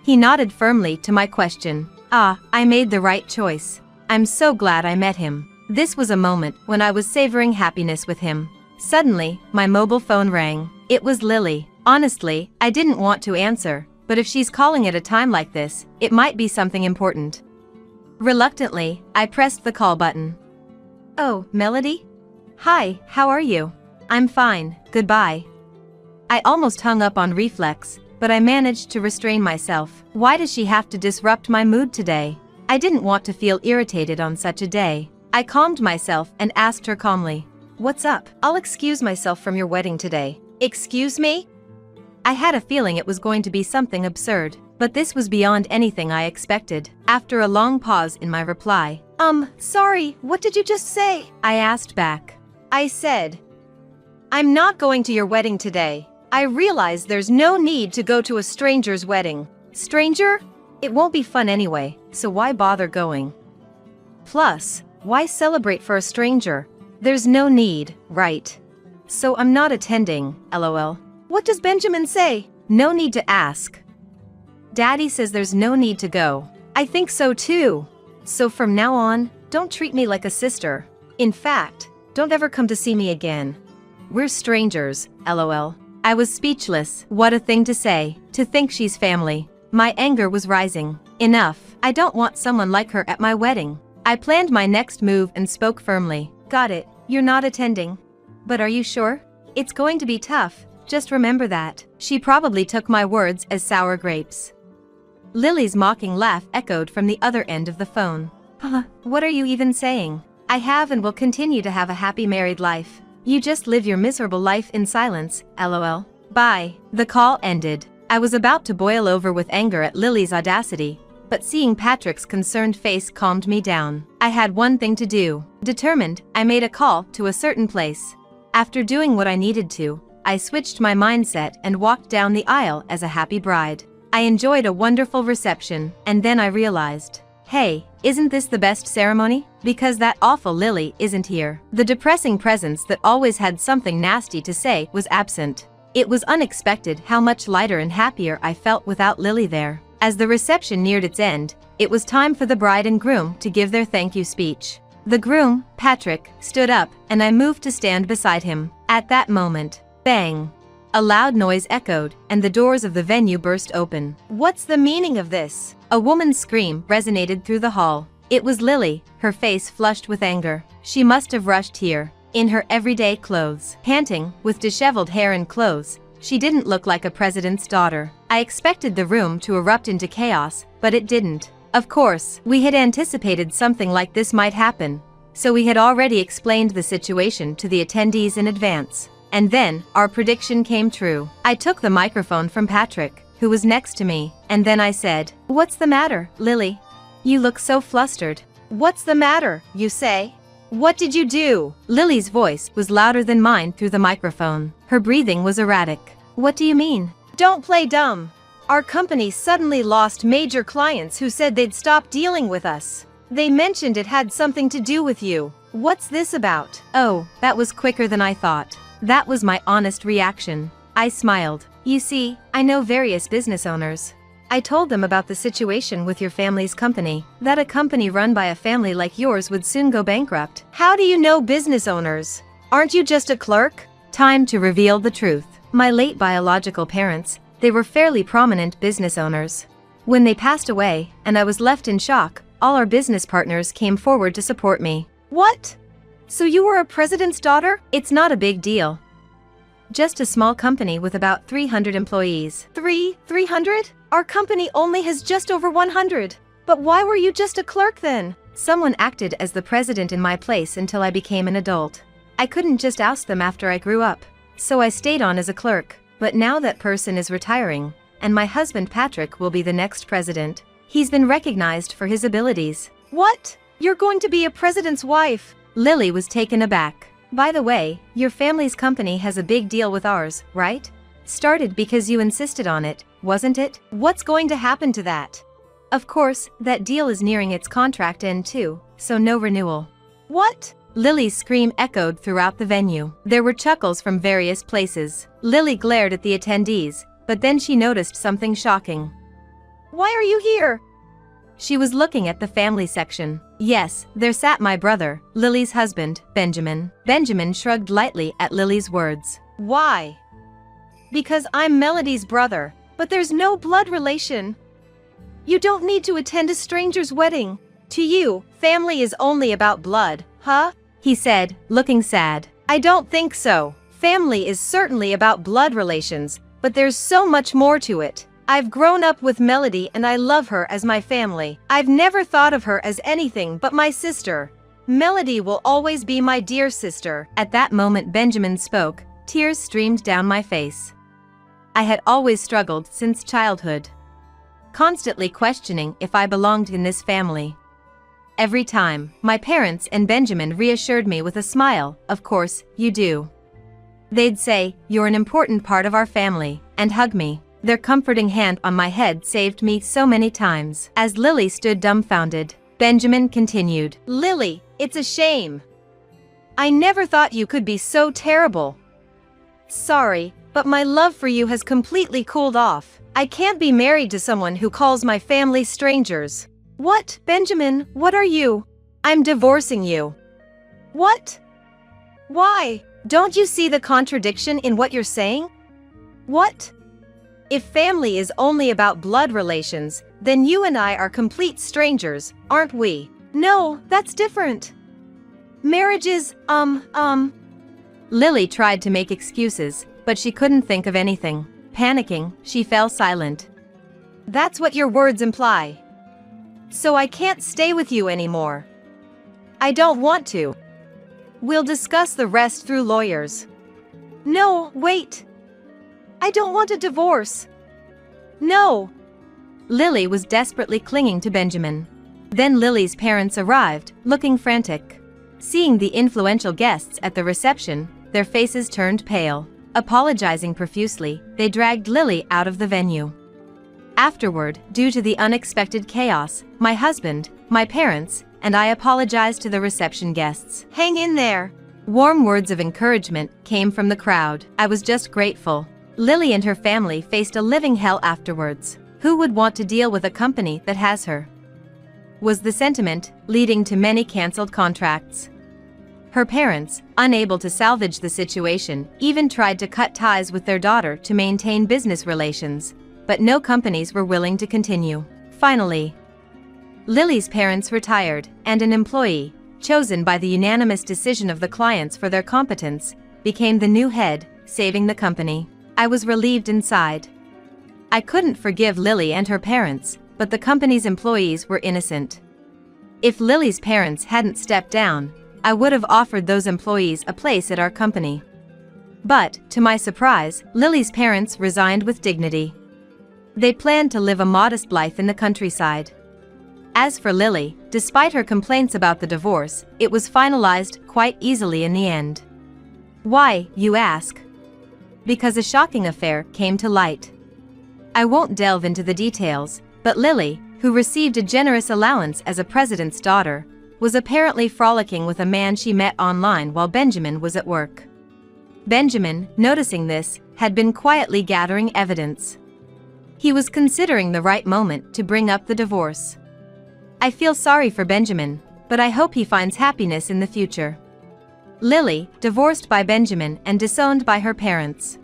He nodded firmly to my question. I made the right choice. I'm so glad I met him. This was a moment when I was savoring happiness with him. Suddenly, my mobile phone rang. It was Lily. Honestly, I didn't want to answer, but if she's calling at a time like this, it might be something important. Reluctantly, I pressed the call button. Oh, Melody? Hi, how are you? I'm fine, goodbye. I almost hung up on reflex, but I managed to restrain myself. Why does she have to disrupt my mood today? I didn't want to feel irritated on such a day. I calmed myself and asked her calmly. What's up? I'll excuse myself from your wedding today. Excuse me? I had a feeling it was going to be something absurd, but this was beyond anything I expected. After a long pause in my reply, sorry, what did you just say? I asked back. I said, I'm not going to your wedding today. I realize there's no need to go to a stranger's wedding. Stranger? It won't be fun anyway, so why bother going? Plus, why celebrate for a stranger? There's no need, right? So I'm not attending, lol. What does Benjamin say? No need to ask. Daddy says there's no need to go. I think so too. So from now on, don't treat me like a sister. In fact, don't ever come to see me again. We're strangers, lol. I was speechless. What a thing to say, to think she's family. My anger was rising. Enough. I don't want someone like her at my wedding. I planned my next move and spoke firmly. Got it, you're not attending. But are you sure? It's going to be tough, just remember that. She probably took my words as sour grapes. Lily's mocking laugh echoed from the other end of the phone. What are you even saying? I have and will continue to have a happy married life. You just live your miserable life in silence, lol. Bye. The call ended. I was about to boil over with anger at Lily's audacity, but seeing Patrick's concerned face calmed me down. I had one thing to do. Determined, I made a call to a certain place. After doing what I needed to, I switched my mindset and walked down the aisle as a happy bride. I enjoyed a wonderful reception, and then I realized, hey, isn't this the best ceremony? Because that awful Lily isn't here. The depressing presence that always had something nasty to say was absent. It was unexpected how much lighter and happier I felt without Lily there. As the reception neared its end, it was time for the bride and groom to give their thank you speech. The groom, Patrick, stood up, and I moved to stand beside him. At that moment, bang! A loud noise echoed, and the doors of the venue burst open. What's the meaning of this? A woman's scream resonated through the hall. It was Lily, her face flushed with anger. She must have rushed here, in her everyday clothes. Panting, with disheveled hair and clothes, she didn't look like a president's daughter. I expected the room to erupt into chaos, but it didn't. Of course, we had anticipated something like this might happen, so we had already explained the situation to the attendees in advance. And then, our prediction came true. I took the microphone from Patrick, who was next to me, and then I said, "What's the matter, Lily? You look so flustered." "What's the matter, you say? What did you do?" Lily's voice was louder than mine through the microphone. Her breathing was erratic. "What do you mean?" "Don't play dumb. Our company suddenly lost major clients who said they'd stop dealing with us. They mentioned it had something to do with you. What's this about?" Oh, that was quicker than I thought. That was my honest reaction. I smiled. "You see, I know various business owners. I told them about the situation with your family's company, that a company run by a family like yours would soon go bankrupt." "How do you know business owners? Aren't you just a clerk?" Time to reveal the truth. My late biological parents, they were fairly prominent business owners. When they passed away, and I was left in shock, all our business partners came forward to support me. "What? So you were a president's daughter?" "It's not a big deal. Just a small company with about 300 employees. 300? Our company only has just over 100. But why were you just a clerk then?" "Someone acted as the president in my place until I became an adult. I couldn't just oust them after I grew up. So I stayed on as a clerk. But now that person is retiring, and my husband Patrick will be the next president. He's been recognized for his abilities." "What? You're going to be a president's wife?" Lily was taken aback. "By the way, your family's company has a big deal with ours, right? Started because you insisted on it, wasn't it? What's going to happen to that?" "Of course, that deal is nearing its contract end too, so no renewal." "What?" Lily's scream echoed throughout the venue. There were chuckles from various places. Lily glared at the attendees, but then she noticed something shocking. "Why are you here?" She was looking at the family section. Yes, there sat my brother, Lily's husband, Benjamin. Benjamin shrugged lightly at Lily's words. "Why?" "Because I'm Melody's brother, but there's no blood relation. You don't need to attend a stranger's wedding. To you, family is only about blood, huh?" he said, looking sad. "I don't think so. Family is certainly about blood relations, but there's so much more to it. I've grown up with Melody and I love her as my family. I've never thought of her as anything but my sister. Melody will always be my dear sister." At that moment Benjamin spoke, tears streamed down my face. I had always struggled since childhood, constantly questioning if I belonged in this family. Every time, my parents and Benjamin reassured me with a smile, "Of course, you do." They'd say, "You're an important part of our family," and hug me. Their comforting hand on my head saved me so many times. As Lily stood dumbfounded, Benjamin continued. Lily, it's a shame. I never thought you could be so terrible. Sorry, but my love for you has completely cooled off. I can't be married to someone who calls my family strangers. What, Benjamin, what are you? I'm divorcing you. What? Why? Don't you see the contradiction in what you're saying? What? If family is only about blood relations, then you and I are complete strangers, aren't we? No, that's different. Marriage is, Lily tried to make excuses, but she couldn't think of anything. Panicking, she fell silent. That's what your words imply. So I can't stay with you anymore. I don't want to. We'll discuss the rest through lawyers. No, wait. I don't want a divorce. No. Lily was desperately clinging to Benjamin. Then Lily's parents arrived, looking frantic. Seeing the influential guests at the reception, their faces turned pale. Apologizing profusely, they dragged Lily out of the venue. Afterward, due to the unexpected chaos, my husband, my parents, and I apologized to the reception guests. Hang in there. Warm words of encouragement came from the crowd. I was just grateful. Lily and her family faced a living hell afterwards. Who would want to deal with a company that has her? Was the sentiment, leading to many cancelled contracts. Her parents, unable to salvage the situation, even tried to cut ties with their daughter to maintain business relations, but no companies were willing to continue. Finally, Lily's parents retired, and an employee, chosen by the unanimous decision of the clients for their competence, became the new head, saving the company. I was relieved inside. I couldn't forgive Lily and her parents, but the company's employees were innocent. If Lily's parents hadn't stepped down, I would have offered those employees a place at our company. But, to my surprise, Lily's parents resigned with dignity. They planned to live a modest life in the countryside. As for Lily, despite her complaints about the divorce, it was finalized quite easily in the end. Why, you ask? Because a shocking affair came to light. I won't delve into the details, but Lily, who received a generous allowance as a president's daughter, was apparently frolicking with a man she met online while Benjamin was at work. Benjamin, noticing this, had been quietly gathering evidence. He was considering the right moment to bring up the divorce. I feel sorry for Benjamin, but I hope he finds happiness in the future. Lily, divorced by Benjamin and disowned by her parents.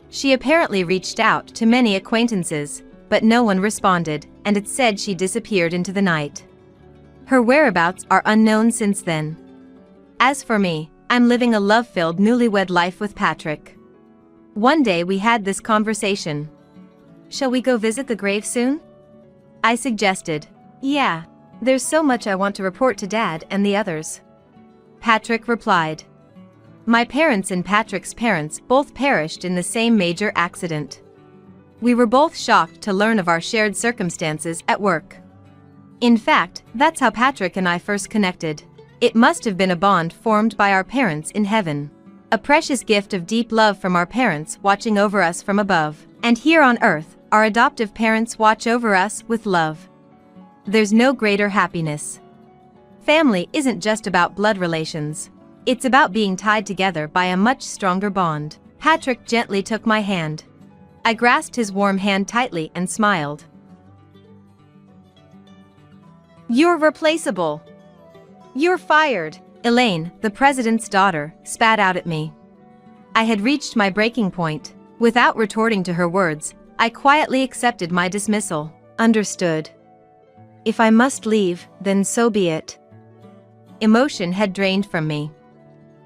She apparently reached out to many acquaintances, but no one responded, and it said she disappeared into the night. Her whereabouts are unknown since then. As for me, I'm living a love-filled newlywed life with Patrick. One day we had this conversation. Shall we go visit the grave soon? I suggested. Yeah, there's so much I want to report to Dad and the others. Patrick replied. My parents and Patrick's parents both perished in the same major accident. We were both shocked to learn of our shared circumstances at work. In fact, that's how Patrick and I first connected. It must have been a bond formed by our parents in heaven. A precious gift of deep love from our parents watching over us from above. And here on earth, our adoptive parents watch over us with love. There's no greater happiness. Family isn't just about blood relations. It's about being tied together by a much stronger bond. Patrick gently took my hand. I grasped his warm hand tightly and smiled. You're replaceable. You're fired. Elaine, the president's daughter, spat out at me. I had reached my breaking point. Without retorting to her words, I quietly accepted my dismissal. Understood. If I must leave, then so be it. Emotion had drained from me.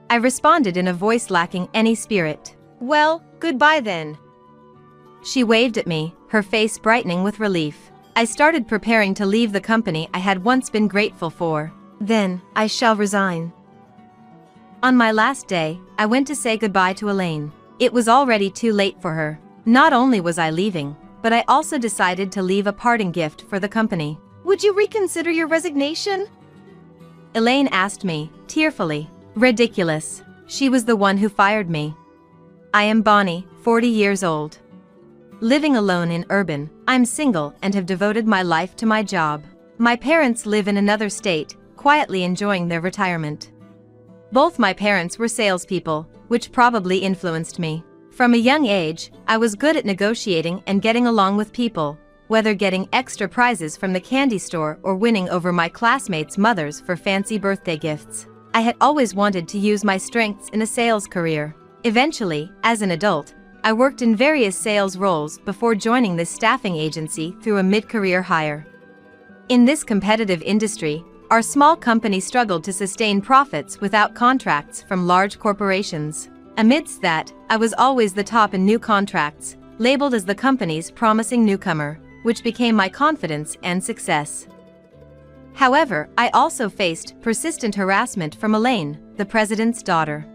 I responded in a voice lacking any spirit. Well, goodbye then. She waved at me, her face brightening with relief. I started preparing to leave the company I had once been grateful for. Then, I shall resign. On my last day, I went to say goodbye to Elaine. It was already too late for her. Not only was I leaving, but I also decided to leave a parting gift for the company. Would you reconsider your resignation? Elaine asked me, tearfully. Ridiculous. She was the one who fired me. I am Bonnie, 40 years old. Living alone in urban, I'm single and have devoted my life to my job. My parents live in another state, quietly enjoying their retirement. Both my parents were salespeople, which probably influenced me. From a young age, I was good at negotiating and getting along with people, whether getting extra prizes from the candy store or winning over my classmates' mothers for fancy birthday gifts. I had always wanted to use my strengths in a sales career. Eventually, as an adult, I worked in various sales roles before joining this staffing agency through a mid-career hire. In this competitive industry, our small company struggled to sustain profits without contracts from large corporations. Amidst that, I was always the top in new contracts, labeled as the company's promising newcomer, which became my confidence and success. However, I also faced persistent harassment from Elaine, the president's daughter.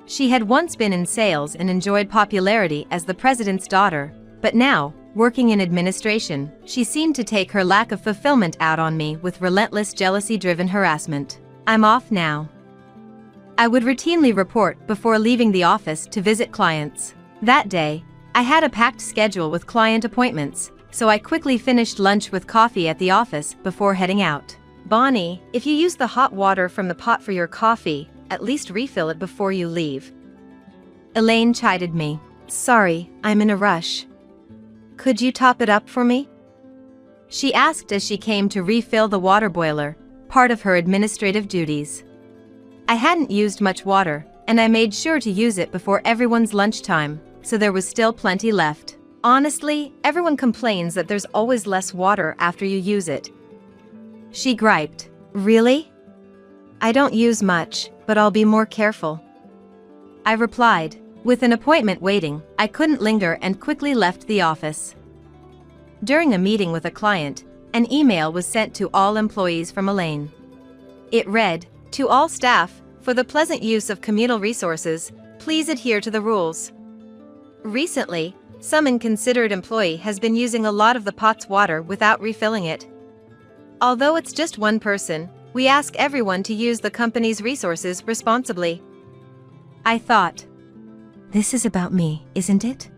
She had once been in sales and enjoyed popularity as the president's daughter, but now, working in administration, she seemed to take her lack of fulfillment out on me with relentless jealousy-driven harassment. I'm off now. I would routinely report before leaving the office to visit clients. That day, I had a packed schedule with client appointments, so I quickly finished lunch with coffee at the office before heading out. Bonnie, if you use the hot water from the pot for your coffee, at least refill it before you leave. Elaine chided me. Sorry, I'm in a rush. Could you top it up for me? She asked as she came to refill the water boiler, part of her administrative duties. I hadn't used much water, and I made sure to use it before everyone's lunchtime, so there was still plenty left. Honestly, everyone complains that there's always less water after you use it. She griped. Really? I don't use much, but I'll be more careful. I replied. With an appointment waiting, I couldn't linger and quickly left the office. During a meeting with a client, an email was sent to all employees from Elaine. It read, "To all staff, for the pleasant use of communal resources, please adhere to the rules. Recently, some inconsiderate employee has been using a lot of the pot's water without refilling it. Although it's just one person, we ask everyone to use the company's resources responsibly." I thought, this is about me, isn't it?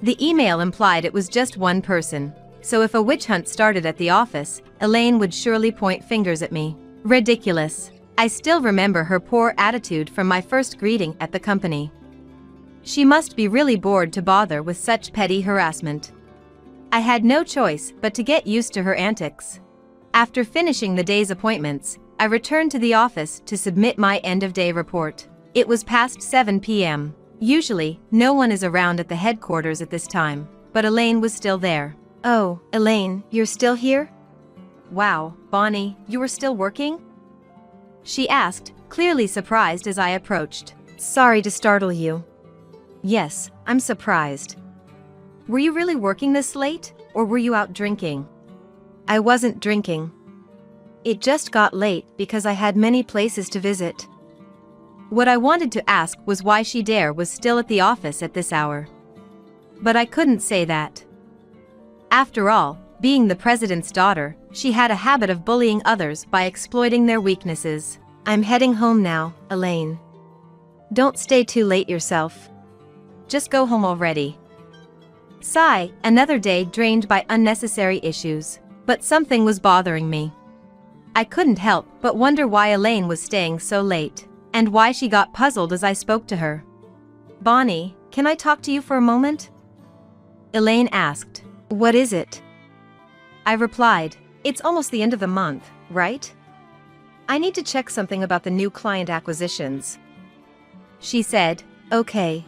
The email implied it was just one person, so if a witch hunt started at the office, Elaine would surely point fingers at me. Ridiculous. I still remember her poor attitude from my first greeting at the company. She must be really bored to bother with such petty harassment. I had no choice but to get used to her antics. After finishing the day's appointments, I returned to the office to submit my end-of-day report. It was past 7 p.m. Usually, no one is around at the headquarters at this time, but Elaine was still there. Oh, Elaine, you're still here? Wow, Bonnie, you were still working? She asked, clearly surprised as I approached. Sorry to startle you. Yes, I'm surprised. Were you really working this late, or were you out drinking? I wasn't drinking. It just got late because I had many places to visit. What I wanted to ask was why she was still at the office at this hour. But I couldn't say that. After all, being the president's daughter, she had a habit of bullying others by exploiting their weaknesses. I'm heading home now, Elaine. Don't stay too late yourself. Just go home already. Sigh, another day drained by unnecessary issues. But something was bothering me. I couldn't help but wonder why Elaine was staying so late, and why she got puzzled as I spoke to her. Bonnie, can I talk to you for a moment? Elaine asked. What is it? I replied. It's almost the end of the month, right? I need to check something about the new client acquisitions. She said, Okay.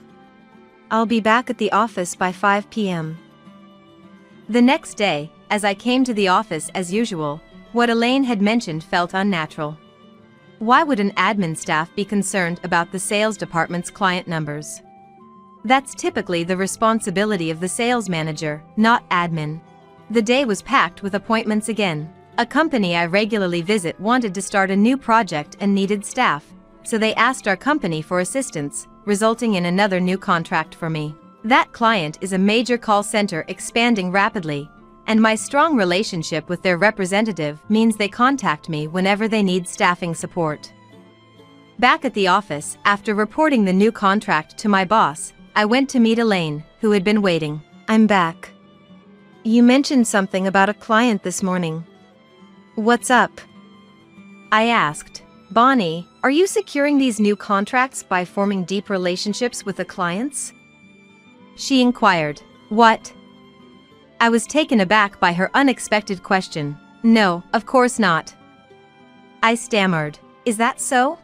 I'll be back at the office by 5 p.m. The next day, as I came to the office as usual, what Elaine had mentioned felt unnatural. Why would an admin staff be concerned about the sales department's client numbers? That's typically the responsibility of the sales manager, not admin. The day was packed with appointments again. A company I regularly visit wanted to start a new project and needed staff, so they asked our company for assistance, resulting in another new contract for me. That client is a major call center expanding rapidly, and my strong relationship with their representative means they contact me whenever they need staffing support. Back at the office, after reporting the new contract to my boss, I went to meet Elaine, who had been waiting. I'm back. You mentioned something about a client this morning. What's up? I asked. Bonnie, are you securing these new contracts by forming deep relationships with the clients? She inquired. What? I was taken aback by her unexpected question. No, of course not. I stammered. Is that so?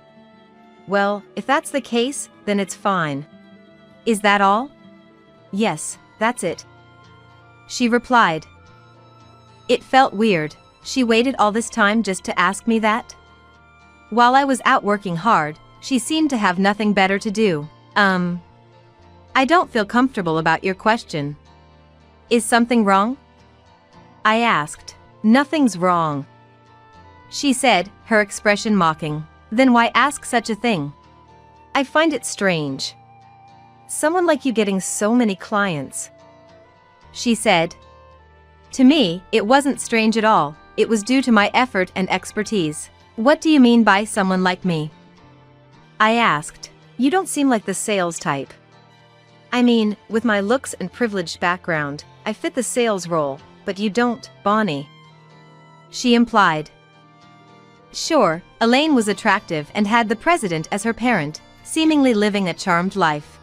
Well, if that's the case, then it's fine. Is that all? Yes, that's it. She replied. It felt weird. She waited all this time just to ask me that? While I was out working hard, she seemed to have nothing better to do. I don't feel comfortable about your question. Is something wrong? I asked. Nothing's wrong. She said, her expression mocking. Then why ask such a thing? I find it strange. Someone like you getting so many clients. She said. To me, it wasn't strange at all. It was due to my effort and expertise. What do you mean by someone like me? I asked. You don't seem like the sales type. I mean, with my looks and privileged background, I fit the sales role, but you don't, Bonnie. She implied. Sure, Elaine was attractive and had the president as her parent, seemingly living a charmed life.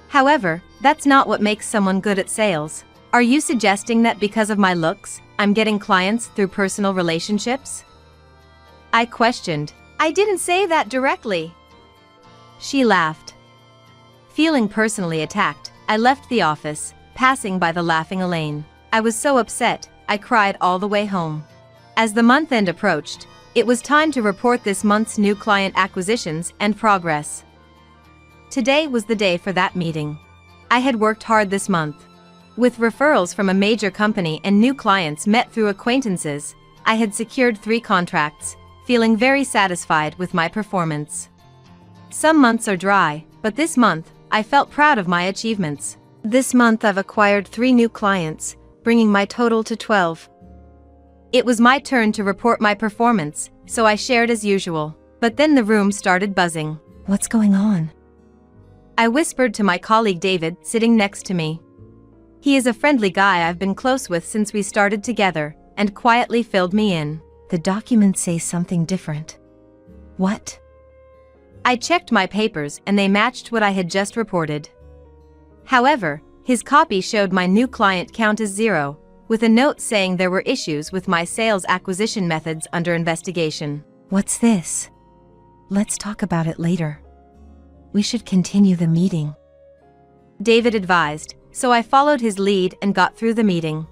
However, that's not what makes someone good at sales. Are you suggesting that because of my looks, I'm getting clients through personal relationships? I questioned. I didn't say that directly. She laughed. Feeling personally attacked, I left the office, passing by the laughing Elaine. I was so upset, I cried all the way home. As the month end approached, it was time to report this month's new client acquisitions and progress. Today was the day for that meeting. I had worked hard this month. With referrals from a major company and new clients met through acquaintances, I had secured 3 contracts, feeling very satisfied with my performance. Some months are dry, but this month, I felt proud of my achievements. This month I've acquired 3 new clients, bringing my total to 12. It was my turn to report my performance, so I shared as usual. But then the room started buzzing. What's going on? I whispered to my colleague David, sitting next to me. He is a friendly guy I've been close with since we started together, and quietly filled me in. The documents say something different. What? I checked my papers and they matched what I had just reported. However, his copy showed my new client count as 0, with a note saying there were issues with my sales acquisition methods under investigation. What's this? Let's talk about it later. We should continue the meeting. David advised, so I followed his lead and got through the meeting.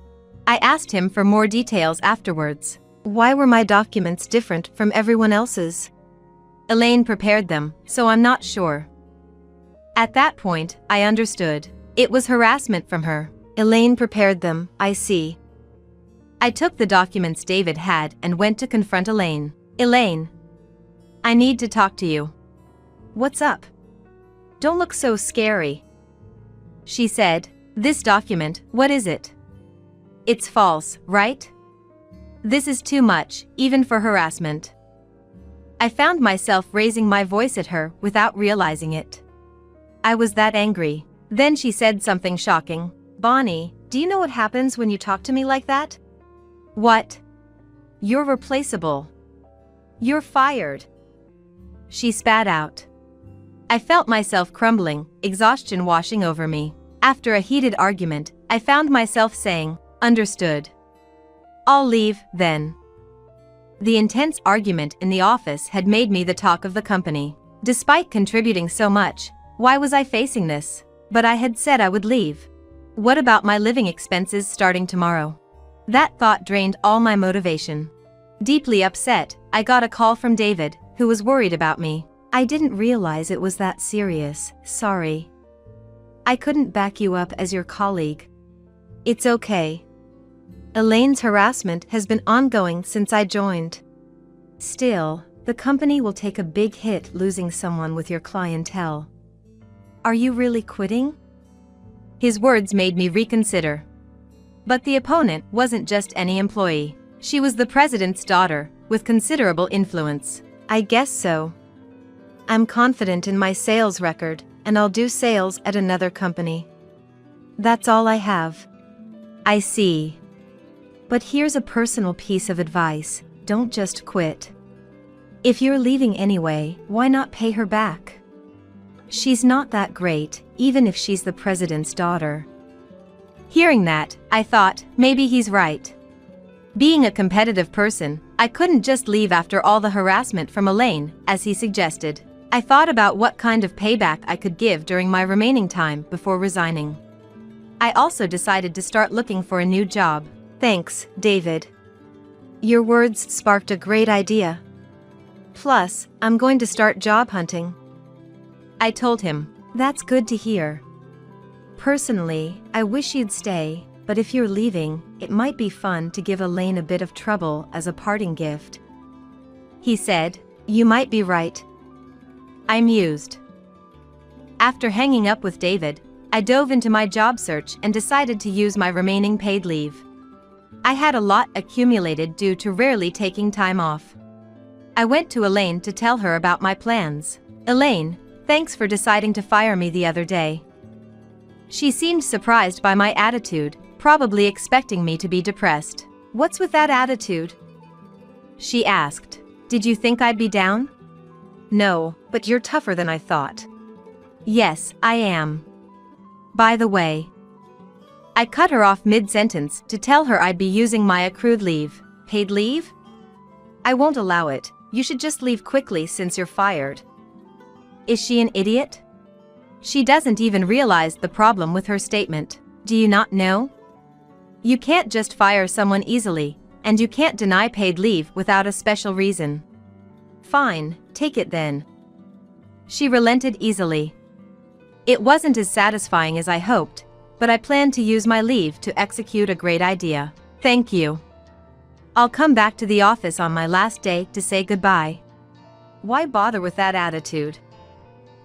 I asked him for more details afterwards. Why were my documents different from everyone else's? Elaine prepared them, so I'm not sure. At that point, I understood. It was harassment from her. Elaine prepared them, I see. I took the documents David had and went to confront Elaine. Elaine, I need to talk to you. What's up? Don't look so scary. She said, this document, what is it? It's false, right? This is too much, even for harassment. I found myself raising my voice at her without realizing it. I was that angry. Then she said something shocking. Bonnie, do you know what happens when you talk to me like that? What? You're replaceable. You're fired. She spat out. I felt myself crumbling, exhaustion washing over me. After a heated argument, I found myself saying, understood. I'll leave, then. The intense argument in the office had made me the talk of the company. Despite contributing so much, why was I facing this? But I had said I would leave. What about my living expenses starting tomorrow? That thought drained all my motivation. Deeply upset, I got a call from David, who was worried about me. I didn't realize it was that serious, sorry. I couldn't back you up as your colleague. It's okay. Elaine's harassment has been ongoing since I joined. Still, the company will take a big hit losing someone with your clientele. Are you really quitting? His words made me reconsider. But the opponent wasn't just any employee. She was the president's daughter, with considerable influence. I guess so. I'm confident in my sales record, and I'll do sales at another company. That's all I have. I see. But here's a personal piece of advice. don't just quit. If you're leaving anyway, why not pay her back? She's not that great, even if she's the president's daughter. Hearing that, I thought, maybe he's right. Being a competitive person, I couldn't just leave after all the harassment from Elaine, as he suggested. I thought about what kind of payback I could give during my remaining time before resigning. I also decided to start looking for a new job. Thanks, David. Your words sparked a great idea. Plus, I'm going to start job hunting. I told him. That's good to hear. Personally, I wish you'd stay, but if you're leaving, it might be fun to give Elaine a bit of trouble as a parting gift. He said. You might be right. I mused. After hanging up with David, I dove into my job search and decided to use my remaining paid leave. I had a lot accumulated due to rarely taking time off. I went to Elaine to tell her about my plans. Elaine, thanks for deciding to fire me the other day. She seemed surprised by my attitude, probably expecting me to be depressed. What's with that attitude? She asked. Did you think I'd be down? No, but you're tougher than I thought. Yes, I am. By the way. I cut her off mid-sentence to tell her I'd be using my accrued leave. Paid leave? I won't allow it. You should just leave quickly since you're fired. Is she an idiot? She doesn't even realize the problem with her statement. Do you not know? You can't just fire someone easily, and you can't deny paid leave without a special reason. Fine, take it then. She relented easily. It wasn't as satisfying as I hoped, but I planned to use my leave to execute a great idea. Thank you. I'll come back to the office on my last day to say goodbye. Why bother with that attitude?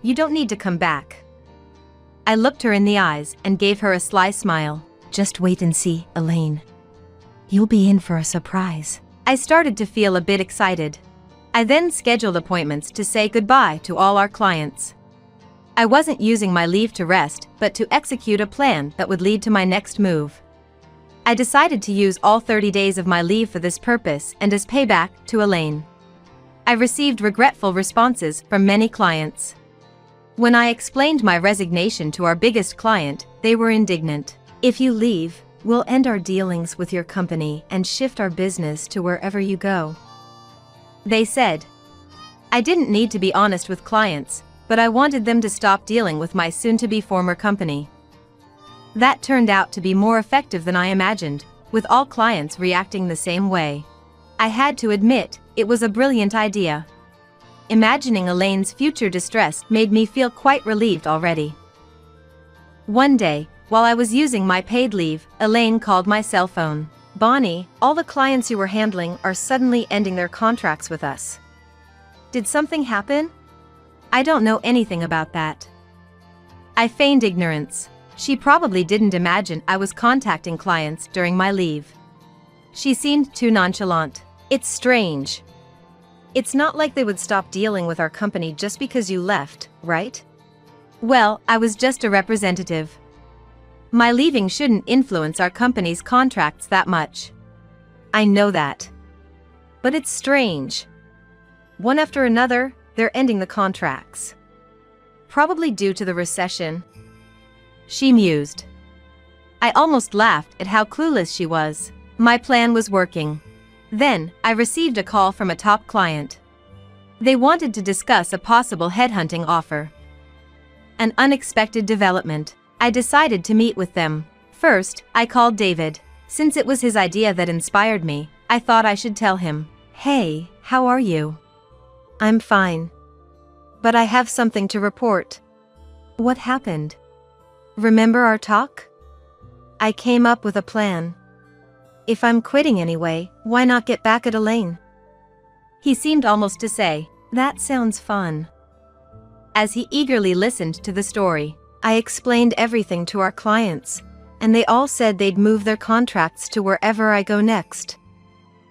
You don't need to come back. I looked her in the eyes and gave her a sly smile. Just wait and see, Elaine. You'll be in for a surprise. I started to feel a bit excited. I then scheduled appointments to say goodbye to all our clients. I wasn't using my leave to rest, but to execute a plan that would lead to my next move. I decided to use all 30 days of my leave for this purpose and as payback to Elaine. I received regretful responses from many clients. When I explained my resignation to our biggest client, they were indignant. If you leave, we'll end our dealings with your company and shift our business to wherever you go. They said. I didn't need to be honest with clients, but I wanted them to stop dealing with my soon-to-be former company. That turned out to be more effective than I imagined, with all clients reacting the same way. I had to admit, it was a brilliant idea. Imagining Elaine's future distress made me feel quite relieved already. One day, while I was using my paid leave, Elaine called my cell phone. Bonnie, all the clients you were handling are suddenly ending their contracts with us. Did something happen? I don't know anything about that. I feigned ignorance. She probably didn't imagine I was contacting clients during my leave. She seemed too nonchalant. It's strange. It's not like they would stop dealing with our company just because you left, right? Well, I was just a representative. My leaving shouldn't influence our company's contracts that much. I know that. But it's strange. One after another, they're ending the contracts. Probably due to the recession. She mused. I almost laughed at how clueless she was. My plan was working. Then, I received a call from a top client. They wanted to discuss a possible headhunting offer. An unexpected development. I decided to meet with them. First, I called David. Since it was his idea that inspired me, I thought I should tell him. Hey, how are you? I'm fine. But I have something to report. What happened? Remember our talk? I came up with a plan. If I'm quitting anyway, why not get back at Elaine? He seemed almost to say, that sounds fun. As he eagerly listened to the story. I explained everything to our clients, and they all said they'd move their contracts to wherever I go next.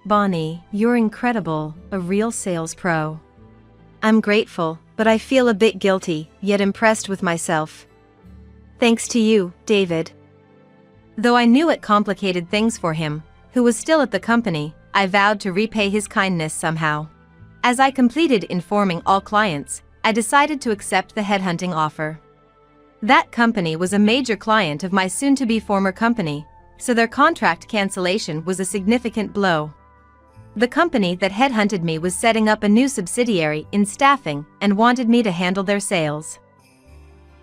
Bonnie, you're incredible, a real sales pro. I'm grateful, but I feel a bit guilty, yet impressed with myself. Thanks to you, David. Though I knew it complicated things for him, who was still at the company, I vowed to repay his kindness somehow. As I completed informing all clients, I decided to accept the headhunting offer. That company was a major client of my soon-to-be former company, so their contract cancellation was a significant blow. The company that headhunted me was setting up a new subsidiary in staffing and wanted me to handle their sales.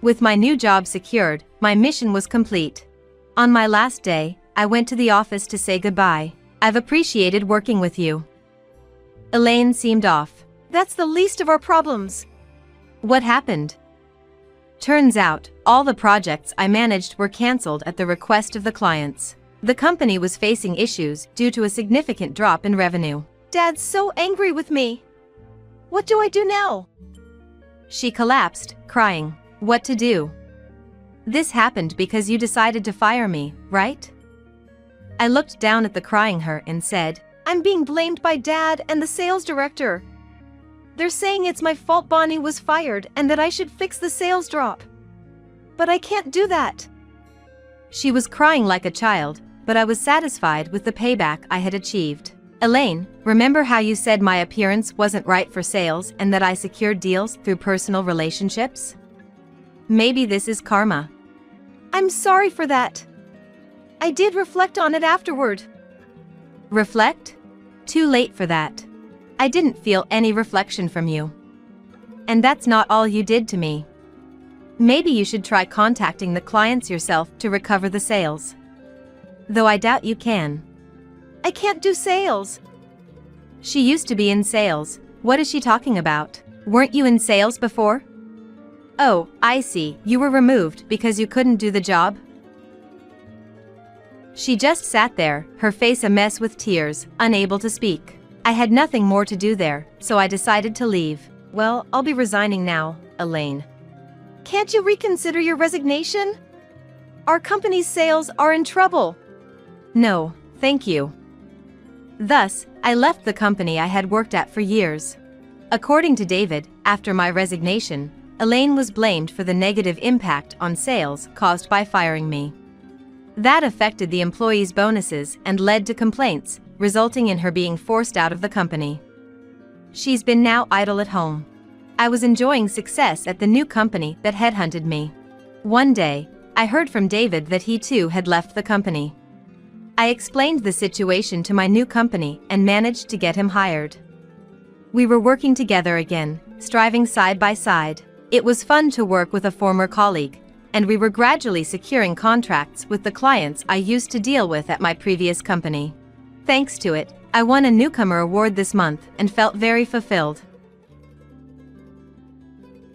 With my new job secured, my mission was complete. On my last day, I went to the office to say goodbye. I've appreciated working with you. Elaine seemed off. That's the least of our problems. What happened? Turns out, all the projects I managed were cancelled at the request of the clients. The company was facing issues due to a significant drop in revenue. Dad's so angry with me. What do I do now? She collapsed, crying. What to do? This happened because you decided to fire me, right? I looked down at the crying her and said, I'm being blamed by Dad and the sales director. They're saying it's my fault Bonnie was fired and that I should fix the sales drop. But I can't do that. She was crying like a child, but I was satisfied with the payback I had achieved. Elaine, remember how you said my appearance wasn't right for sales and that I secured deals through personal relationships? Maybe this is karma. I'm sorry for that. I did reflect on it afterward. Reflect? Too late for that. I didn't feel any reflection from you. And that's not all you did to me. Maybe you should try contacting the clients yourself to recover the sales. Though I doubt you can. I can't do sales. She used to be in sales. What is she talking about? Weren't you in sales before? Oh, I see, you were removed because you couldn't do the job? She just sat there, her face a mess with tears, unable to speak. I had nothing more to do there, so I decided to leave. Well, I'll be resigning now, Elaine. Can't you reconsider your resignation? Our company's sales are in trouble. No, thank you. Thus, I left the company I had worked at for years. According to David, after my resignation, Elaine was blamed for the negative impact on sales caused by firing me. That affected the employees' bonuses and led to complaints, resulting in her being forced out of the company. She's been now idle at home. I was enjoying success at the new company that headhunted me. One day, I heard from David that he too had left the company. I explained the situation to my new company and managed to get him hired. We were working together again, striving side by side. It was fun to work with a former colleague, and we were gradually securing contracts with the clients I used to deal with at my previous company. Thanks to it, I won a newcomer award this month and felt very fulfilled.